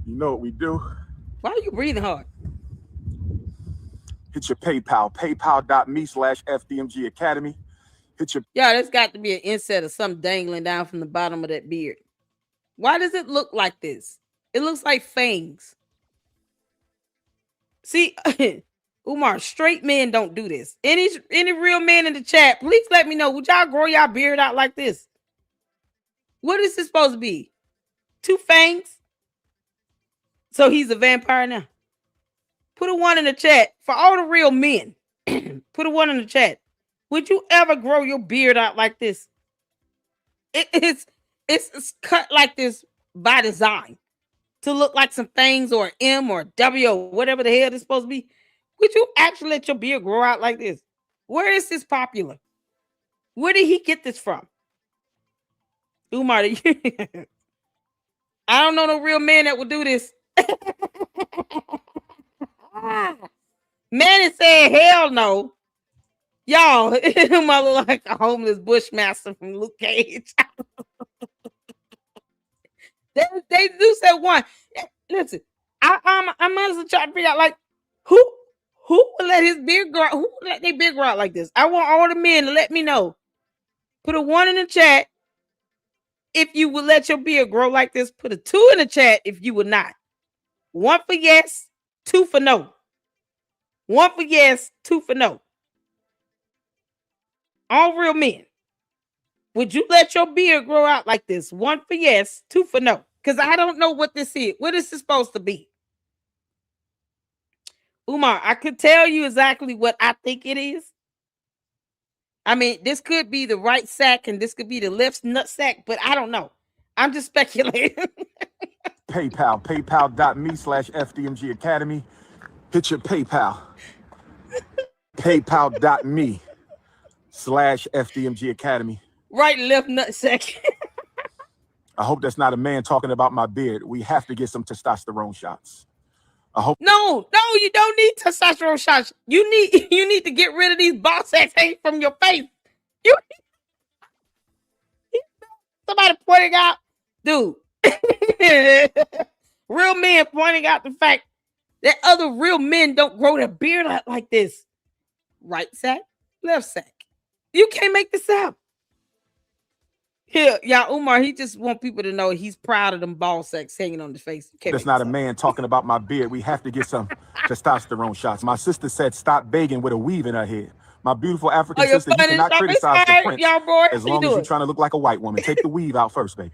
You know what we do. Why are you breathing hard? Hit your PayPal, paypal.me/FDMG Academy. Hit your... Yeah, there's got to be an inset or something dangling down from the bottom of that beard. Why does it look like this? It looks like fangs. See, Umar, straight men don't do this. Any real men in the chat, please let me know. Would y'all grow y'all beard out like this? What is this supposed to be? 2 fangs? So he's a vampire now. Put a 1 in the chat for all the real men. Put a 1 in the chat. Would you ever grow your beard out like this? It's cut like this by design to look like some things or M or W or whatever the hell it's supposed to be. Would you actually let your beard grow out like this? Where is this popular? Where did he get this from? Umar, I don't know no real man that would do this. Man is saying hell no. Y'all, Umar look like a homeless bushmaster from Luke Cage. They do say 1. Listen, I'm honestly trying to figure out, like, who would let his beard grow? Who would let their beard grow out like this? I want all the men to let me know. Put a 1 in the chat if you would let your beard grow like this. Put a 2 in the chat if you would not. 1 for yes, 2 for no. 1 for yes, 2 for no. All real men. Would you let your beard grow out like this? 1 for yes, 2 for no. Because I don't know what this is. What is this supposed to be? Umar, I could tell you exactly what I think it is. I mean, this could be the right sack and this could be the left nut sack, but I don't know. I'm just speculating. PayPal, paypal.me/FDMG Academy. Hit your PayPal. paypal.me/FDMG Academy. Right and left nut sack. I hope that's not a man talking about my beard. We have to get some testosterone shots. I hope. No, you don't need testosterone shots. You need to get rid of these ball sacks hanging from your face. Somebody pointing out, dude. Real men pointing out the fact that other real men don't grow their beard out like this. Right sack, left sack. You can't make this up. Here, y'all, Umar, he just want people to know he's proud of them ball sacks hanging on the face. That's not a man talking about my beard. We have to get some testosterone shots. My sister said stop begging with a weave in her head. My beautiful African sister, you cannot criticize the prince as long as you're trying to look like a white woman. Take the weave out first, baby.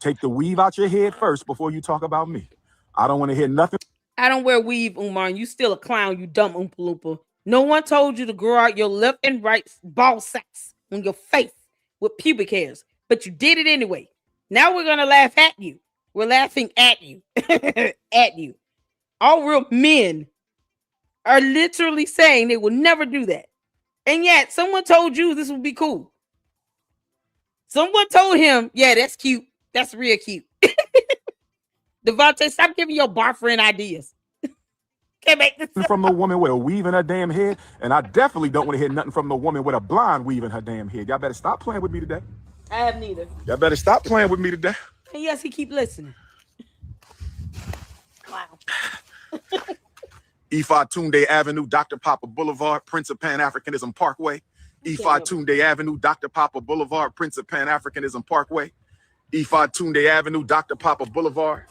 Take the weave out your head first before you talk about me. I don't want to hear nothing. I don't wear weave, Umar, and you still a clown, you dumb Oompa Loompa. No one told you to grow out your left and right ball sacks on your face with pubic hairs, but you did it anyway. Now we're going to laugh at you. We're laughing at you. At you. All real men are literally saying they will never do that. And yet, someone told you this would be cool. Someone told him, yeah, that's cute. That's real cute. Devontae, stop giving your boyfriend ideas. Can't make this from no woman with a weave in her damn head. And I definitely don't want to hear nothing from no woman with a blonde weave in her damn head. Y'all better stop playing with me today. I have neither. Y'all better stop playing with me today. And yes, he keep listening. Wow. Ifatunde Avenue, Dr. Papa Boulevard, Prince of Pan-Africanism Parkway. Ifatunde Avenue, Dr. Papa Boulevard, Prince of Pan-Africanism Parkway. Ifatunde Avenue, Dr. Papa Boulevard.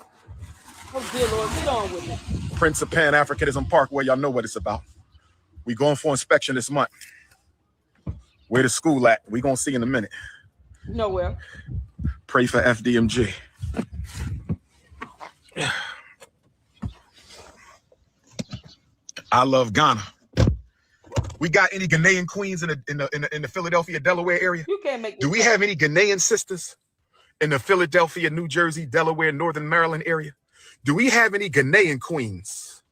Oh, dear Lord, get on with it. Prince of Pan-Africanism Parkway. Y'all know what it's about. We going for inspection this month. Where the school at? We gonna see in a minute. Nowhere. Pray for FDMG. I love Ghana. We got any Ghanaian queens in the Philadelphia, Delaware area? You can't make. Do we have any Ghanaian sisters in the Philadelphia, New Jersey, Delaware, Northern Maryland area? Do we have any Ghanaian queens?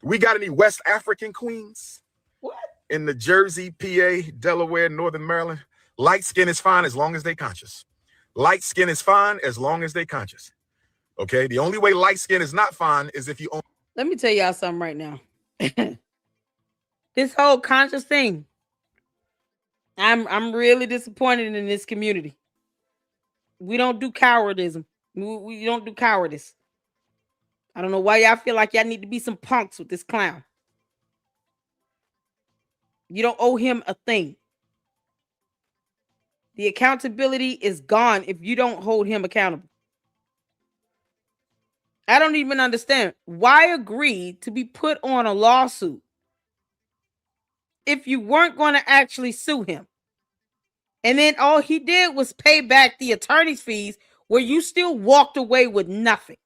We got any West African queens? What? In the Jersey, PA, Delaware, Northern Maryland? Light skin is fine as long as they conscious. Light skin is fine as long as they conscious. Okay, the only way light skin is not fine is if you own. Let me tell y'all something right now. This whole conscious thing, I'm really disappointed in this community. We don't do cowardism. We don't do cowardice. I don't know why y'all feel like y'all need to be some punks with this clown. You don't owe him a thing. The accountability is gone if you don't hold him accountable. I don't even understand. Why agree to be put on a lawsuit if you weren't going to actually sue him? And then all he did was pay back the attorney's fees where you still walked away with nothing.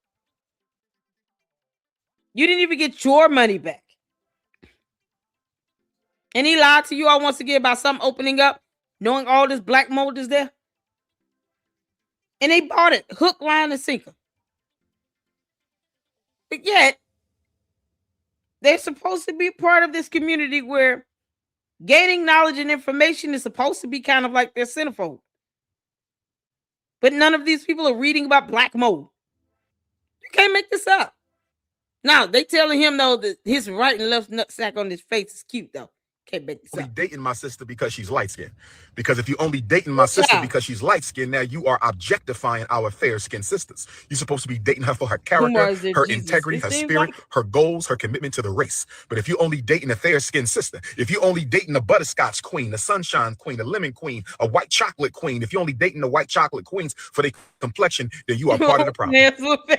You didn't even get your money back. And he lied to you all once again about something opening up, knowing all this black mold is there. And they bought it, hook, line, and sinker. But yet, they're supposed to be part of this community where gaining knowledge and information is supposed to be kind of like their centerfold. But none of these people are reading about black mold. You can't make this up. Now, they telling him, though, that his right and left nutsack on his face is cute, though. Can't make this up. Dating my sister because she's light-skinned. Because if you only dating my sister because she's light-skinned, now you are objectifying our fair-skinned sisters. You're supposed to be dating her for her character, her integrity, her spirit, her goals, her commitment to the race. But if you only dating a fair-skinned sister, if you only dating a butterscotch queen, a sunshine queen, a lemon queen, a white chocolate queen, if you only dating the white chocolate queens for their complexion, then you are part of the problem.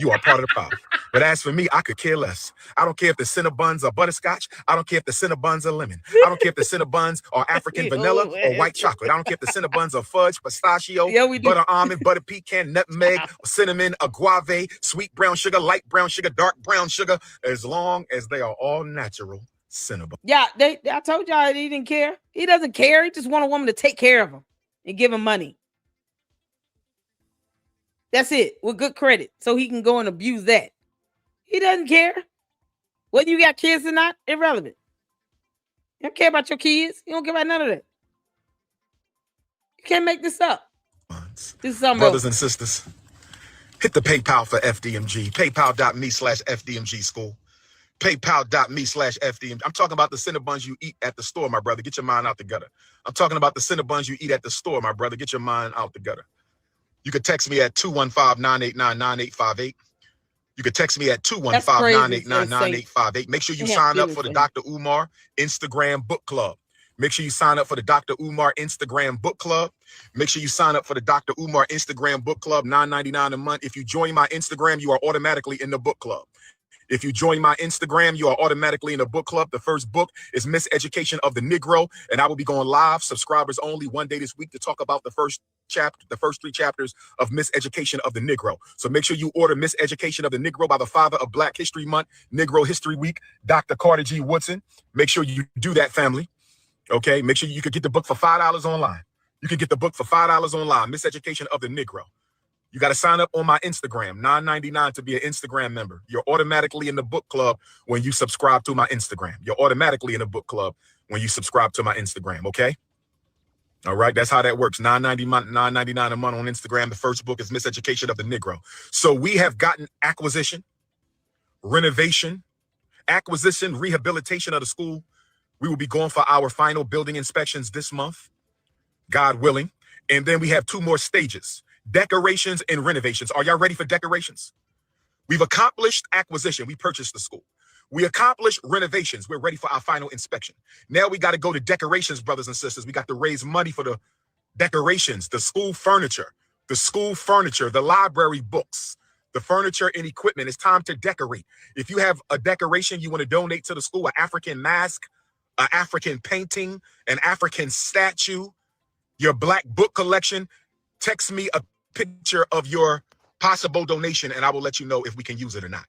You are part of the problem. But as for me, I could care less. I don't care if the Cinnabons are butterscotch. I don't care if the Cinnabons are lemon. I don't care if the Cinnabons are African vanilla or white chocolate. I don't care if the Cinnabons are fudge, pistachio, butter almond, butter pecan, nutmeg, cinnamon, agave, sweet brown sugar, light brown sugar, dark brown sugar, as long as they are all natural Cinnabon. Yeah, I told y'all he didn't care. He doesn't care. He just want a woman to take care of him and give him money. That's it, with good credit, so he can go and abuse that. He doesn't care whether you got kids or not. Irrelevant. You don't care about your kids. You don't care about none of that. You can't make this up. This is something Brothers else. and sisters, hit the PayPal for FDMG. PayPal.me/FDMG school. PayPal.me/FDMG. I'm talking about the Cinnabons you eat at the store, my brother. Get your mind out the gutter. I'm talking about the Cinnabons you eat at the store, my brother. Get your mind out the gutter. You could text me at 215-989-9858. You can text me at 215-989-9858. Make sure you sign up for the Dr. Umar Instagram book club. Make sure you sign up for the Dr. Umar Instagram book club. Make sure you sign up for the Dr. Umar Instagram book club, $9.99 a month. If you join my Instagram, you are automatically in the book club. If you join my Instagram, you are automatically in the book club. The first book is Miseducation of the Negro, and I will be going live, subscribers only, one day this week to talk about the first chapter, the first 3 chapters of Miseducation of the Negro. So make sure you order Miseducation of the Negro by the father of Black History Month, Negro History Week, Dr. Carter G. Woodson. Make sure you do that, family. Okay, make sure you could get the book for $5 online. You can get the book for $5 online, Miseducation of the Negro. You got to sign up on my Instagram, $9.99 to be an Instagram member. You're automatically in the book club when you subscribe to my Instagram. You're automatically in the book club when you subscribe to my Instagram, okay? All right, that's how that works. $9.99 a month on Instagram. The first book is Miseducation of the Negro. So we have gotten acquisition, renovation, acquisition, rehabilitation of the school. We will be going for our final building inspections this month, God willing. And then we have 2 more stages. Decorations and renovations. Are y'all ready for decorations? We've accomplished acquisition. We purchased the school. We accomplished renovations. We're ready for our final inspection. Now we got to go to decorations, brothers and sisters. We got to raise money for the decorations, the school furniture, the library books, the furniture and equipment. It's time to decorate. If you have a decoration you want to donate to the school, an African mask, an African painting, an African statue, your black book collection, text me a picture of your possible donation and I will let you know if we can use it or not.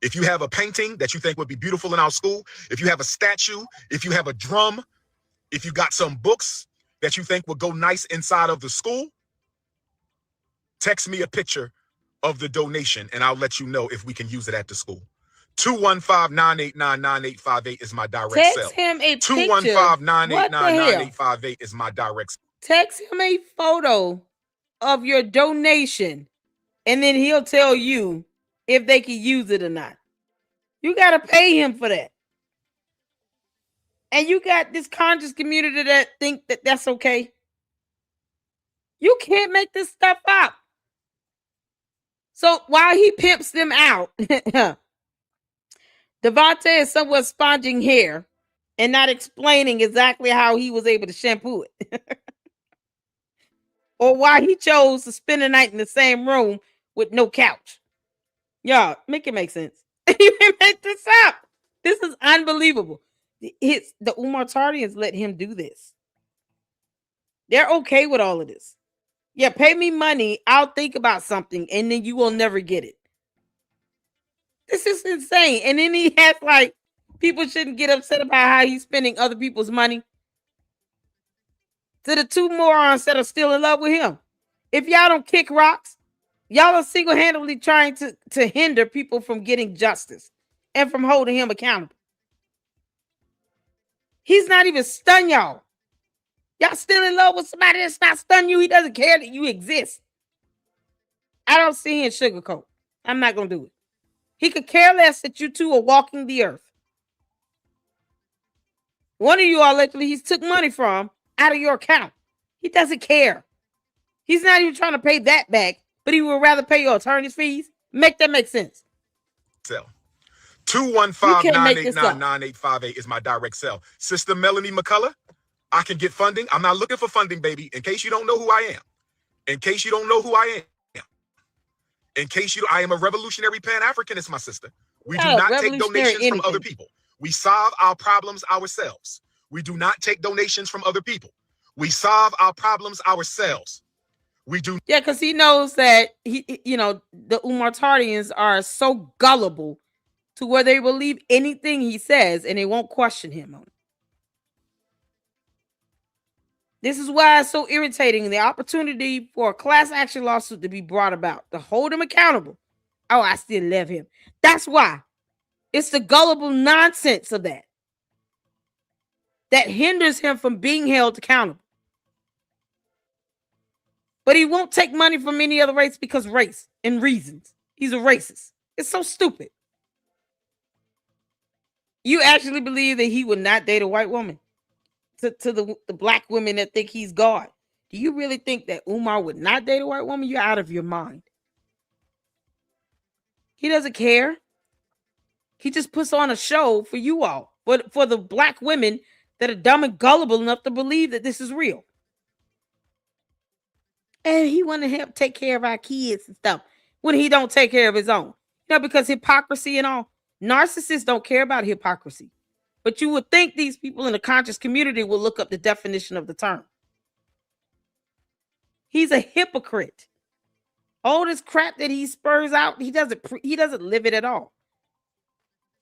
If you have a painting that you think would be beautiful in our school, if you have a statue, if you have a drum, if you got some books that you think would go nice inside of the school, text me a picture of the donation and I'll let you know if we can use it at the school. 215-989-9858 is my direct cell. Text him a picture. 215-989-9858 is my direct cell. Text him a photo of your donation and then he'll tell you if they can use it or not. You got to pay him for that. And you got this conscious community that think that that's okay. You can't make this stuff up. So while he pimps them out, Devontae is somewhat sponging hair and not explaining exactly how he was able to shampoo it. Or why he chose to spend the night in the same room with no couch. Y'all, make it make sense. You can make this up. This is unbelievable. The Umar Tardians let him do this. They're okay with all of this. Yeah, pay me money. I'll think about something, and then you will never get it. This is insane. And then he has like, people shouldn't get upset about how he's spending other people's money. To the two morons that are still in love with him. If y'all don't kick rocks, y'all are single-handedly trying to hinder people from getting justice and from holding him accountable. He's not even stunned y'all. Y'all still in love with somebody that's not stunned you. He doesn't care that you exist. I don't see him sugarcoat. I'm not going to do it. He could care less that you two are walking the earth. One of you allegedly he's took money from out of your account. He doesn't care. He's not even trying to pay that back, but he would rather pay your attorney's fees. Make that make sense. Cell 215-989-9858 is my direct cell. Sister Melanie McCullough, I can get funding. I'm not looking for funding, baby. In case you don't know who I am. In case you don't know who I am. In case I am a revolutionary Pan-Africanist, my sister. We do not take donations from other people. We solve our problems ourselves. We do not take donations from other people. We solve our problems ourselves. We do. Yeah, because he knows that the Umar Tardians are so gullible to where they believe anything he says and they won't question him on it. This is why it's so irritating. The opportunity for a class action lawsuit to be brought about to hold him accountable. Oh, I still love him. That's why. It's the gullible nonsense of that hinders him from being held accountable. But he won't take money from any other race because race and reasons. He's a racist. It's so stupid. You actually believe that he would not date a white woman? To the black women that think he's God. Do you really think that Umar would not date a white woman? You're out of your mind. He doesn't care. He just puts on a show for you all. For the black women that are dumb and gullible enough to believe that this is real. And he want to help take care of our kids and stuff when he don't take care of his own. Because hypocrisy and all. Narcissists don't care about hypocrisy. But you would think these people in the conscious community will look up the definition of the term. He's a hypocrite. All this crap that he spurs out, he doesn't live it at all.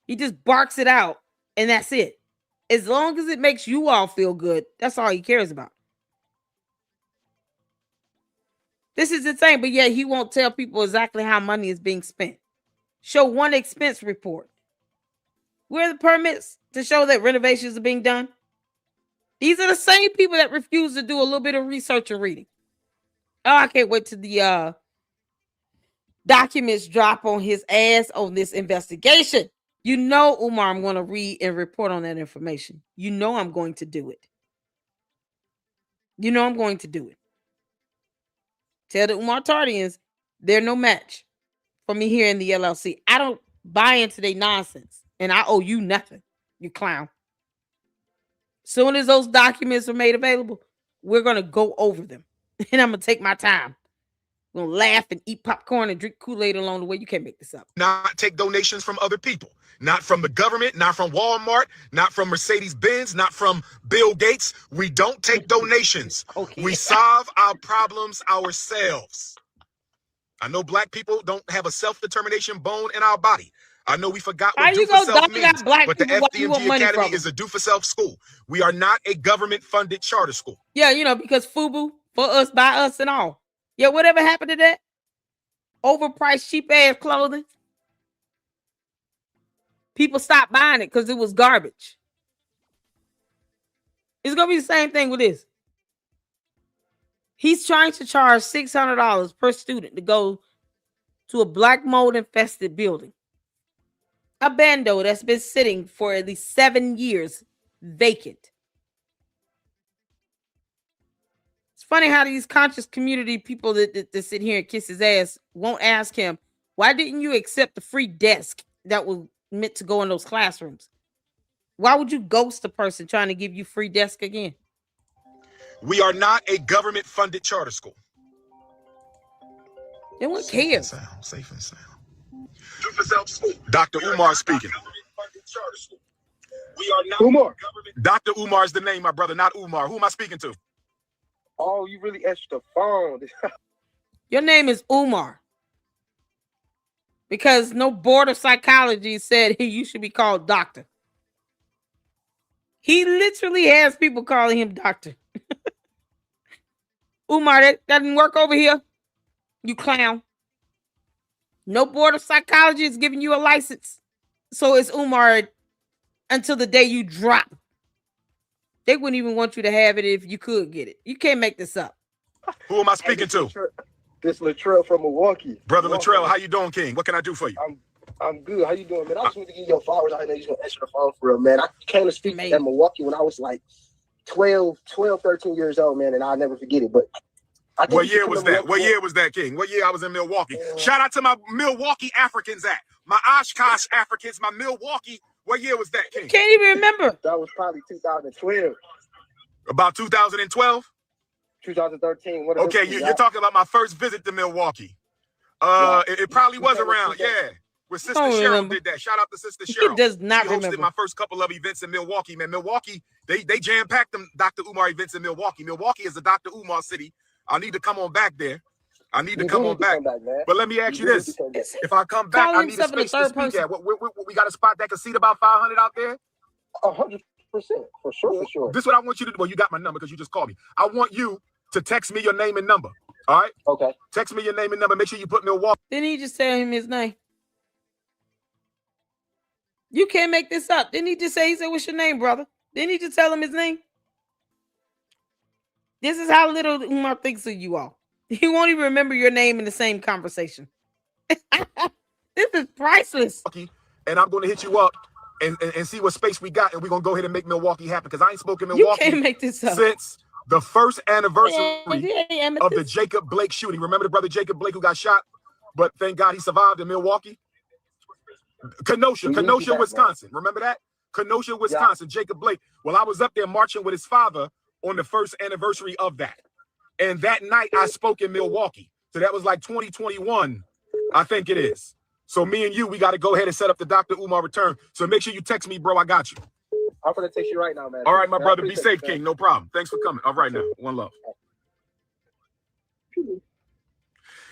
He just barks it out, and that's it. As long as it makes you all feel good, that's all he cares about. This is insane, but yet he won't tell people exactly how money is being spent. Show one expense report. Where are the permits to show that renovations are being done? These are the same people that refuse to do a little bit of research or reading. Oh, I can't wait till the documents drop on his ass on this investigation. Umar, I'm going to read and report on that information. I'm going to do it. I'm going to do it. Tell the Umar Tardians they're no match for me here in the LLC. I don't buy into their nonsense, and I owe you nothing, you clown. Soon as those documents are made available, we're going to go over them, and I'm going to take my time. We're going to laugh and eat popcorn and drink Kool-Aid along the way. You can't make this up. Not take donations from other people. Not from the government, not from Walmart, not from Mercedes-Benz, not from Bill Gates. We don't take donations. Okay. We solve our problems ourselves. I know black people don't have a self-determination bone in our body. I know we forgot what do for self means, but the FDMG Academy is a do for self school. We are not a government-funded charter school. Yeah, because FUBU, for us, by us, and all. Yeah, whatever happened to that? Overpriced, cheap-ass clothing. People stopped buying it because it was garbage. It's going to be the same thing with this. He's trying to charge $600 per student to go to a black mold infested building. A bando that's been sitting for at least 7 years vacant. It's funny how these conscious community people that sit here and kiss his ass won't ask him, why didn't you accept the free desk that was meant to go in those classrooms? Why would you ghost a person trying to give you free desk again? We are not a government-funded charter school. Then what cares? Safe and sound. Dr. Umar speaking. We are not Umar. Dr. Umar is the name, my brother, not Umar. Who am I speaking to? Oh, you really answered the phone. Your name is Umar. Because no board of psychology said hey, you should be called doctor. He literally has people calling him doctor. Umar, that doesn't work over here. You clown. No board of psychology is giving you a license. So it's Umar until the day you drop. They wouldn't even want you to have it if you could get it. You can't make this up. Who am I speaking to? This Latrell from Milwaukee. Brother Latrell, how you doing, King? What can I do for you? I'm good. How you doing, man? I just want to give you your flowers. I know you're going to answer the phone for real, man. I came to speak at Milwaukee when I was like 12, 13 years old, man, and I'll never forget it. But what year was that? What year was that, King? What year I was in Milwaukee? Shout out to my Milwaukee Africans my Oshkosh Africans, my Milwaukee. What year was that, King? Can't even remember. That was probably 2012. About 2012? 2013. Okay, you're talking about my first visit to Milwaukee. It probably was around, yeah. Where Sister Cheryl did that. Shout out to Sister Cheryl. He does not she hosted remember. my first couple of events in Milwaukee, man. Milwaukee, they jam-packed them Dr. Umar events in Milwaukee. Milwaukee is a Dr. Umar city. I need to come on back there. I need to come on back. But let me ask you this. If I come back, I need a space to speak at. We got a spot that can seat about 500 out there? 100%. For sure. This is what I want you to do. Well, you got my number because you just called me. I want you to text me your name and number. All right? Okay. Text me your name and number. Make sure you put Milwaukee. Didn't he just tell him his name? You can't make this up. Didn't he just say, what's your name, brother? Didn't he just tell him his name? This is how little Umar thinks of you all. He won't even remember your name in the same conversation. This is priceless. And I'm going to hit you up and see what space we got, and we're going to go ahead and make Milwaukee happen, because I ain't spoken Milwaukee you can't make this up. Since the first anniversary of the Jacob Blake shooting. Remember the brother Jacob Blake who got shot, but thank God he survived in Milwaukee? Kenosha, Wisconsin. Remember that? Kenosha, Wisconsin, yeah. Jacob Blake. Well, I was up there marching with his father on the first anniversary of that. And that night I spoke in Milwaukee. So that was like 2021, I think it is. So me and you, we got to go ahead and set up the Dr. Umar return. So make sure you text me, bro. I got you. I'm going to text you right now, man. All right, my brother. Be safe, King. No problem. Thanks for coming. All right now. One love.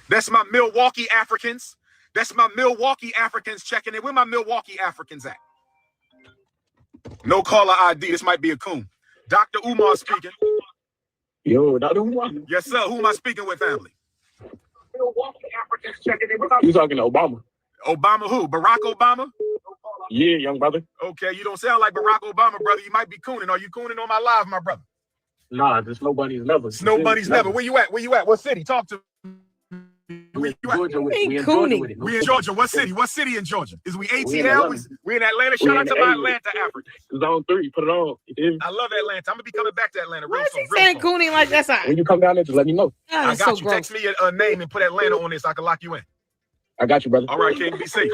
That's my Milwaukee Africans. That's my Milwaukee Africans checking in. Where my Milwaukee Africans at? No caller ID. This might be a coon. Dr. Umar speaking. Yo, Dr. Umar. Yes, sir. Who am I speaking with, family? Milwaukee Africans checking in. You talking to Obama? Obama who? Barack Obama? Yeah, young brother. Okay, you don't sound like Barack Obama, brother. You might be cooning. Are you cooning on my live, my brother? Nah, there's nobody's never. Nobody's never. Where you at? Where you at? What city? Talk to me. We in Georgia with it. We in Georgia. What city? What city in Georgia? Is we ATL? We in Atlanta. Shout out to my Atlanta Africa. Zone 3. Put it on. I love Atlanta. I'm gonna be coming back to Atlanta. Why is he saying cooning like that's all? When you come down there, just let me know. Oh, I got you. Text me a name and put Atlanta on this so I can lock you in. I got you, brother. All right, King. Be safe.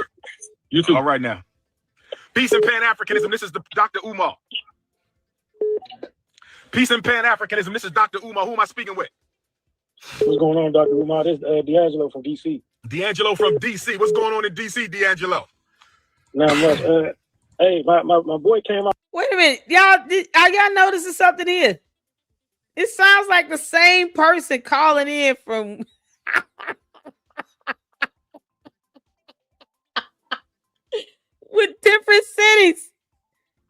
You too. All right now. Peace and Pan-Africanism. This is the Dr. Umar. Peace and Pan-Africanism. This is Dr. Umar. Who am I speaking with? What's going on, Dr. Umar? This is D'Angelo from D.C. D'Angelo from D.C. What's going on in D.C., D'Angelo? Not much. Hey, my boy came out. Wait a minute. Y'all noticing something here? It sounds like the same person calling in from... with different cities.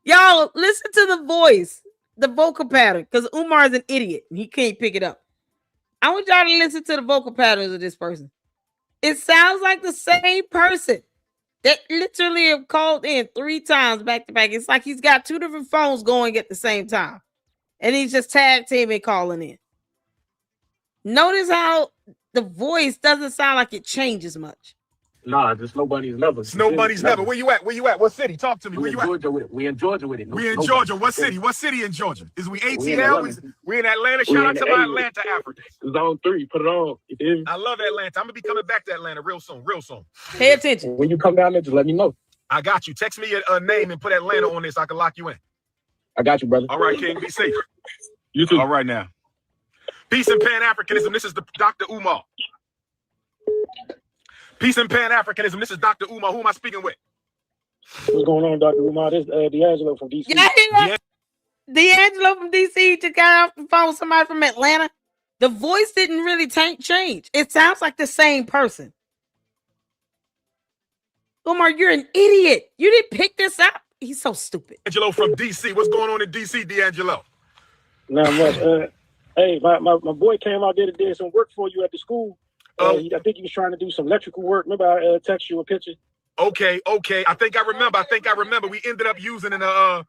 Y'all, listen to the voice, the vocal pattern, because Umar is an idiot. He can't pick it up. I want y'all to listen to the vocal patterns of this person. It sounds like the same person that literally have called in 3 times back to back. It's like he's got 2 different phones going at the same time. And he's just tag teaming calling in. Notice how the voice doesn't sound like it changes much. Nah, just Snow Bunny's never. Snow Bunny's never. Where you at? Where you at? What city? Talk to me. Where you at? We in Georgia with it. We in Georgia. What city? What city in Georgia? Is we ATL? We in Atlanta. Shout out to my Atlanta Africans. Zone 3. Put it on. I love Atlanta. I'm gonna be coming back to Atlanta real soon. Real soon. Pay attention. When you come down there, just let me know. I got you. Text me a name and put Atlanta on this. So I can lock you in. I got you, brother. All right, King. Be safe. You too. All right now. Peace and Pan-Africanism. This is the Dr. Umar. Peace and Pan-Africanism. This is Dr. Umar. Who am I speaking with? What's going on, Dr. Umar? This is D'Angelo from DC. Yeah, D'Angelo from DC just got off the phone with somebody from Atlanta. The voice didn't really change. It sounds like the same person. Umar, you're an idiot. You didn't pick this up. He's so stupid. D'Angelo from DC. What's going on in DC, D'Angelo? Not much. Hey, my boy came out there to do some work for you at the school. I think he was trying to do some electrical work. Remember, I text you a picture. Okay. I think I remember. We ended up using an to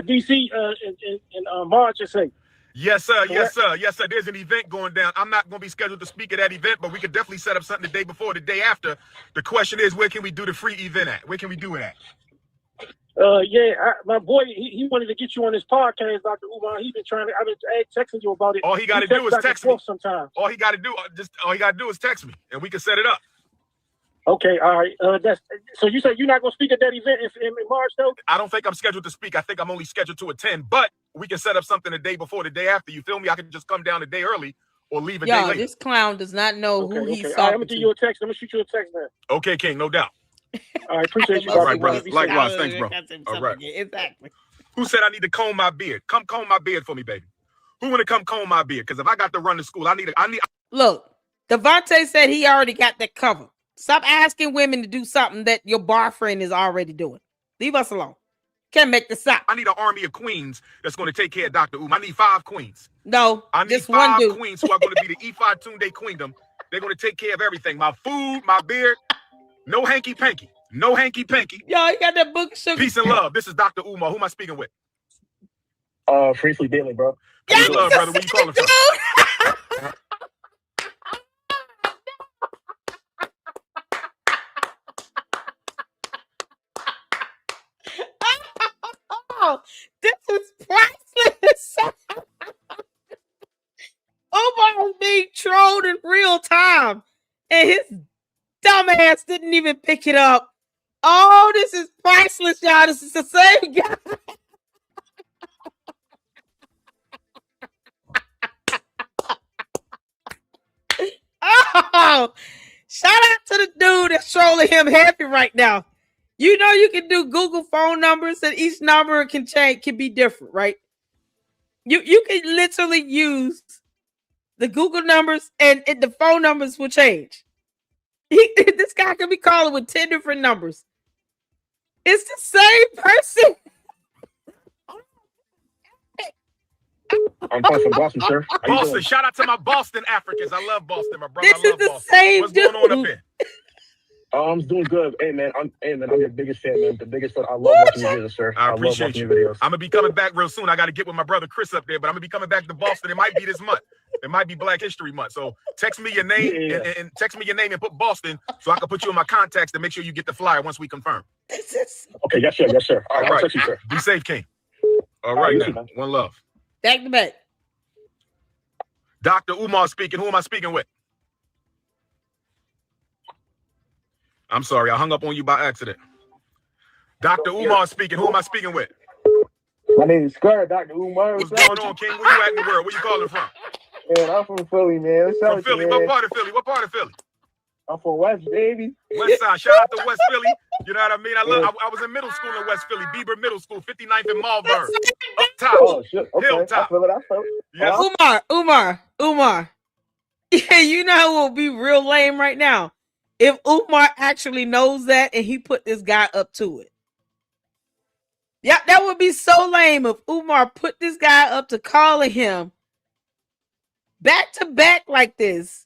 DC in March, I say. Yes, sir. There's an event going down. I'm not going to be scheduled to speak at that event, but we could definitely set up something the day before, the day after. The question is, where can we do the free event at? Where can we do it at? My boy, he wanted to get you on his podcast, Dr. Umar. He's been I've been texting you about it. All he got to do is text me. Sometimes. All he got to do is text me, and we can set it up. Okay, all right. So you said you're not going to speak at that event in March, though? I don't think I'm scheduled to speak. I think I'm only scheduled to attend, but we can set up something the day before, the day after. You feel me? I can just come down a day early or leave a day later. This clown does not know who he's talking to. I'm going to do you a text. I'm going to shoot you a text now. Okay, King, no doubt. All right, appreciate you. All right, brother. Likewise, thanks, bro. All right. Exactly. Who said I need to comb my beard? Come comb my beard for me, baby. Who want to come comb my beard? Because if I got to run to school, I need. Look, Devontae said he already got that covered. Stop asking women to do something that your boyfriend is already doing. Leave us alone. Can't make this up. I need an army of queens that's going to take care of Dr. I need 5 queens. No, I need just 5 one dude. queens who are going to be the Ephod Tunde Queendom. They're going to take care of everything. My food, my beard. No hanky-panky. No hanky-panky. Yo, you got that book of sugar. Peace and love. This is Dr. Umar. Who am I speaking with? Briefly Daily, bro. Peace and love, brother. Where you calling from? This is priceless. Umar is being trolled in real time, and his dumbass didn't even pick it up. Oh, this is priceless, y'all. This is the same guy. Oh, shout out to the dude that's trolling him happy right now. You know you can do Google phone numbers and each number can be different, right? You can literally use the Google numbers and the phone numbers will change. This guy could be calling with 10 different numbers. It's the same person. I'm calling from Boston, sir. Boston. Shout out to my Boston Africans. I love Boston, my brother. This is the Boston. same What's dude. going on up here? I'm doing good. Hey man, I'm your biggest fan, man. The biggest fan. I love watching your videos, sir. I appreciate you. Videos. I'm gonna be coming back real soon. I got to get with my brother Chris up there, but I'm gonna be coming back to Boston. It might be this month. It might be Black History Month. So text me your name and text me your name and put Boston so I can put you in my contacts to make sure you get the flyer once we confirm. Okay, yes sir. All right. You, sir. Be safe, King. All right, now. One love. Back to back. Dr. Umar speaking. Who am I speaking with? I'm sorry, I hung up on you by accident. Dr. Umar speaking. Who am I speaking with? My name is Scar, Dr. Umar. What's going on, King? Where you at in the world? Where you calling from? Man, I'm from Philly, man. From Philly. What part of Philly? What part of Philly? I'm from West, baby. West Side. Shout out to West Philly. You know what I mean? I was in middle school in West Philly, Bieber Middle School, 59th and Malvern. Up top. Oh, shit. Okay. Hilltop. I feel it. Yes. Umar. Yeah, you know what will be real lame right now? If Umar actually knows that and he put this guy up to it. Yeah, that would be so lame if Umar put this guy up to calling him back to back like this,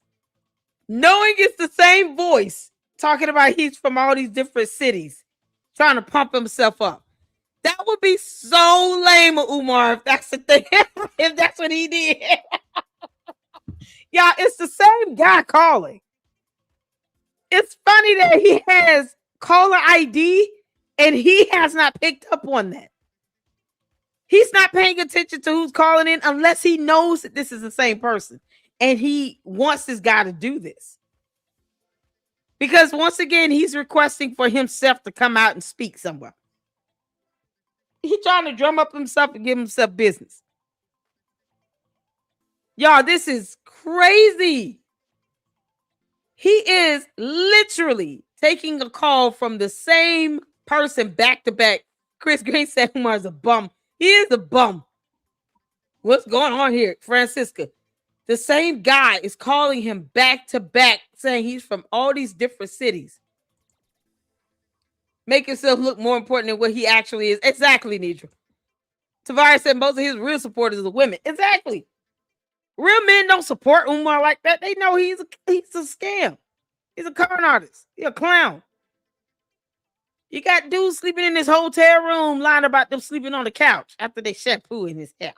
knowing it's the same voice, talking about he's from all these different cities, trying to pump himself up. That would be so lame, Umar, if that's the thing. If that's what he did. Y'all, it's the same guy calling. It's funny that he has caller ID and he has not picked up on that. He's not paying attention to who's calling in unless he knows that this is the same person. And he wants this guy to do this. Because once again, he's requesting for himself to come out and speak somewhere. He's trying to drum up himself and give himself business. Y'all, this is crazy. He is literally taking a call from the same person back to back. Chris Green said Umar's a bum. He is a bum. What's going on here, Francisca? The same guy is calling him back to back, saying he's from all these different cities. Make himself look more important than what he actually is. Exactly, Nidra. Tavares said most of his real supporters are women. Exactly. Real men don't support Umar like that. They know he's a scam. He's a con artist. He's a clown. You got dudes sleeping in this hotel room lying about them sleeping on the couch after they shampoo in his hair.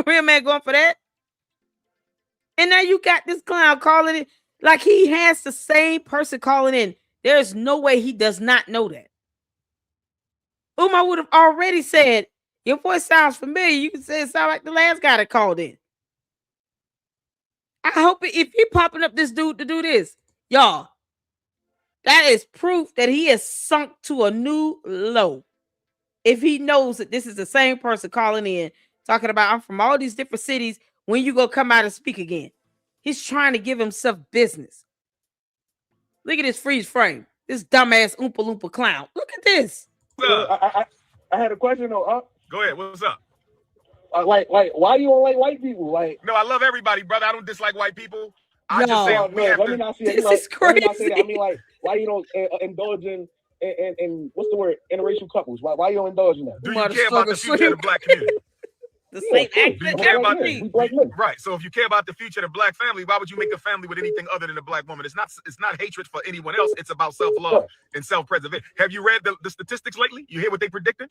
Real man going for that? And now you got this clown calling it like he has the same person calling in. There's no way he does not know that. Umar would have already said, your voice sounds familiar. You can say it sounds like the last guy that called in. I hope if he popping up this dude to do this, y'all, that is proof that he has sunk to a new low. If he knows that this is the same person calling in, talking about, I'm from all these different cities, when you go come out and speak again. He's trying to give himself business. Look at this freeze frame. This dumbass Oompa Loompa clown. Look at this. I had a question though. Go ahead. What's up? Like, why do you don't like white people? Like, no, I love everybody, brother. I don't dislike white people. I just say let me not say this is crazy. Let me not say that. I mean, like, why you don't indulge in what's the word? Interracial couples. Why you don't indulge in that? Do you care about the future of the black community? The same accent. Right. So if you care about the future of the black family, why would you make a family with anything other than a black woman? It's not hatred for anyone else. It's about self-love and self-preservation. Have you read the statistics lately? You hear what they predicted?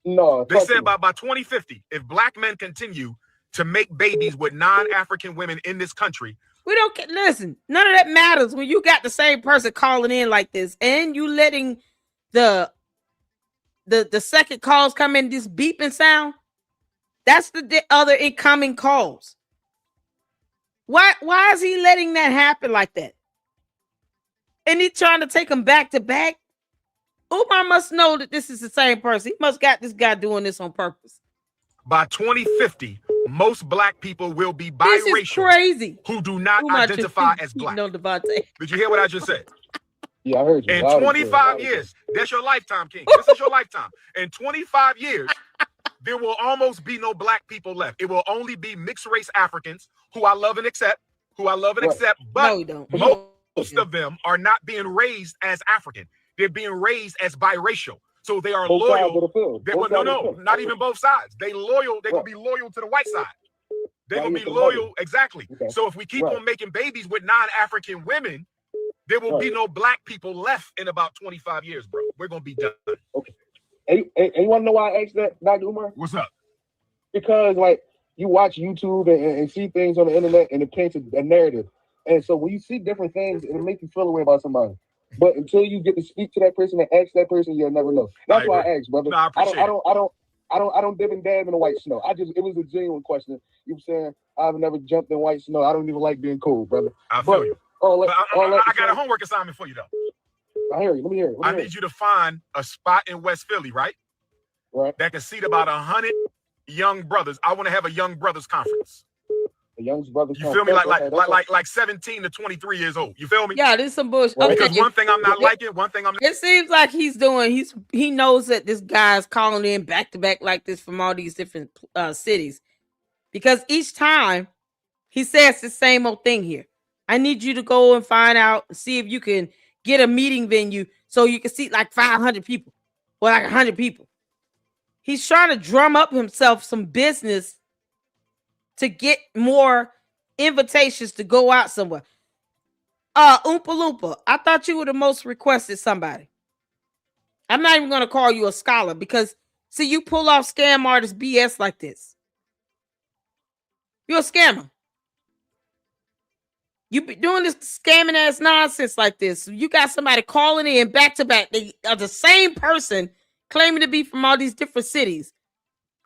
No. They said by 2050, if black men continue to make babies with non-African women in this country, we don't listen. None of that matters when you got the same person calling in like this, and you letting the second calls come in this beeping sound. That's the other incoming calls. Why is he letting that happen like that? And he's trying to take them back to back. Umar must know that this is the same person. He must got this guy doing this on purpose. By 2050, most black people will be biracial. This is crazy. Who do not identify as black. No, Devontae. Did you hear what I just said? Yeah, I heard you. In 25 years, that's your lifetime, King. This is your lifetime. In 25 years, there will almost be no black people left. It will only be mixed race Africans who I love and accept, but most of them are not being raised as African. They're being raised as biracial. So they are loyal. Not even both sides. They're loyal. They're going to be loyal to the white side. They're going to be loyal. Exactly. Okay. So if we keep on making babies with non-African women, there will be no black people left in about 25 years, bro. We're going to be done. Okay. And you want to know why I asked that, Dr. Umar? What's up? Because, like, you watch YouTube and see things on the internet and it paints a narrative. And so when you see different things, it'll make you feel a way about somebody. But until you get to speak to that person and ask that person, you'll never know. That's why I asked, brother. No, I don't dib and dab in the white snow. It was a genuine question. You were saying I've never jumped in white snow. I don't even like being cold, brother. I feel you. I got a homework assignment for you though. I hear you. Let me hear it. I need you to find a spot in West Philly, right? Right. That can seat about 100 young brothers. I want to have a young brothers conference. Young brothers. You feel me? Like 17 to 23 years old. You feel me? Yeah, this is some bullshit. Okay. Because one thing I'm not liking, it seems like he knows that this guy's calling in back to back like this from all these different cities. Because each time he says the same old thing here. I need you to go and find out, see if you can get a meeting venue so you can seat like 500 people or like 100 people. He's trying to drum up himself some business to get more invitations to go out somewhere. Oompa Loompa, I thought you were the most requested somebody. I'm not even going to call you a scholar because, see, you pull off scam artist BS like this. You're a scammer. You be doing this scamming ass nonsense like this. You got somebody calling in back to back. They are the same person claiming to be from all these different cities.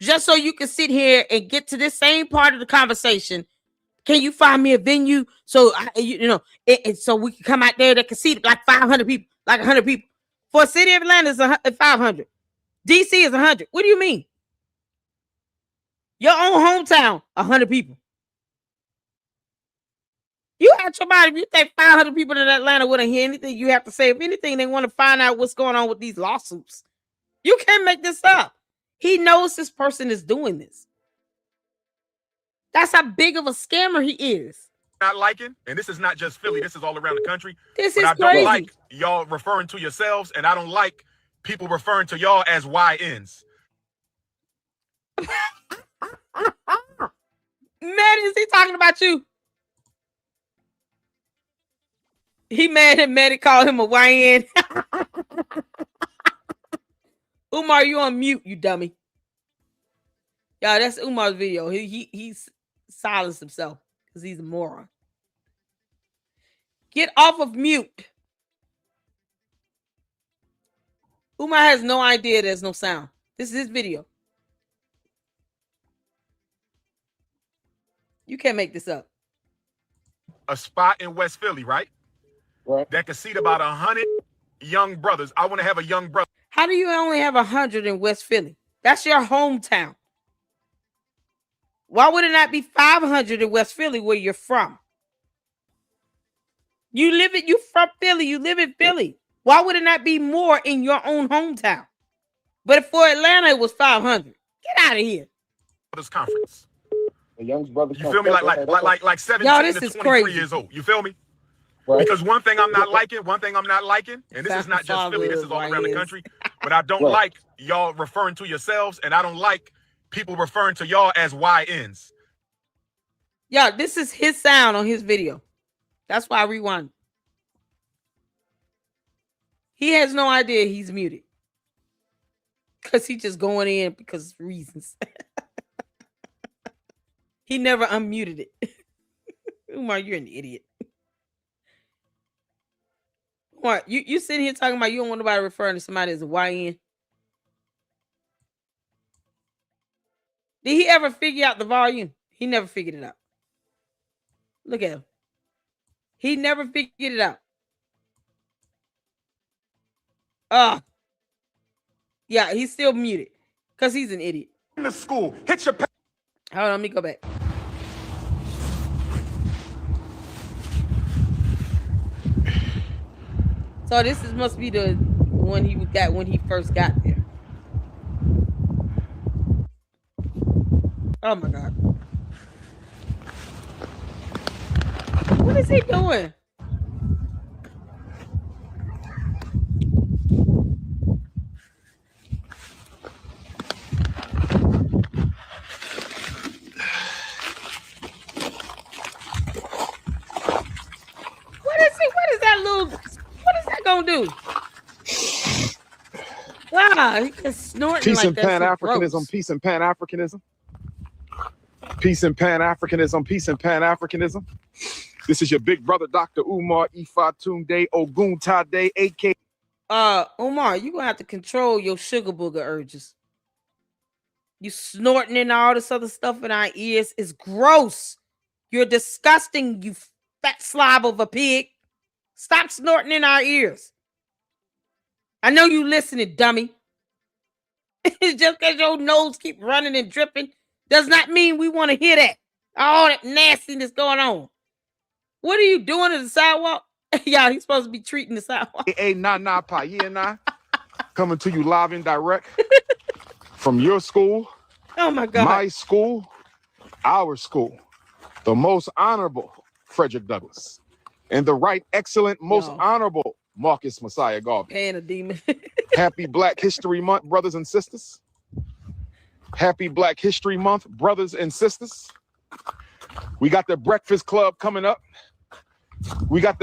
Just so you can sit here and get to this same part of the conversation. Can you find me a venue so so we can come out there that can seat like 500 people, like 100 people? For a city of Atlanta is 500. DC is 100. What do you mean? Your own hometown, 100 people. You ask somebody, if you think 500 people in Atlanta wouldn't hear anything you have to say. If anything, they want to find out what's going on with these lawsuits. You can't make this up. He knows this person is doing this. That's how big of a scammer he is. Not liking, and this is not just Philly, this is all around the country. This is I crazy. don't like y'all referring to yourselves, and I don't like people referring to y'all as YNs. Man, is he talking about you? He mad at Maddie called him a YN. Umar, you on mute, you dummy. Y'all, that's Umar's video. He's silenced himself because he's a moron. Get off of mute. Umar has no idea there's no sound. This is his video. You can't make this up. A spot in West Philly, right? Right. That could seat about 100 young brothers. I want to have a young brother. How do you only have 100 in West Philly? That's your hometown. Why would it not be 500 in West Philly where you're from? You from Philly. You live in Philly. Why would it not be more in your own hometown? But for Atlanta, it was 500. Get out of here. This conference. The young brothers. You feel me? Like 17 to 23 years old. You feel me? Right. Because one thing I'm not liking, and this is not just Philly, this is all around the country, but I don't like y'all referring to yourselves, and I don't like people referring to y'all as YNs. Yeah, this is his sound on his video. That's why I rewind. He has no idea he's muted. Because he's just going in because of reasons. He never unmuted it. Umar, you're an idiot. What? You sitting here talking about you don't want nobody referring to somebody as a YN? Did he ever figure out the volume? He never figured it out. Look at him. He never figured it out. Yeah, he's still muted because he's an idiot. In the school, hit your. Hold on, let me go back. So this must be the one he got when he first got there. Oh my God. What is he doing? What is that gonna do? Wow, he just snorting peace like and that. Pan-Africanism, peace and Pan-Africanism. Peace and Pan-Africanism, peace and Pan-Africanism. This is your big brother, Dr. Umar Ifatunde Oguntade, a.k.a. Umar, you're gonna have to control your sugar booger urges. You snorting and all this other stuff in our ears is gross. You're disgusting, you fat slob of a pig. Stop snorting in our ears. I know you listening, dummy. Just because your nose keep running and dripping does not mean we want to hear that. All that nastiness going on. What are you doing to the sidewalk? Yeah, he's supposed to be treating the sidewalk. Coming to you live and direct from your school. Oh my God. My school, our school. The most honorable Frederick Douglass. And the right excellent, most honorable Marcus Messiah Garvey. Paying a demon. Happy Black History Month, brothers and sisters. Happy Black History Month, brothers and sisters. We got the Breakfast Club coming up. We got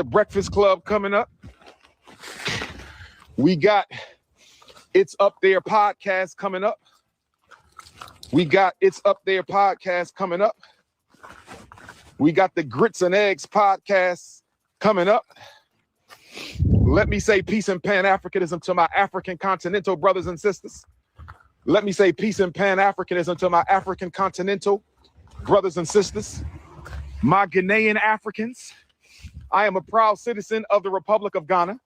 It's Up There podcast coming up. We got It's Up There podcast coming up. We got the Grits and Eggs podcast coming up. Let me say peace and Pan-Africanism to my African continental brothers and sisters. Let me say peace and Pan-Africanism to my African continental brothers and sisters. My Ghanaian Africans, I am a proud citizen of the Republic of Ghana.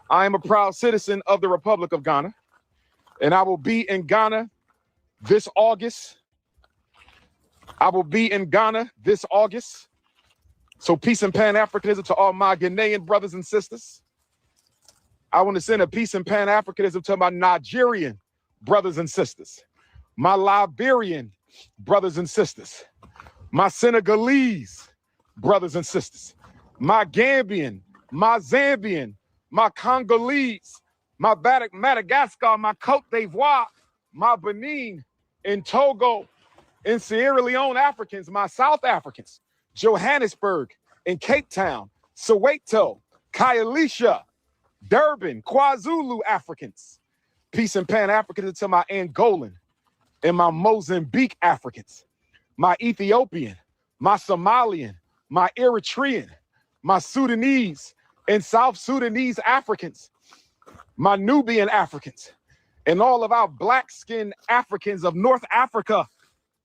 I am a proud citizen of the Republic of Ghana, and I will be in Ghana this August. I will be in Ghana this August. So peace and Pan-Africanism to all my Ghanaian brothers and sisters. I want to send a peace and Pan-Africanism to my Nigerian brothers and sisters, my Liberian brothers and sisters, my Senegalese brothers and sisters, my Gambian, my Zambian, my Congolese, my Madagascar, my Cote d'Ivoire, my Benin and Togo and Sierra Leone Africans, my South Africans, Johannesburg and Cape Town, Soweto, Kailicha, Durban, KwaZulu Africans. Peace and Pan-Africanism to my Angolan and my Mozambique Africans, my Ethiopian, my Somalian, my Eritrean, my Sudanese and South Sudanese Africans, my Nubian Africans, and all of our black-skinned Africans of North Africa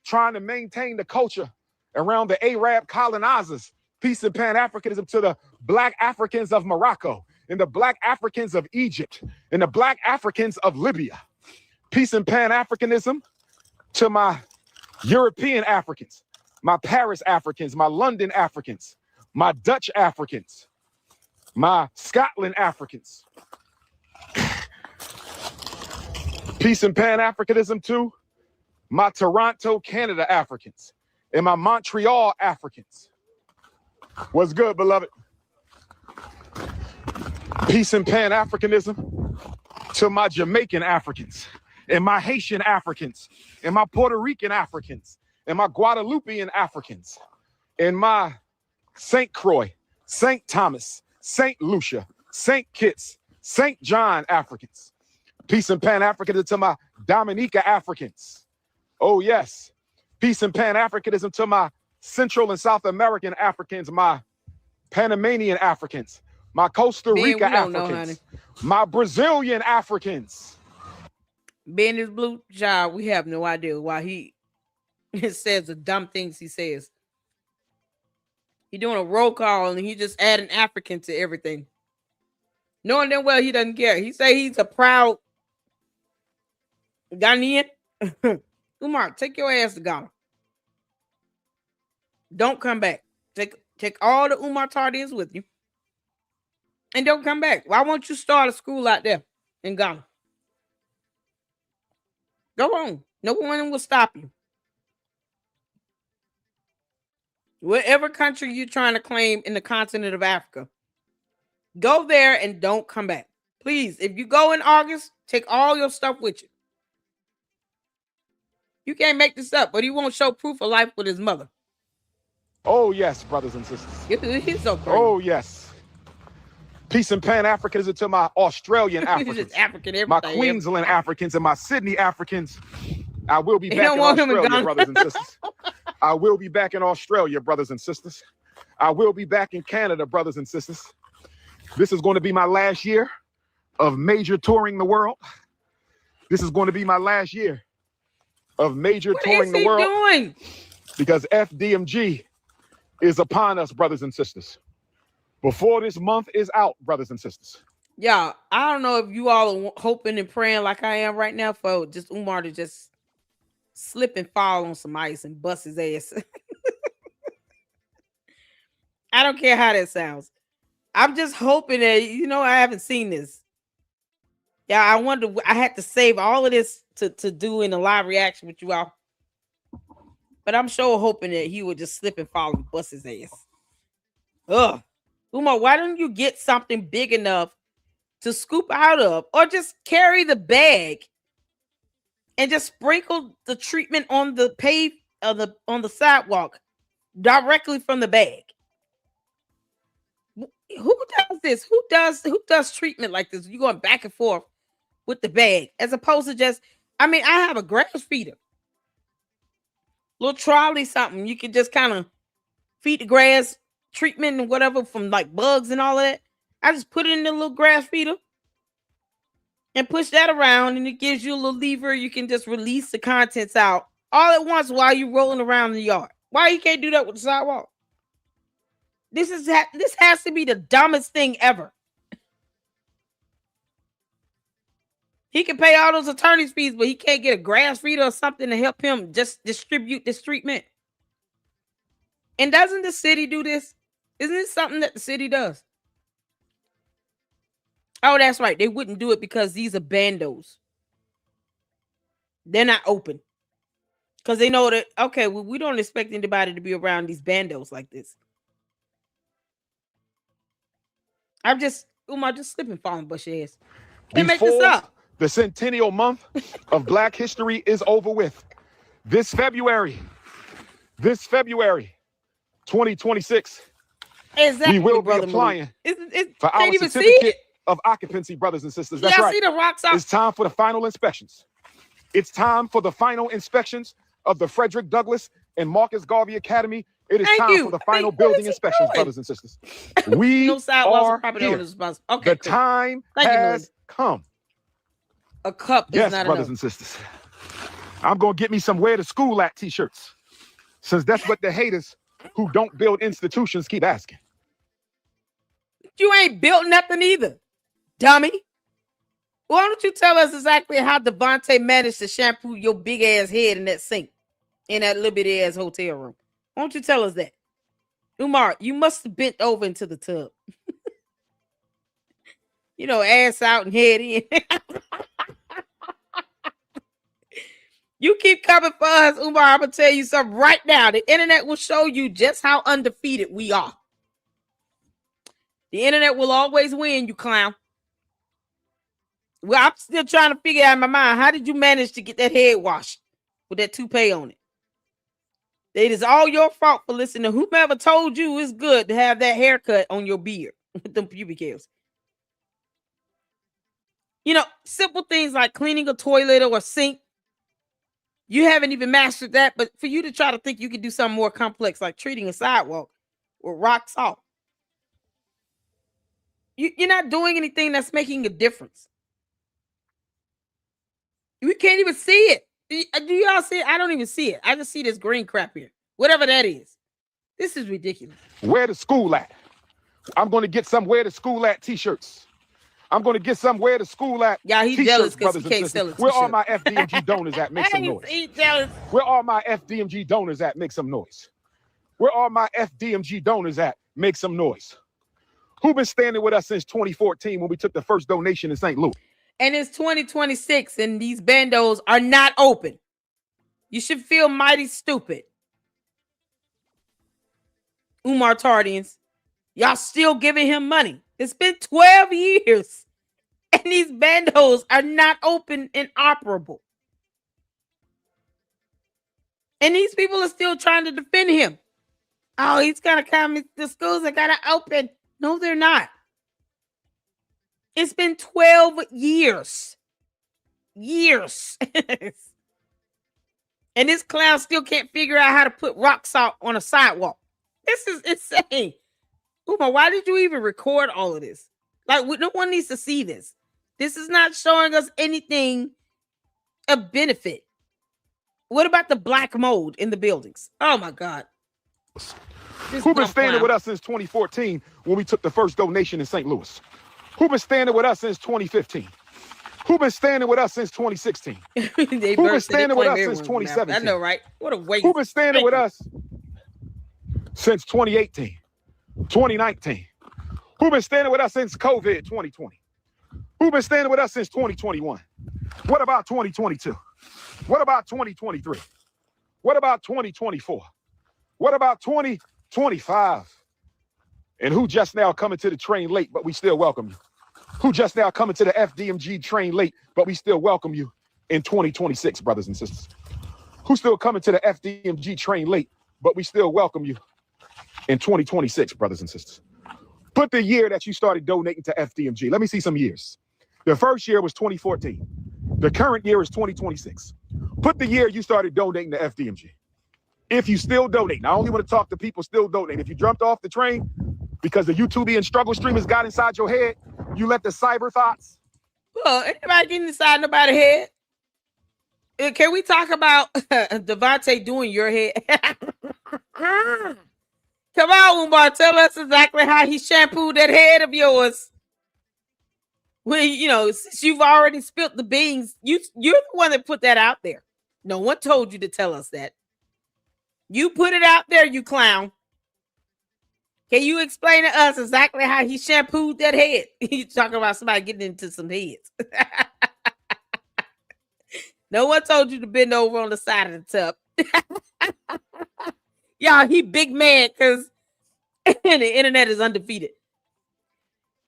trying to maintain the culture around the Arab colonizers. Peace and Pan-Africanism to the black Africans of Morocco and the black Africans of Egypt and the black Africans of Libya. Peace and Pan-Africanism to my European Africans, my Paris Africans, my London Africans, my Dutch Africans, my Scotland Africans. Peace and Pan-Africanism to my Toronto, Canada Africans and my Montreal Africans. What's good, beloved? Peace and Pan-Africanism to my Jamaican Africans and my Haitian Africans and my Puerto Rican Africans and my Guadeloupean Africans and my St. Croix, St. Thomas, St. Lucia, St. Kitts, St. John Africans. Peace and Pan-Africanism to my Dominica Africans. Oh, yes. Peace and Pan-Africanism to my Central and South American Africans, my Panamanian Africans, my Costa Rica Africans, my Brazilian Africans. Being this blue job, we have no idea why he says the dumb things he says. He doing a roll call and he just adding African to everything. Knowing damn well he doesn't care. He say he's a proud Ghanaian. Umar, take your ass to Ghana. Don't come back. Take all the Umar Tardians with you. And don't come back. Why won't you start a school out there in Ghana? Go on. No one will stop you. Whatever country you're trying to claim in the continent of Africa, go there and don't come back. Please, if you go in August, take all your stuff with you. You can't make this up, but he won't show proof of life with his mother. Oh, yes, brothers and sisters. He's so crazy. Oh, yes. Peace and Pan-Africanism to my Australian Africans, African, my Queensland Africans, and my Sydney Africans. I will be back in Australia, brothers and sisters. I will be back in Australia, brothers and sisters. I will be back in Canada, brothers and sisters. This is going to be my last year of major touring the world. This is going to be my last year of major touring the world. What is he doing? Because FDMG is upon us, brothers and sisters. Before this month is out, brothers and sisters. Yeah, I don't know if you all are hoping and praying like I am right now for just Umar to just slip and fall on some ice and bust his ass. I don't care how that sounds. I'm just hoping that, I haven't seen this. Yeah, I wonder, I had to save all of this to do in a live reaction with you all. But I'm sure hoping that he would just slip and fall and bust his ass. Ugh. Umar, why don't you get something big enough to scoop out of, or just carry the bag and just sprinkle the treatment on the on the sidewalk directly from the bag? Who does this? Who does treatment like this? You going back and forth with the bag, as opposed to just, I mean, I have a grass feeder. Little trolley, something. You can just kind of feed the grass treatment and whatever from like bugs and all of that. I just put it in the little grass feeder and push that around, and it gives you a little lever. You can just release the contents out all at once while you're rolling around in the yard. Why you can't do that with the sidewalk? This has to be the dumbest thing ever. He can pay all those attorney's fees, but he can't get a grass feeder or something to help him just distribute this treatment. And doesn't the city do this? Isn't it something that the city does? Oh, that's right. They wouldn't do it because these are bandos. They're not open. Because they know that, okay, well, we don't expect anybody to be around these bandos like this. Umar, just slip and fall and bust your ass. Can't make this up. The centennial month of Black history is over with. This February, 2026, exactly, we will be applying for our certificate of occupancy, brothers and sisters. That's right. See the rocks out? It's time for the final inspections. It's time for the final inspections of the Frederick Douglass and Marcus Garvey Academy. It is time for the final building inspections, brothers and sisters. We are here. The time has come. A cup is yes, not brothers enough. and sisters. I'm going to get me some where to school at t-shirts, since that's what the haters who don't build institutions keep asking. You ain't built nothing either, dummy. Why don't you tell us exactly how Devontae managed to shampoo your big ass head in that sink in that little bitty ass hotel room? Why don't you tell us that? Umar, you must have bent over into the tub. You know, ass out and head in. You keep coming for us, Umar. I'm going to tell you something right now. The internet will show you just how undefeated we are. The internet will always win, you clown. Well, I'm still trying to figure out in my mind, how did you manage to get that head washed with that toupee on it? It is all your fault for listening to whomever told you it's good to have that haircut on your beard with them pubic hairs. You know, simple things like cleaning a toilet or a sink. You haven't even mastered that, but for you to try to think you can do something more complex like treating a sidewalk with rock salt, you're not doing anything that's making a difference. We can't even see it. Do y'all see it? I don't even see it. I just see this green crap here. Whatever that is. This is ridiculous. Where to school at? I'm going to get some where to school at t-shirts. I'm going to get some where to school at. Yeah, he's jealous because he can't sell it. Where are my FDMG donors at? Make some noise. He's jealous. Where are my FDMG donors at? Make some noise. Where are my FDMG donors at? Make some noise. Who been standing with us since 2014 when we took the first donation in St. Louis? And it's 2026 and these bandos are not open. You should feel mighty stupid. Umar Tardians, y'all still giving him money. It's been 12 years and these bandos are not open and operable. And these people are still trying to defend him. Oh, he's got to come. The schools are got to open. No, they're not. It's been 12 years. Years. And this clown still can't figure out how to put rock salt on a sidewalk. This is insane. Umar, why did you even record all of this? Like, no one needs to see this. This is not showing us anything of benefit. What about the black mold in the buildings? Oh, my God. Who been standing with us since 2014 when we took the first donation in St. Louis? Who been standing with us since 2015? Who been standing with us since 2016? Who been standing with us since 2017? I know, right? What a waste. Who been standing with us since 2018, 2019? Who been standing with us since COVID 2020? Who been standing with us since 2021? What about 2022? What about 2023? What about 2024? What about 2025? And who just now coming to the train late, but we still welcome you? Who just now coming to the FDMG train late, but we still welcome you in 2026, brothers and sisters? Who's still coming to the FDMG train late, but we still welcome you in 2026, brothers and sisters? Put the year that you started donating to FDMG. Let me see some years. The first year was 2014. The current year is 2026. Put the year you started donating to FDMG. If you still donate, I only want to talk to people still donating. If you jumped off the train because the YouTubian struggle streamers got inside your head, you let the cyber thoughts. Well, anybody getting inside nobody's head? Can we talk about Devontae doing your head? Come on, Umar, tell us exactly how he shampooed that head of yours. Well, you know, since you've already spilt the beans, you're the one that put that out there. No one told you to tell us that. You put it out there, you clown. Can you explain to us exactly how he shampooed that head? He's talking about somebody getting into some heads. No one told you to bend over on the side of the tub. Y'all, he big mad because the internet is undefeated.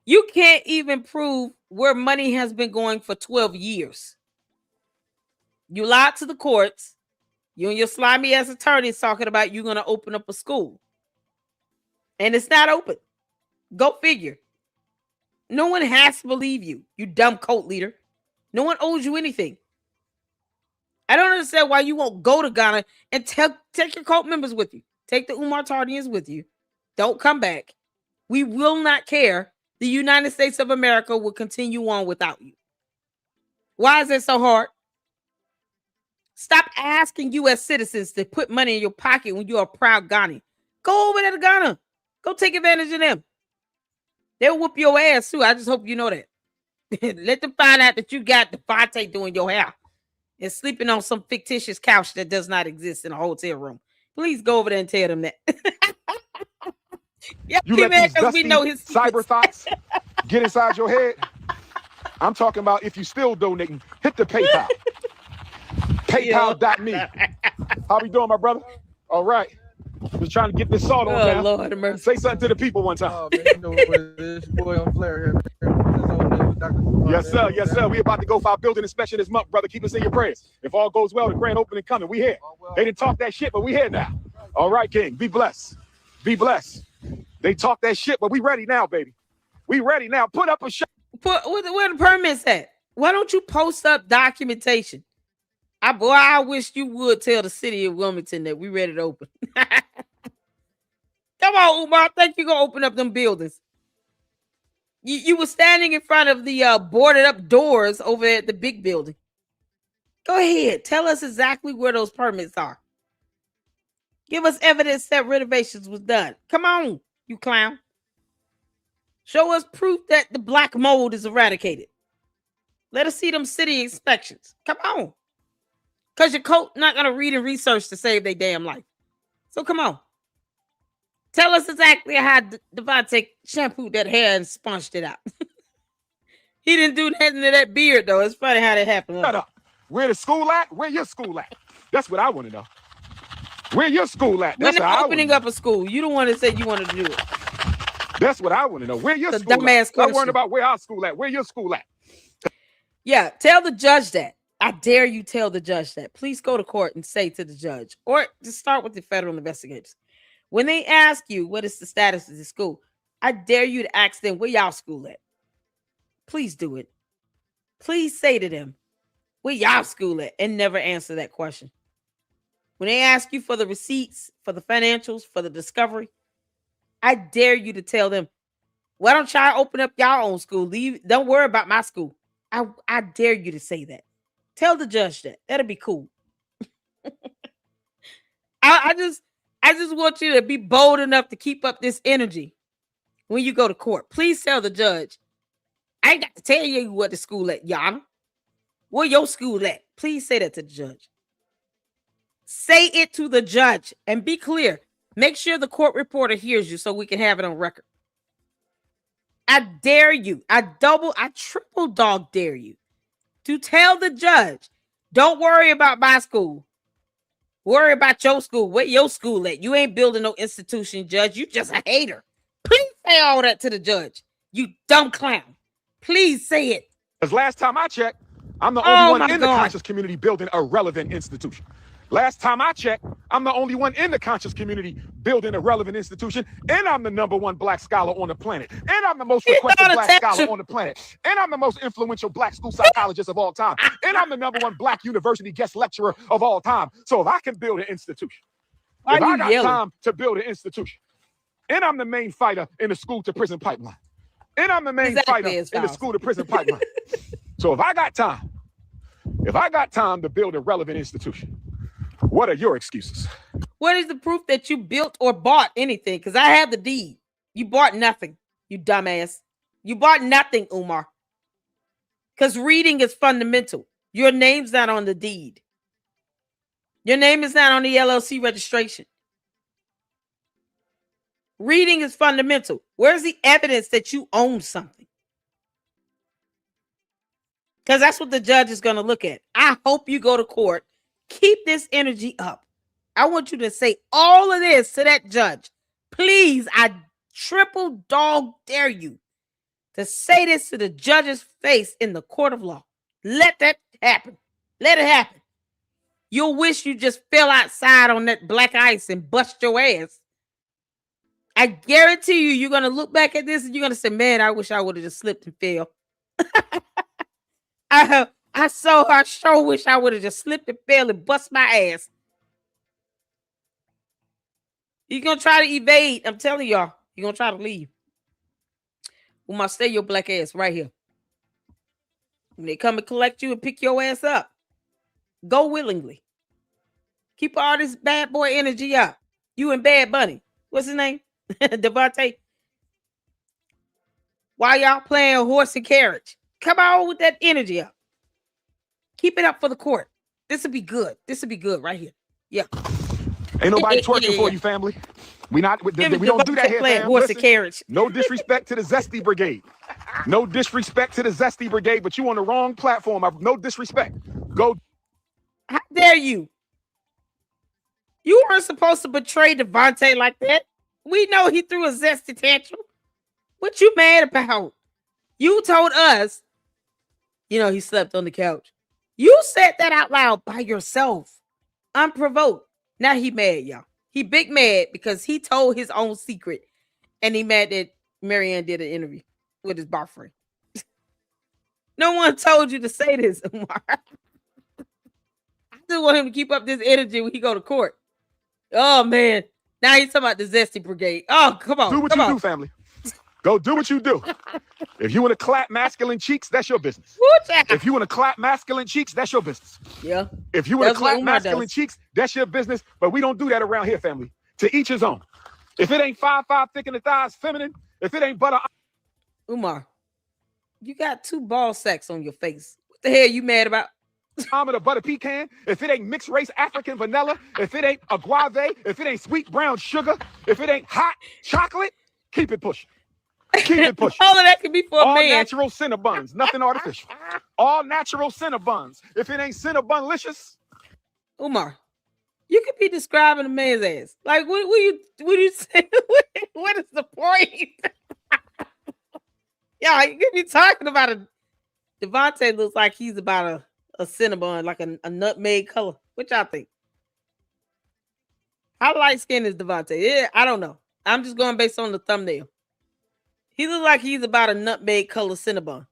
You can't even prove where money has been going for 12 years. You lied to the courts. You and your slimy ass attorneys talking about you're going to open up a school. And it's not open. Go figure. No one has to believe you, you dumb cult leader. No one owes you anything. I don't understand why you won't go to Ghana and take your cult members with you. Take the Umar Tardians with you. Don't come back. We will not care. The United States of America will continue on without you. Why is it so hard? Stop asking U.S. citizens to put money in your pocket when you're a proud Ghanaian. Go over there to Ghana. Go take advantage of them. They'll whoop your ass too. I just hope you know that. Let them find out that you got Devontae doing your hair and sleeping on some fictitious couch that does not exist in a hotel room. Please go over there and tell them that. Yeah, you let these dusty cyber thoughts get inside your head. I'm talking about if you still donating, hit the PayPal. PayPal.me. How we doing, my brother? All right. Just trying to get this salt on down. Lord have mercy. Say something to the people one time. Oh, man, you know this boy on Flair here. Yes, sir. Yes, sir. We about to go for our building inspection this month, brother. Keep us in your prayers. If all goes well, the grand opening coming. We here. They didn't talk that shit, but we here now. All right, King. Be blessed. Be blessed. They talk that shit, but we ready now, baby. We ready now. Put up a shot. Where the permits at? Why don't you post up documentation? I wish you would tell the city of Wilmington that we ready to open. Come on, Umar. I think you're going to open up them buildings. You were standing in front of the boarded up doors over at the big building. Go ahead. Tell us exactly where those permits are. Give us evidence that renovations was done. Come on, you clown. Show us proof that the black mold is eradicated. Let us see them city inspections. Come on. Because your coat not going to read and research to save their damn life. So come on. Tell us exactly how Devontae shampooed that hair and sponged it out. He didn't do nothing to that beard, though. It's funny how that happened. Shut up. Where the school at? Where your school at? That's what I want to know. Where your school at? That's when they're opening up a school. You don't want to say you wanted to do it. That's what I want to know. Where your school dumbass at? I'm worried about where our school at. Where your school at? Yeah, tell the judge that. I dare you tell the judge that. Please go to court and say to the judge, or just start with the federal investigators. When they ask you what is the status of the school, I dare you to ask them where y'all school at. Please do it. Please say to them, where y'all school at, and never answer that question. When they ask you for the receipts, for the financials, for the discovery, I dare you to tell them, why don't y'all open up y'all own school? Don't worry about my school. I dare you to say that. Tell the judge that. That'll be cool. I just want you to be bold enough to keep up this energy when you go to court. Please tell the judge, I ain't got to tell you what the school at, y'all. Where your school at? Please say that to the judge. Say it to the judge and be clear. Make sure the court reporter hears you so we can have it on record. I dare you. I triple dog dare you to tell the judge, don't worry about my school. Worry about your school. Where your school at? You ain't building no institution, judge. You just a hater. Please say all that to the judge. You dumb clown. Please say it. Because last time I checked, I'm the only one in the conscious community building a relevant institution. Last time I checked, I'm the only one in the conscious community building a relevant institution, and I'm the #1 black scholar on the planet, and I'm the most requested black scholar on the planet, and I'm the most influential black school psychologist of all time, and I'm the #1 black university guest lecturer of all time. So if I can build an institution, if I got time to build an institution, and I'm the main fighter in the school to prison pipeline, and I'm the main fighter in the school to prison pipeline. So if I got time to build a relevant institution, what are your excuses? What is the proof that you built or bought anything? Because I have the deed. You bought nothing, you dumbass. You bought nothing, Umar. Because reading is fundamental. Your name's not on the deed. Your name is not on the LLC registration. Reading is fundamental. Where's the evidence that you own something? Because that's what the judge is going to look at. I hope you go to court. Keep this energy up. I want you to say all of this to that judge. Please, I triple dog dare you to say this to the judge's face in the court of law. Let that happen. Let it happen. You'll wish you just fell outside on that black ice and bust your ass. I guarantee you're going to look back at this and you're going to say, man, I wish I would have just slipped and fell. I sure wish I would have just slipped and fell and bust my ass. You're going to try to evade. I'm telling y'all, you're going to try to leave. We must stay your black ass right here. When they come and collect you and pick your ass up, go willingly. Keep all this bad boy energy up. You and Bad Bunny. What's his name? Devontae. While y'all playing horse and carriage, come on with that energy up. Keep it up for the court. This will be good. This will be good right here. Yeah. Ain't nobody twerking for you, family. We don't do that here, fam. Horse and carriage. No disrespect to the Zesty Brigade. No disrespect to the Zesty Brigade, but you on the wrong platform. No disrespect. Go. How dare you? You weren't supposed to betray Devontae like that. We know he threw a zesty tantrum. What you mad about? You told us, he slept on the couch. You said that out loud by yourself, unprovoked. Now he mad, y'all. He big mad because he told his own secret, and he mad that Marianne did an interview with his boyfriend. No one told you to say this, Umar. I just want him to keep up this energy when he go to court. Oh man, now he's talking about the Zesty Brigade. Oh, come on. Do what you do, family. Go do what you do. If you want to clap masculine cheeks, that's your business. If you want to clap masculine cheeks, that's your business. Yeah. If you want to clap masculine cheeks, that's your business. But we don't do that around here, family. To each his own. If it ain't 5'5" thick in the thighs, feminine. If it ain't butter. Umar, you got 2 ball sacks on your face. What the hell you mad about? Almond or butter pecan, if it ain't mixed race African vanilla, if it ain't agave, if it ain't sweet brown sugar, if it ain't hot chocolate, keep it pushing. Keep it pushing. All of that can be for a man. All natural Cinnabons, nothing artificial. All natural Cinnabons. If it ain't Cinnabonlicious. Umar, you could be describing a man's ass. Like, what you say? What is the point? Yeah, you could be talking about a Devontae looks like he's about a Cinnabon, like a nutmeg color. What y'all think? How light skinned is Devontae? Yeah, I don't know. I'm just going based on the thumbnail. He looks like he's about a nutmeg color Cinnabon.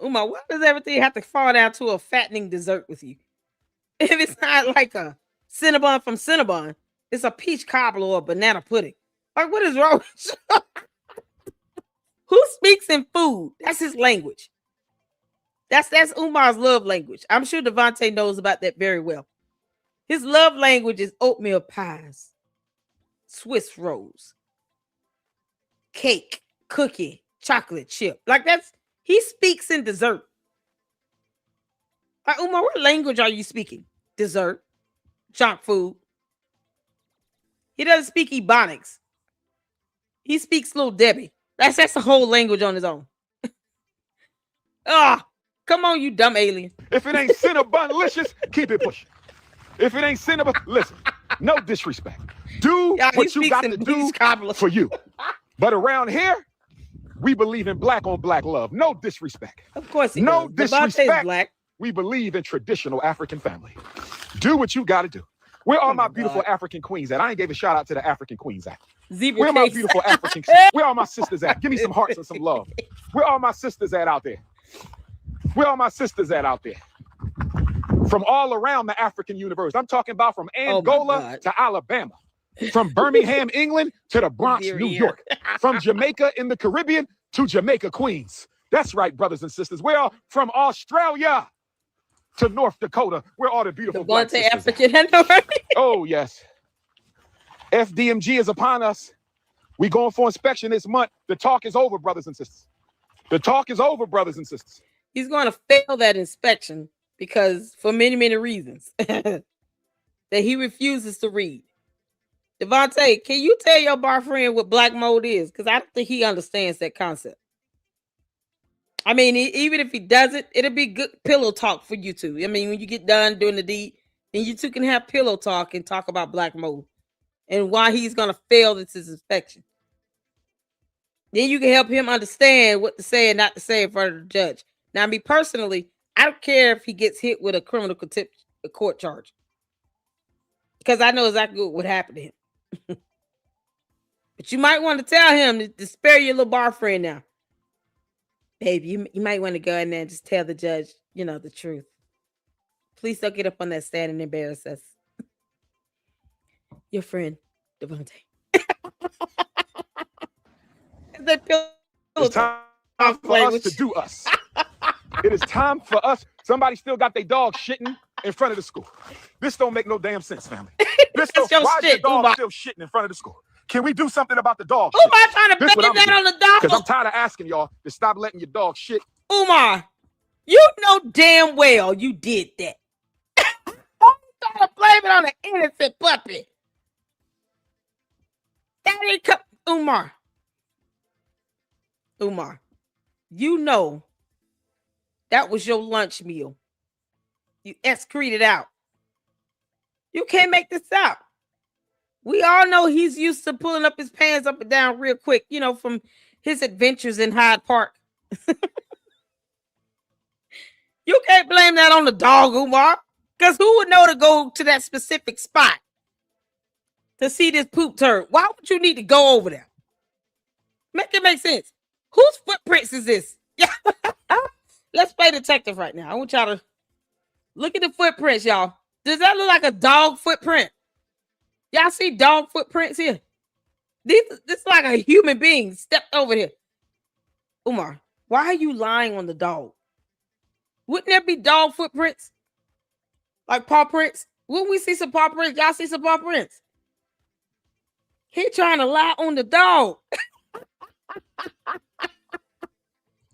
Umar, why does everything have to fall down to a fattening dessert with you? If it's not like a Cinnabon from Cinnabon, it's a peach cobbler or a banana pudding. Like, what is wrong with you? Who speaks in food? That's his language. That's Umar's love language. I'm sure Devontae knows about that very well. His love language is oatmeal pies, Swiss rolls, cake, cookie, chocolate chip. Like he speaks in dessert. Like, Umar, what language are you speaking? Dessert, junk food. He doesn't speak Ebonics. He speaks Little Debbie. That's a whole language on his own. Come on, you dumb alien. If it ain't Cinnabonlicious, keep it pushing. If it ain't Cinnabon, listen, no disrespect. Do what you got to do for you. But around here, we believe in black on black love. No disrespect. Of course he no does. Disrespect. Black. we believe in traditional African family. Do what you got to do. Where are my beautiful African queens at? I ain't gave a shout out to the African queens at. Where are my beautiful African? Where are my sisters at? Give me some hearts and some love. Where are my sisters at out there? Where are my sisters at out there? From all around the African universe. I'm talking about from Angola to Alabama. From Birmingham, England to the Bronx, New York. From Jamaica in the Caribbean to Jamaica, Queens. That's right, brothers and sisters. We are from Australia to North Dakota. We're all the beautiful black sisters. Oh, yes. FDMG is upon us. We going for inspection this month. The talk is over, brothers and sisters. The talk is over, brothers and sisters. He's going to fail that inspection because for many, many reasons that he refuses to read. Devontae, can you tell your boyfriend what black mold is? Because I don't think he understands that concept. I mean, even if he doesn't, it'll be good pillow talk for you two. I mean, when you get done doing the deed, then you two can have pillow talk and talk about black mold and why he's going to fail this inspection. Then you can help him understand what to say and not to say in front of the judge. Now, me personally, I don't care if he gets hit with a criminal contempt court charge because I know exactly what would happen to him. But you might want to tell him to spare your little boyfriend now. Baby, you might want to go in there and just tell the judge, the truth. Please don't get up on that stand and embarrass us. Your friend, Devontae. It's time for us to do us. It is time for us. Somebody still got their dog shitting in front of the school. This don't make no damn sense, family. Why is the dog still shitting in front of the school? Can we do something about the dog? Umar trying to blame that on the dog. Because I'm tired of asking y'all to stop letting your dog shit. Umar, you know damn well you did that. I'm trying to blame it on an innocent puppy. That ain't Umar, you know that was your lunch meal. You excreted out. You can't make this up. We all know he's used to pulling up his pants up and down real quick, from his adventures in Hyde Park. You can't blame that on the dog, Umar, because who would know to go to that specific spot to see this poop turd? Why would you need to go over there? Make it make sense. Whose footprints is this? Yeah. Let's play detective right now. I want y'all to look at the footprints, y'all. Does that look like a dog footprint? Y'all see dog footprints here? This is like a human being stepped over here. Umar, why are you lying on the dog? Wouldn't there be dog footprints? Like paw prints? Wouldn't we see some paw prints? Y'all see some paw prints? He trying to lie on the dog.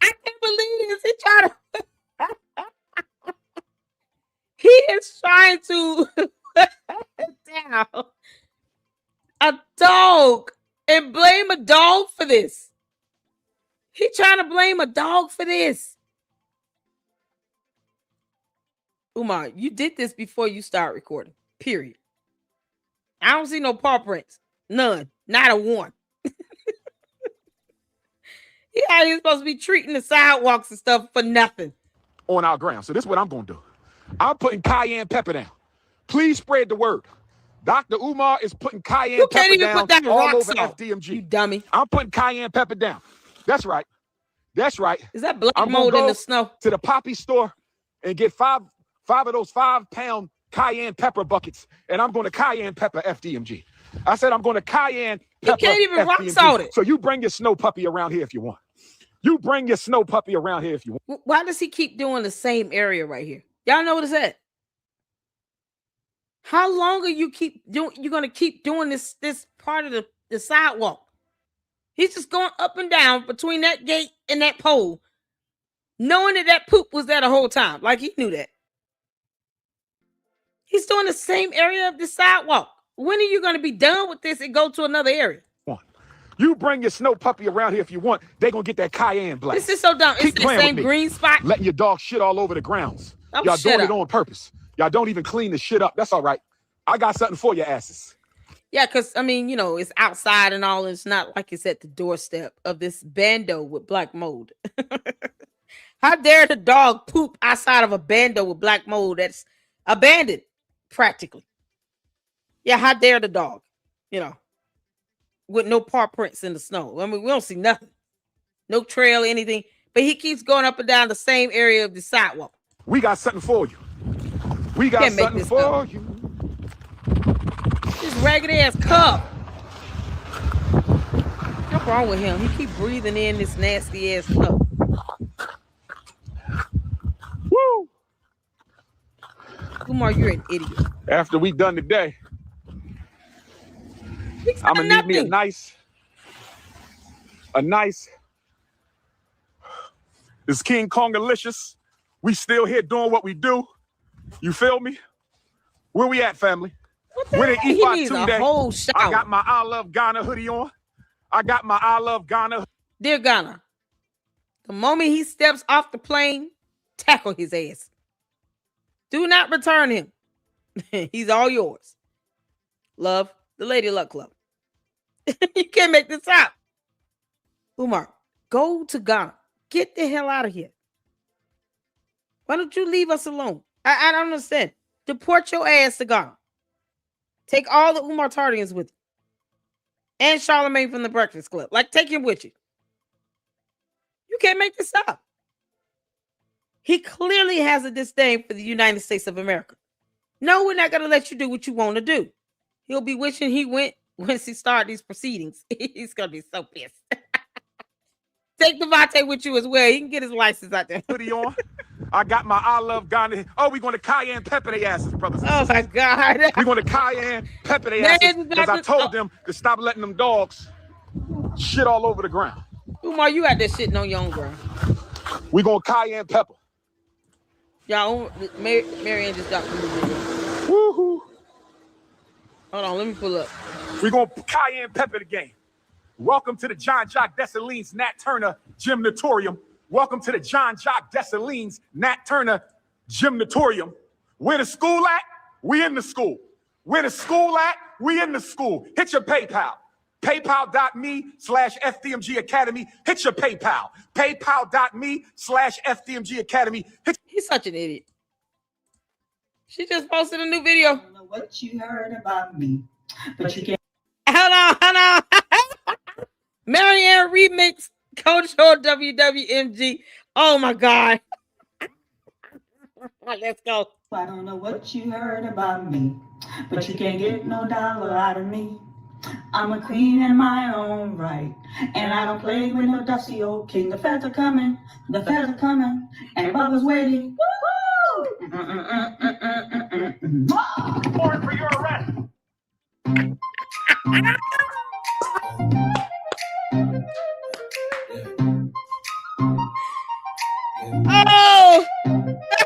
I can't believe this. He is trying to down a dog and blame a dog for this. He trying to blame a dog for this. Umar, you did this before you start recording. Period. I don't see no paw prints. None. Not a one. Yeah, he's supposed to be treating the sidewalks and stuff for nothing. On our ground. So this is what I'm going to do. I'm putting cayenne pepper down. Please spread the word. Dr. Umar is putting cayenne pepper down all over FDMG. You dummy. I'm putting cayenne pepper down. That's right. That's right. Is that black mold in the snow? To the poppy store and get five of those 5-pound cayenne pepper buckets, and I'm going to cayenne pepper FDMG. I said I'm going to cayenne pepper. You can't even rock salt it. So you bring your snow puppy around here if you want. You bring your snow puppy around here if you want. Why does he keep doing the same area right here? Y'all know what it's at. How long are you going to keep doing this part of the sidewalk? He's just going up and down between that gate and that pole, knowing that poop was there the whole time. Like he knew that. He's doing the same area of the sidewalk. When are you going to be done with this and go to another area? You bring your snow puppy around here if you want. They're going to get that cayenne blast. This is so dumb. It's the same green spot. Letting your dog shit all over the grounds. Y'all doing it on purpose. Y'all don't even clean the shit up. That's all right. I got something for your asses. Yeah, because, I mean, it's outside and all. It's not like it's at the doorstep of this bando with black mold. How dare the dog poop outside of a bando with black mold that's abandoned, practically. Yeah, how dare the dog, with no paw prints in the snow. I mean, we don't see nothing. No trail, anything. But he keeps going up and down the same area of the sidewalk. We got something for you. We got something for you. This ragged ass cub. What's wrong with him? He keep breathing in this nasty ass stuff. Woo! Umar, you're an idiot. After we done today, I'm gonna need me a nice. It's King Kongalicious. We still here doing what we do. You feel me? Where we at, family? We're the E5 Tunde. I got my I Love Ghana hoodie on. Dear Ghana, the moment he steps off the plane, tackle his ass. Do not return him. He's all yours. Love, the Lady Luck Club. You can't make this up. Umar, go to Ghana. Get the hell out of here. Why don't you leave us alone? I don't understand. Deport your ass to Ghana. Take all the Umar Tardians with you. And Charlemagne from the Breakfast Club. Like, take him with you. You can't make this up. He clearly has a disdain for the United States of America. No, we're not going to let you do what you want to do. He'll be wishing he went once he started these proceedings. He's going to be so pissed. Take Devontae with you as well. He can get his license out there. Hoodie on. I got my I Love Ghana. Oh, we're going to cayenne pepper their asses, brothers. Oh, my God. We're going to cayenne pepper their asses because I told them to stop letting them dogs shit all over the ground. Umar, you out there shitting on your own ground. We're going to cayenne pepper. Y'all, Marianne just got the new video. Woohoo. Hold on, let me pull up. We're going to cayenne pepper the game. Welcome to the John Jock Dessalines Nat Turner Gymnatorium. Welcome to the John Jock Dessalines Nat Turner Gymnatorium. Where the school at? We in the school. Where the school at? We in the school. Hit your PayPal. PayPal.me/FDMG Academy. Hit your PayPal. PayPal.me/FDMG Academy. He's such an idiot. She just posted a new video. I don't know what you heard about me, but you can't. Hold on. Marianne remix Coach on WWMG. Oh my God. Let's go. I don't know what you heard about me, but you can't get no dollar out of me. I'm a queen in my own right, and I don't play with no dusty old king. The feds are coming, and Bubba's waiting. Woo! Warrant for your arrest. Oh!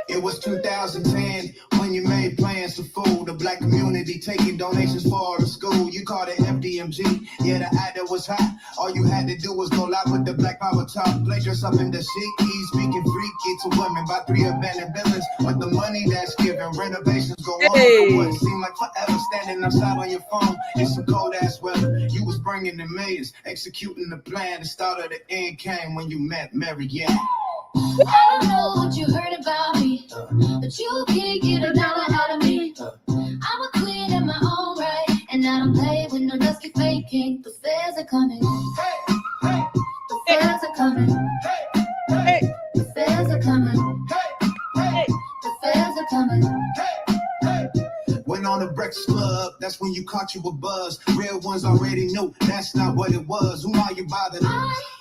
It was 2010 when you made plans to fool the black community, taking donations for the school. You called it FDMG. Yeah, the idea was hot. All you had to do was go live with the Black Power talk. Play yourself in the seat, speaking freaky to women by 3 abandoned buildings. With the money that's given, renovations go on for what seemed like forever. Standing outside on your phone in some cold ass weather. You was bringing the millions, executing the plan. The start of the end came when you met Marianne. I don't know what you heard about me, but you can't get a dollar out of me. I'm a queen in my own right, and I don't play with no dusty faking. The feds are coming. The feds are coming. The feds are coming. The feds are coming. Went on the Breakfast Club, that's when you caught you a buzz. Real ones already knew that's not what it was. Who are you bothering?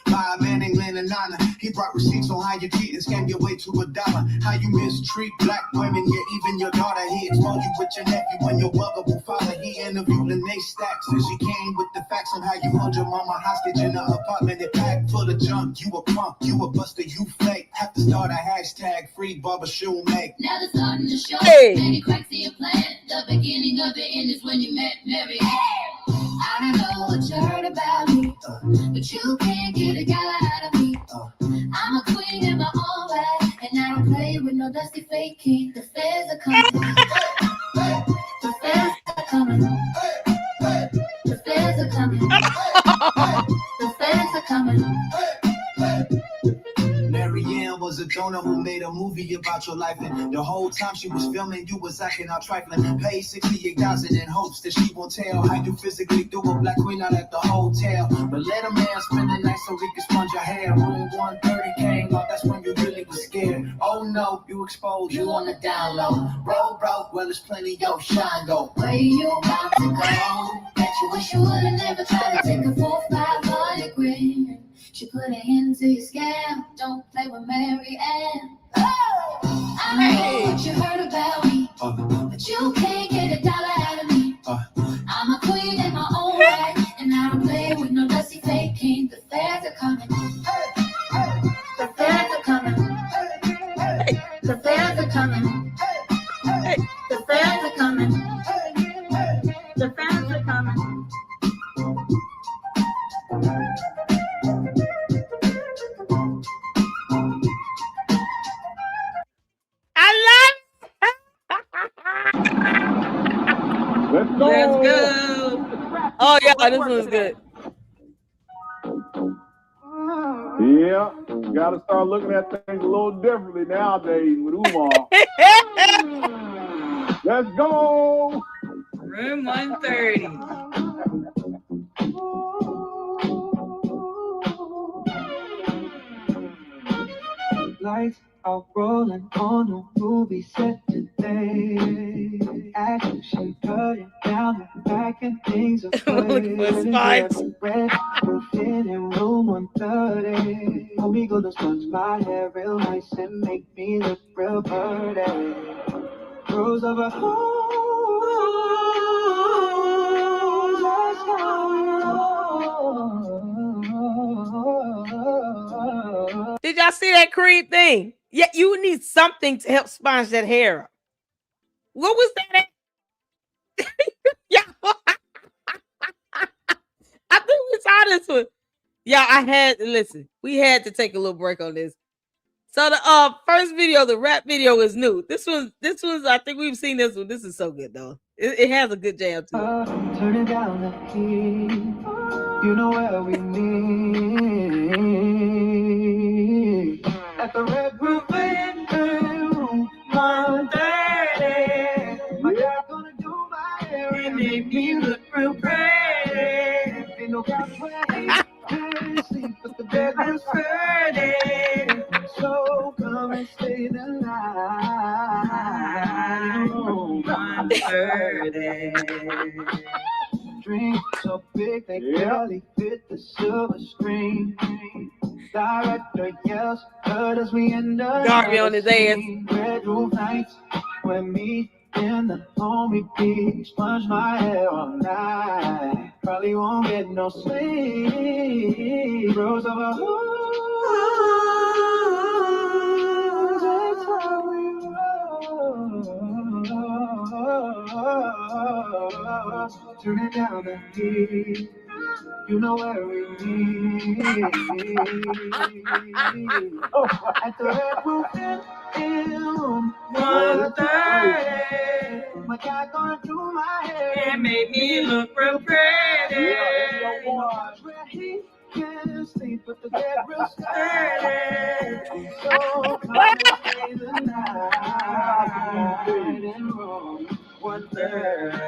By a man named Nana. He brought receipts on how you cheat and scam your way to $1. How you mistreat black women, yeah, even your daughter. He exposed you with your nephew and your lovable father. He interviewed Lene Stacks and she came with the facts on how you held your mama hostage in her apartment. It packed full of junk. You a punk, you a buster, you fake. Have to start a hashtag free barber shoe make. Now they're starting to show many cracks in your plan. The beginning of the end is when you met Mary. I don't know what you heard about me, but you can't get a dollar out of me. I'm a queen in my own right, and I don't play with no dusty faking. The feds are coming. The feds are coming. The feds are coming. The feds are coming. Marianne was a about your life, and the whole time she was filming, you was acting out trifling. Paid 68,000 in hopes that she won't tell how you physically do a black queen out at the hotel. But let a man spend the night so we can sponge your hair. Room 130 came out, that's when you really was scared. Oh no, you exposed, you on the down low. Bro, well, there's plenty, yo, shine go. Where you about to go? Bet you wish you would've never tried to take a 4-500 grand. She put it into your scam. Don't play with Mary Ann. Oh! I know what you heard about me, but you can't get $1 out of me. I'm a queen in my own right, and I don't play with no dusty fake king. The feds are coming. The feds are coming. The feds are coming. The feds are coming. The feds are coming. Let's go. Let's go. Oh yeah, this one's good. Yeah, gotta start looking at things a little differently nowadays with Umar. Let's go. Room 130. Lights are rolling on a movie set today. Action, she cutting down the back and things are Looking for spies. red roof in room 130. Homie gonna sponge my hair real nice and make me look real pretty. Rose of a Did y'all see that Creed thing? Yeah, you need something to help sponge that hair up. What was that? Yeah, I think we saw this one. Yeah, we had to take a little break on this. So the first video, the rap video, is new. This one's I think we've seen this one. This is so good though. It has a good jam too. Turning down the heat, you know where we meet. At the Red Roof in room 130. My guy gonna do my hair and make me look real pretty. Ain't no guy where he can sleep, but the bed is ready. So come and stay the night. Room 130. Drink so big they barely fit the silver screen. Director yells, heard as we enter. Garvey on his ass. Red roof nights when me in the homie beach, sponge my hair all night. Probably won't get no sleep. Rose of a that's how we roll. Turning down the heat, you know where we meet. At the Red Roof in 130. My guy gonna do my hair and make me look real pretty. Where he can't sleep, but the bed real sturdy. So come and stay the night in room 130.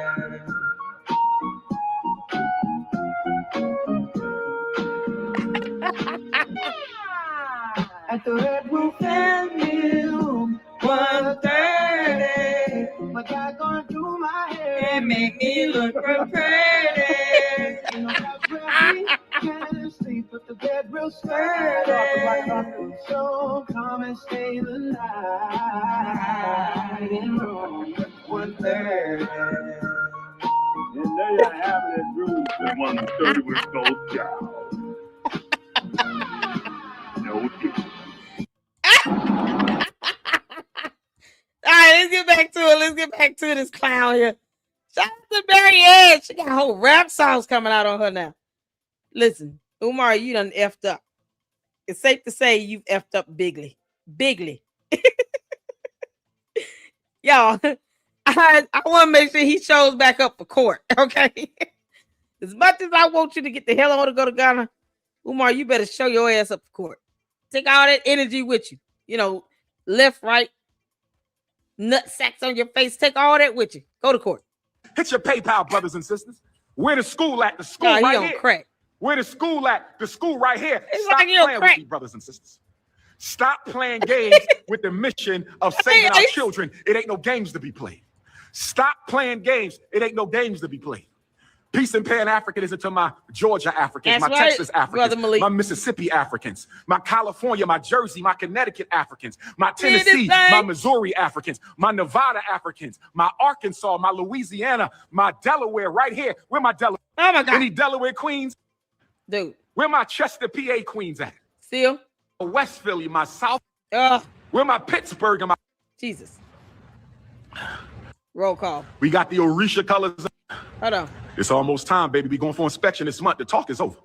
At the Red Roof room 130. My guy gonna do my hair and make me look real pretty. You know that's where he can't sleep, but the bed real sturdy. So come and stay the night in room 130. And there you have it, room 130 with Gold Child. No kidding. All right, let's get back to it. Let's get back to this clown here. Shout out to Mary Ann. She got whole rap songs coming out on her now. Listen, Umar, you done effed up. It's safe to say you've effed up bigly. Bigly. Y'all, I want to make sure he shows back up for court, okay? As much as I want you to get the hell on to go to Ghana, Umar, you better show your ass up for court. Take all that energy with you. You know, left, right, nut sacks on your face. Take all that with you. Go to court. Hit your PayPal, brothers and sisters. Where the school at? The school right here. Crack. Where the school at? The school right here. It's Stop like playing with me, brothers and sisters. Stop playing games with the mission of saving our children. It ain't no games to be played. Stop playing games. It ain't no games to be played. Peace and Pan-Africanism to my Georgia Africans, my Texas Africans, my Mississippi Africans, my California, my Jersey, my Connecticut Africans, my Tennessee, my Missouri Africans, my Nevada Africans, my Arkansas, my Louisiana, my Delaware right here. Where my Delaware? Oh my God. Any Delaware queens? Dude. Where my Chester, PA queens at? Still? West Philly, my South. Where my Pittsburgh and my... Jesus. Roll call. We got the Orisha colors. Hold on. It's almost time, baby. We going for inspection this month. The talk is over.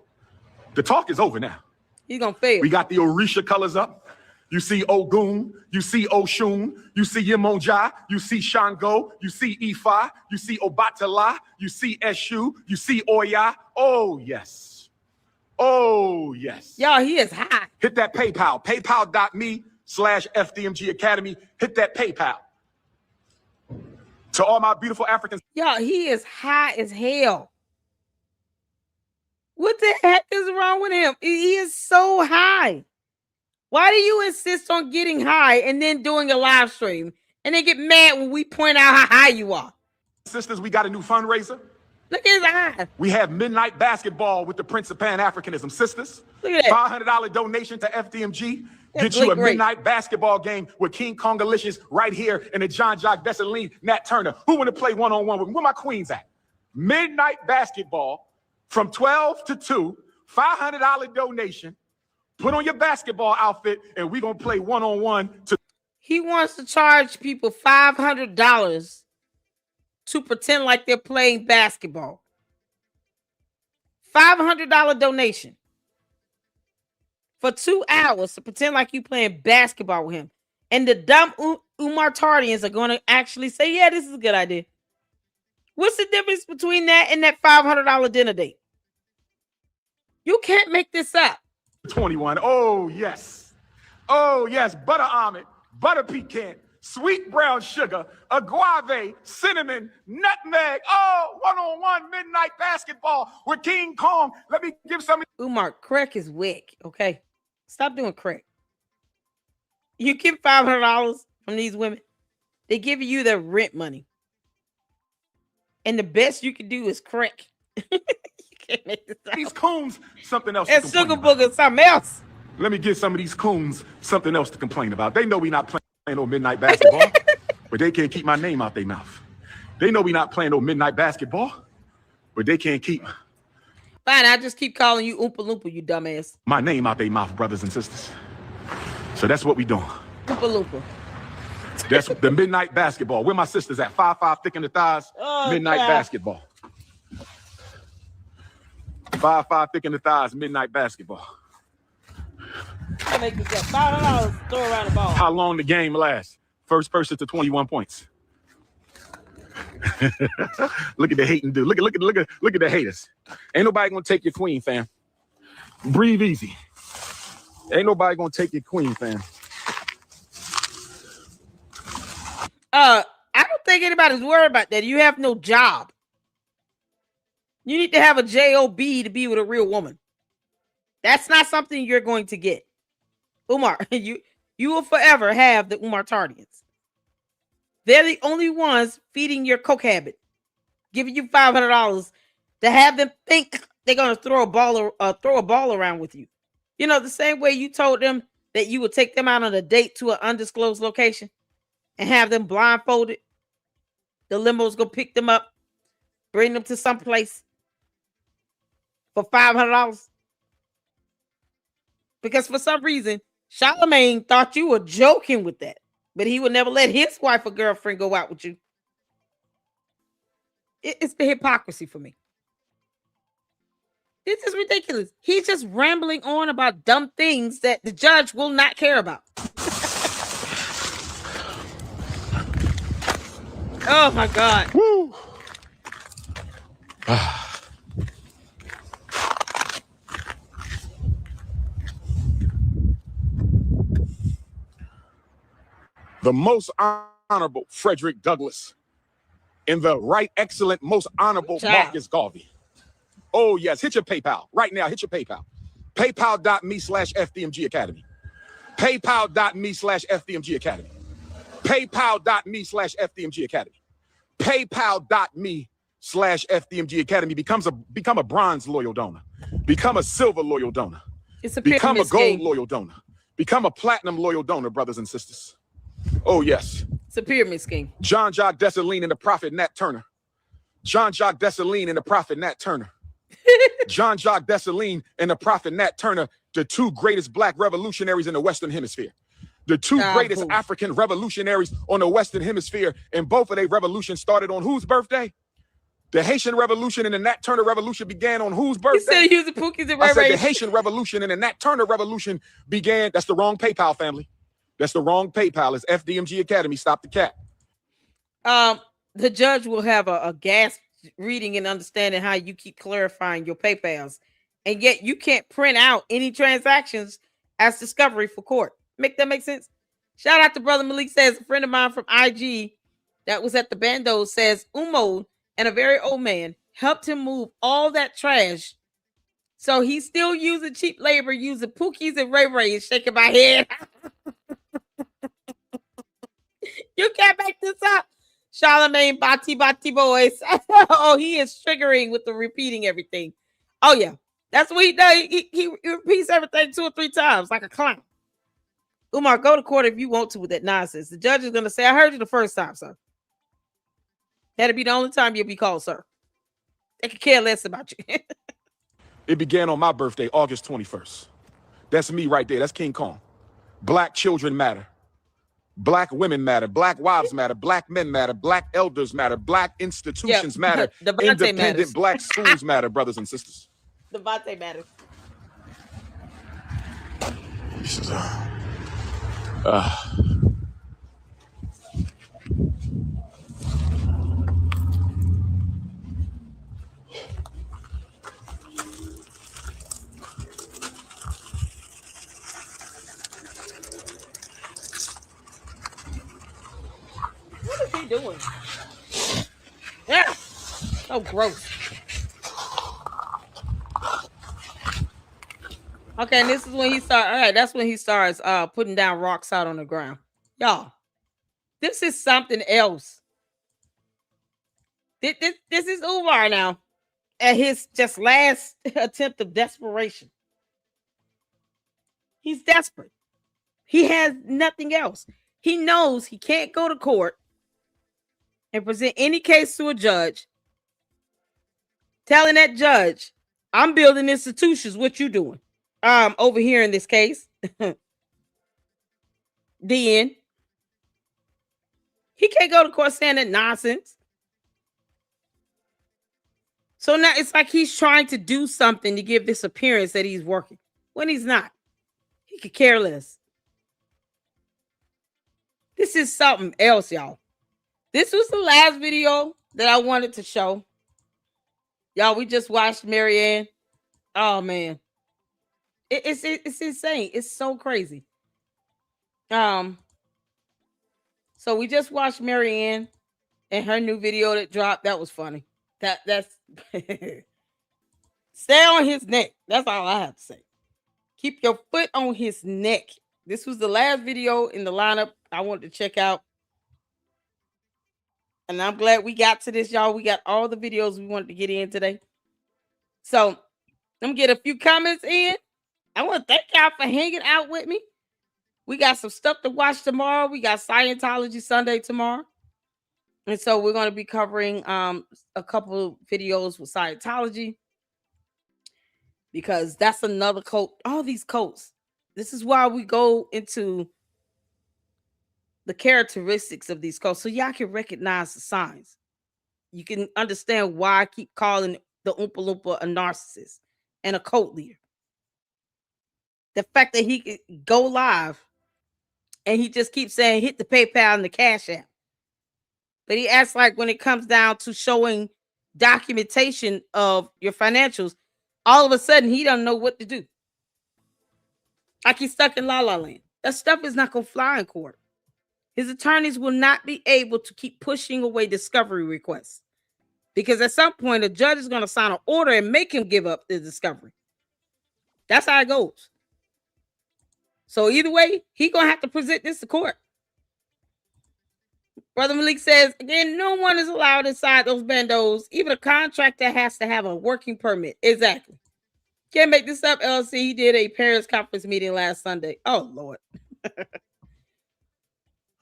The talk is over now. He's gonna fail. We got the Orisha colors up. You see Ogun, you see Oshun, you see Yemonja, you see Shango, you see Ifa, you see Obatala, you see Eshu, you see Oya. Oh, yes. Oh, yes. Y'all, he is high. Hit that PayPal, paypal.me/FDMG Academy. Hit that PayPal. To all my beautiful Africans. Y'all, he is high as hell. What the heck is wrong with him? He is so high. Why do you insist on getting high and then doing a live stream and then get mad when we point out how high you are? Sisters, we got a new fundraiser. Look at his eyes. We have midnight basketball with the Prince of Pan-Africanism. Sisters, look at that. $500 donation to FDMG. Get you a midnight basketball game with King Kongalicious right here in the John Jock Dessalines, Nat Turner. Who want to play one-on-one with me? Where my queens at? Midnight basketball from 12 to 2, $500 donation. Put on your basketball outfit, and we're going to play one-on-one. He wants to charge people $500 to pretend like they're playing basketball. $500 donation. For 2 hours to pretend like you playing basketball with him. And the dumb Umar Tardians are going to actually say, yeah, this is a good idea. What's the difference between that and that $500 dinner date? You can't make this up. 21. Oh, yes. Oh, yes. Butter almond, butter pecan, sweet brown sugar, agave, cinnamon, nutmeg. Oh, one-on-one midnight basketball with King Kong. Let me give some. Umar, crack is wick, okay? Stop doing crack. You get $500 from these women. They give you their rent money. And the best you can do is crack. You can't make this up. These coons, something else. And sugar booger, something else. Let me give some of these coons something else to complain about. They know we not playing no midnight basketball, but they can't keep my name out their mouth. They know we not playing no midnight basketball, but they can't keep. Fine, I just keep calling you Oompa Loompa, you dumbass. My name out their mouth, brothers and sisters. So that's what we doing. Oompa Loompa. That's the midnight basketball. Where my sisters at? 5'5", thick in the thighs. Oh, midnight God. Basketball. 5'5", thick in the thighs. Midnight basketball. I make this up. $5, throw around the ball. How long the game lasts? First person to 21 points. Look at the hating dude. Look at the haters. Ain't nobody gonna take your queen, fam. Breathe easy. Ain't nobody gonna take your queen, fam. I don't think anybody's worried about that. You have no job. You need to have a job to be with a real woman. That's not something you're going to get. Umar, you will forever have the Umar Tardians. They're the only ones feeding your coke habit, giving you $500 to have them think they're gonna throw a ball around with you. You know, the same way you told them that you would take them out on a date to an undisclosed location and have them blindfolded. The limo's gonna pick them up, bring them to some place for $500. Because for some reason, Charlemagne thought you were joking with that. But he would never let his wife or girlfriend go out with you. It's the hypocrisy for me. This is ridiculous. He's just rambling on about dumb things that the judge will not care about. Oh my God. Woo. The most Honorable Frederick Douglass and the Right Excellent Most Honorable Marcus Garvey. Oh, yes. Hit your PayPal right now. Hit your PayPal. PayPal.me/FDMG Academy. PayPal.me/FDMG Academy. PayPal.me/FDMG Academy. PayPal.me/FDMG Academy. Become a bronze loyal donor. Become a silver loyal donor. Become a gold loyal donor. Become a platinum loyal donor, brothers and sisters. Oh, yes. It's a pyramid scheme. Jean-Jacques Dessalines and the prophet Nat Turner. Jean-Jacques Dessalines and the prophet Nat Turner. Jean-Jacques Dessalines and the prophet Nat Turner, the two greatest black revolutionaries in the Western Hemisphere. The two greatest African revolutionaries on the Western Hemisphere, and both of their revolutions started on whose birthday? The Haitian Revolution and the Nat Turner Revolution began on whose birthday? He said using Pookies and Ray I said Ray. the Haitian Revolution and the Nat Turner Revolution began. That's the wrong PayPal, family. That's the wrong PayPal. It's FDMG Academy. Stop the cat. The judge will have a gasp reading and understanding how you keep clarifying your PayPals, and yet you can't print out any transactions as discovery for court. Make that make sense? Shout out to Brother Malik. Says a friend of mine from IG that was at the Bando says Umar and a very old man helped him move all that trash. So he's still using cheap labor, using Pookies and Ray Ray, and shaking my head. You can't make this up. Charlemagne Bati boys. Oh, he is triggering with the repeating everything. Oh, yeah. That's what he does. He repeats everything 2 or 3 times like a clown. Umar, go to court if you want to with that nonsense. The judge is going to say, I heard you the first time, sir. That'll be the only time you'll be called, sir. They could care less about you. It began on my birthday, August 21st. That's me right there. That's King Kong. Black children matter. Black women matter. Black wives matter. Black men matter. Black elders matter. Black institutions matter. Independent matters. Black schools matter, brothers and sisters. Devontae matters. What is he doing? Yeah. So gross. Okay, and this is when he starts. All right, that's when he starts putting down rocks out on the ground. Y'all, this is something else. This is Umar now at his just last attempt of desperation. He's desperate. He has nothing else. He knows he can't go to court and present any case to a judge, telling that judge, I'm building institutions. What you doing? Over here in this case. Then he can't go to court saying that nonsense. So now it's like he's trying to do something to give this appearance that he's working when he's not. He could care less. This is something else, y'all. This was the last video that I wanted to show. Y'all, we just watched Marianne. Oh, man. It's insane. It's so crazy. So we just watched Marianne and her new video that dropped. That was funny. That's stay on his neck. That's all I have to say. Keep your foot on his neck. This was the last video in the lineup I wanted to check out. And I'm glad we got to this, y'all. We got all the videos we wanted to get in today. So let me get a few comments in. I want to thank y'all for hanging out with me. We got some stuff to watch tomorrow. We got Scientology Sunday tomorrow. And so we're going to be covering a couple videos with Scientology, because that's another cult. All these cults. This is why we go into the characteristics of these cults, so y'all can recognize the signs. You can understand why I keep calling the Oompa Loompa a narcissist and a cult leader. The fact that he could go live and he just keeps saying hit the PayPal and the Cash App. But he acts like when it comes down to showing documentation of your financials, all of a sudden he doesn't know what to do. Like he's stuck in La La Land. That stuff is not going to fly in court. his attorneys will not be able to keep pushing away discovery requests. Because at some point, a judge is going to sign an order and make him give up the discovery. That's how it goes. So either way, he's going to have to present this to court. Brother Malik says, again, no one is allowed inside those bandos. Even a contractor has to have a working permit. Exactly. Can't make this up, LC. He did a parents conference meeting last Sunday. Oh, Lord.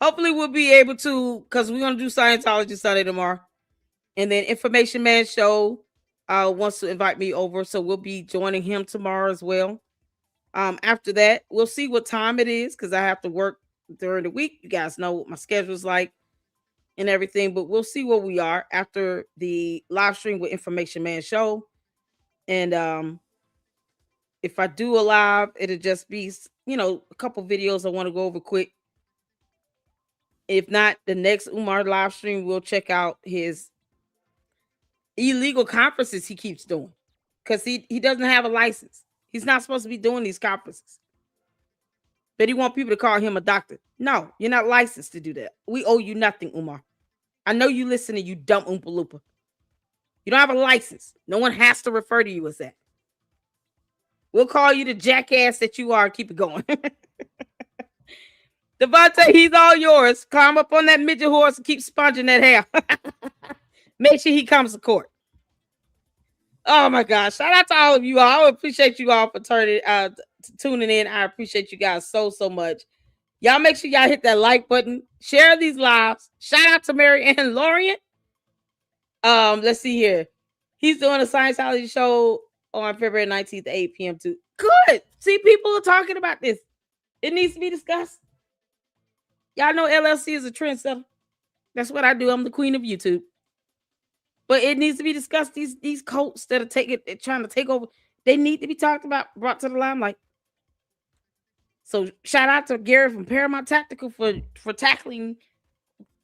Hopefully we'll be able to, because we're going to do Scientology Sunday tomorrow. And then Information Man Show wants to invite me over. So we'll be joining him tomorrow as well. After that, we'll see what time it is, because I have to work during the week. You guys know what my schedule's like and everything, but we'll see where we are after the live stream with Information Man Show. And if I do a live, it'll just be, a couple videos I want to go over quick. If not, the next Umar live stream, we'll check out his illegal conferences he keeps doing, because he doesn't have a license. He's not supposed to be doing these conferences. But he wants people to call him a doctor. No, you're not licensed to do that. We owe you nothing, Umar. I know you listening, you dumb Oompa Loompa. You don't have a license. No one has to refer to you as that. We'll call you the jackass that you are. Keep it going. Devontae, he's all yours. Climb up on that midget horse and keep sponging that hair. Make sure he comes to court. Oh my gosh. Shout out to all of you all. I appreciate you all for tuning in. I appreciate you guys so much. Y'all make sure y'all hit that like button. Share these lives. Shout out to Mary Ann Lorient. Let's see here. He's doing a Scientology show on February 19th at 8 p.m. too. Good. See, people are talking about this. It needs to be discussed. Y'all know LLC is a trendsetter. That's what I do. I'm the queen of YouTube. But it needs to be discussed. These cults that are trying to take over, they need to be talked about, brought to the limelight. So shout out to Gary from Paramount Tactical for tackling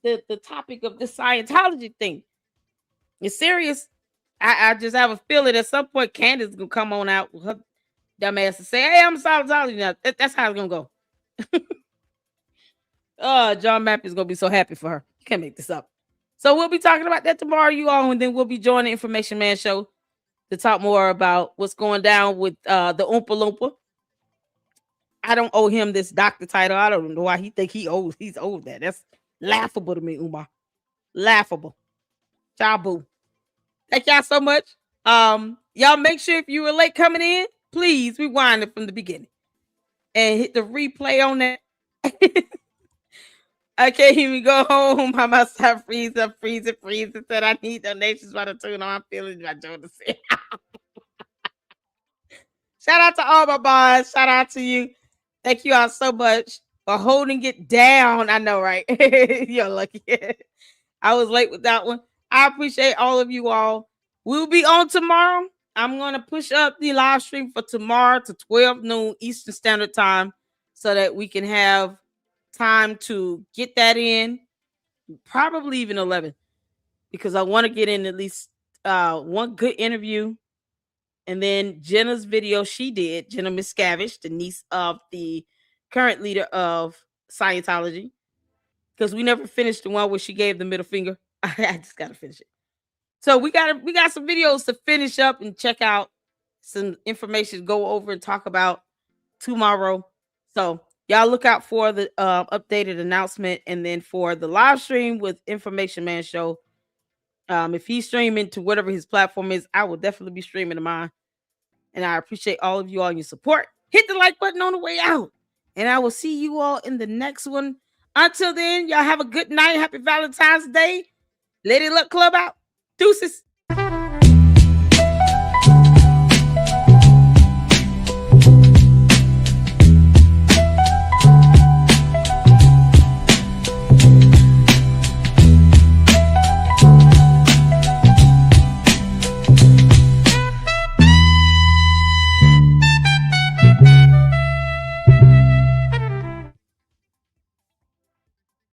the topic of this Scientology thing. It's serious. I just have a feeling at some point Candace is gonna come on out with her dumb ass and say, "Hey, I'm Scientology now." That's how it's gonna go. John Mapp is gonna be so happy for her. You can't make this up. So we'll be talking about that tomorrow, you all, and then we'll be joining the Information Man Show to talk more about what's going down with the Oompa Loompa. I don't owe him this doctor title. I don't know why he think he's owed that. That's laughable to me, Umar. Laughable. Chabu. Thank y'all so much. Y'all make sure if you were late coming in, please rewind it from the beginning and hit the replay on that. I can't even go home. I must have freezing. Said I need donations by the tune. I'm feeling my Jonas. Shout out to all my boys. Shout out to you. Thank you all so much for holding it down. I know, right? You're lucky. I was late with that one. I appreciate all of you all. We'll be on tomorrow. I'm going to push up the live stream for tomorrow to 12 noon Eastern Standard Time so that we can have time to get that in. Probably even 11, because I want to get in at least one good interview. And then Jenna's video she did, Jenna Miscavige, the niece of the current leader of Scientology, because we never finished the one where she gave the middle finger. I just got to finish it. So we got some videos to finish up and check out, some information to go over and talk about tomorrow. So y'all look out for the updated announcement, and then for the live stream with Information Man Show. If he's streaming to whatever his platform is, I will definitely be streaming to mine. And I appreciate all of you all your support. Hit the like button on the way out. And I will see you all in the next one. Until then, y'all have a good night. Happy Valentine's Day. Lady Luck Club out. Deuces.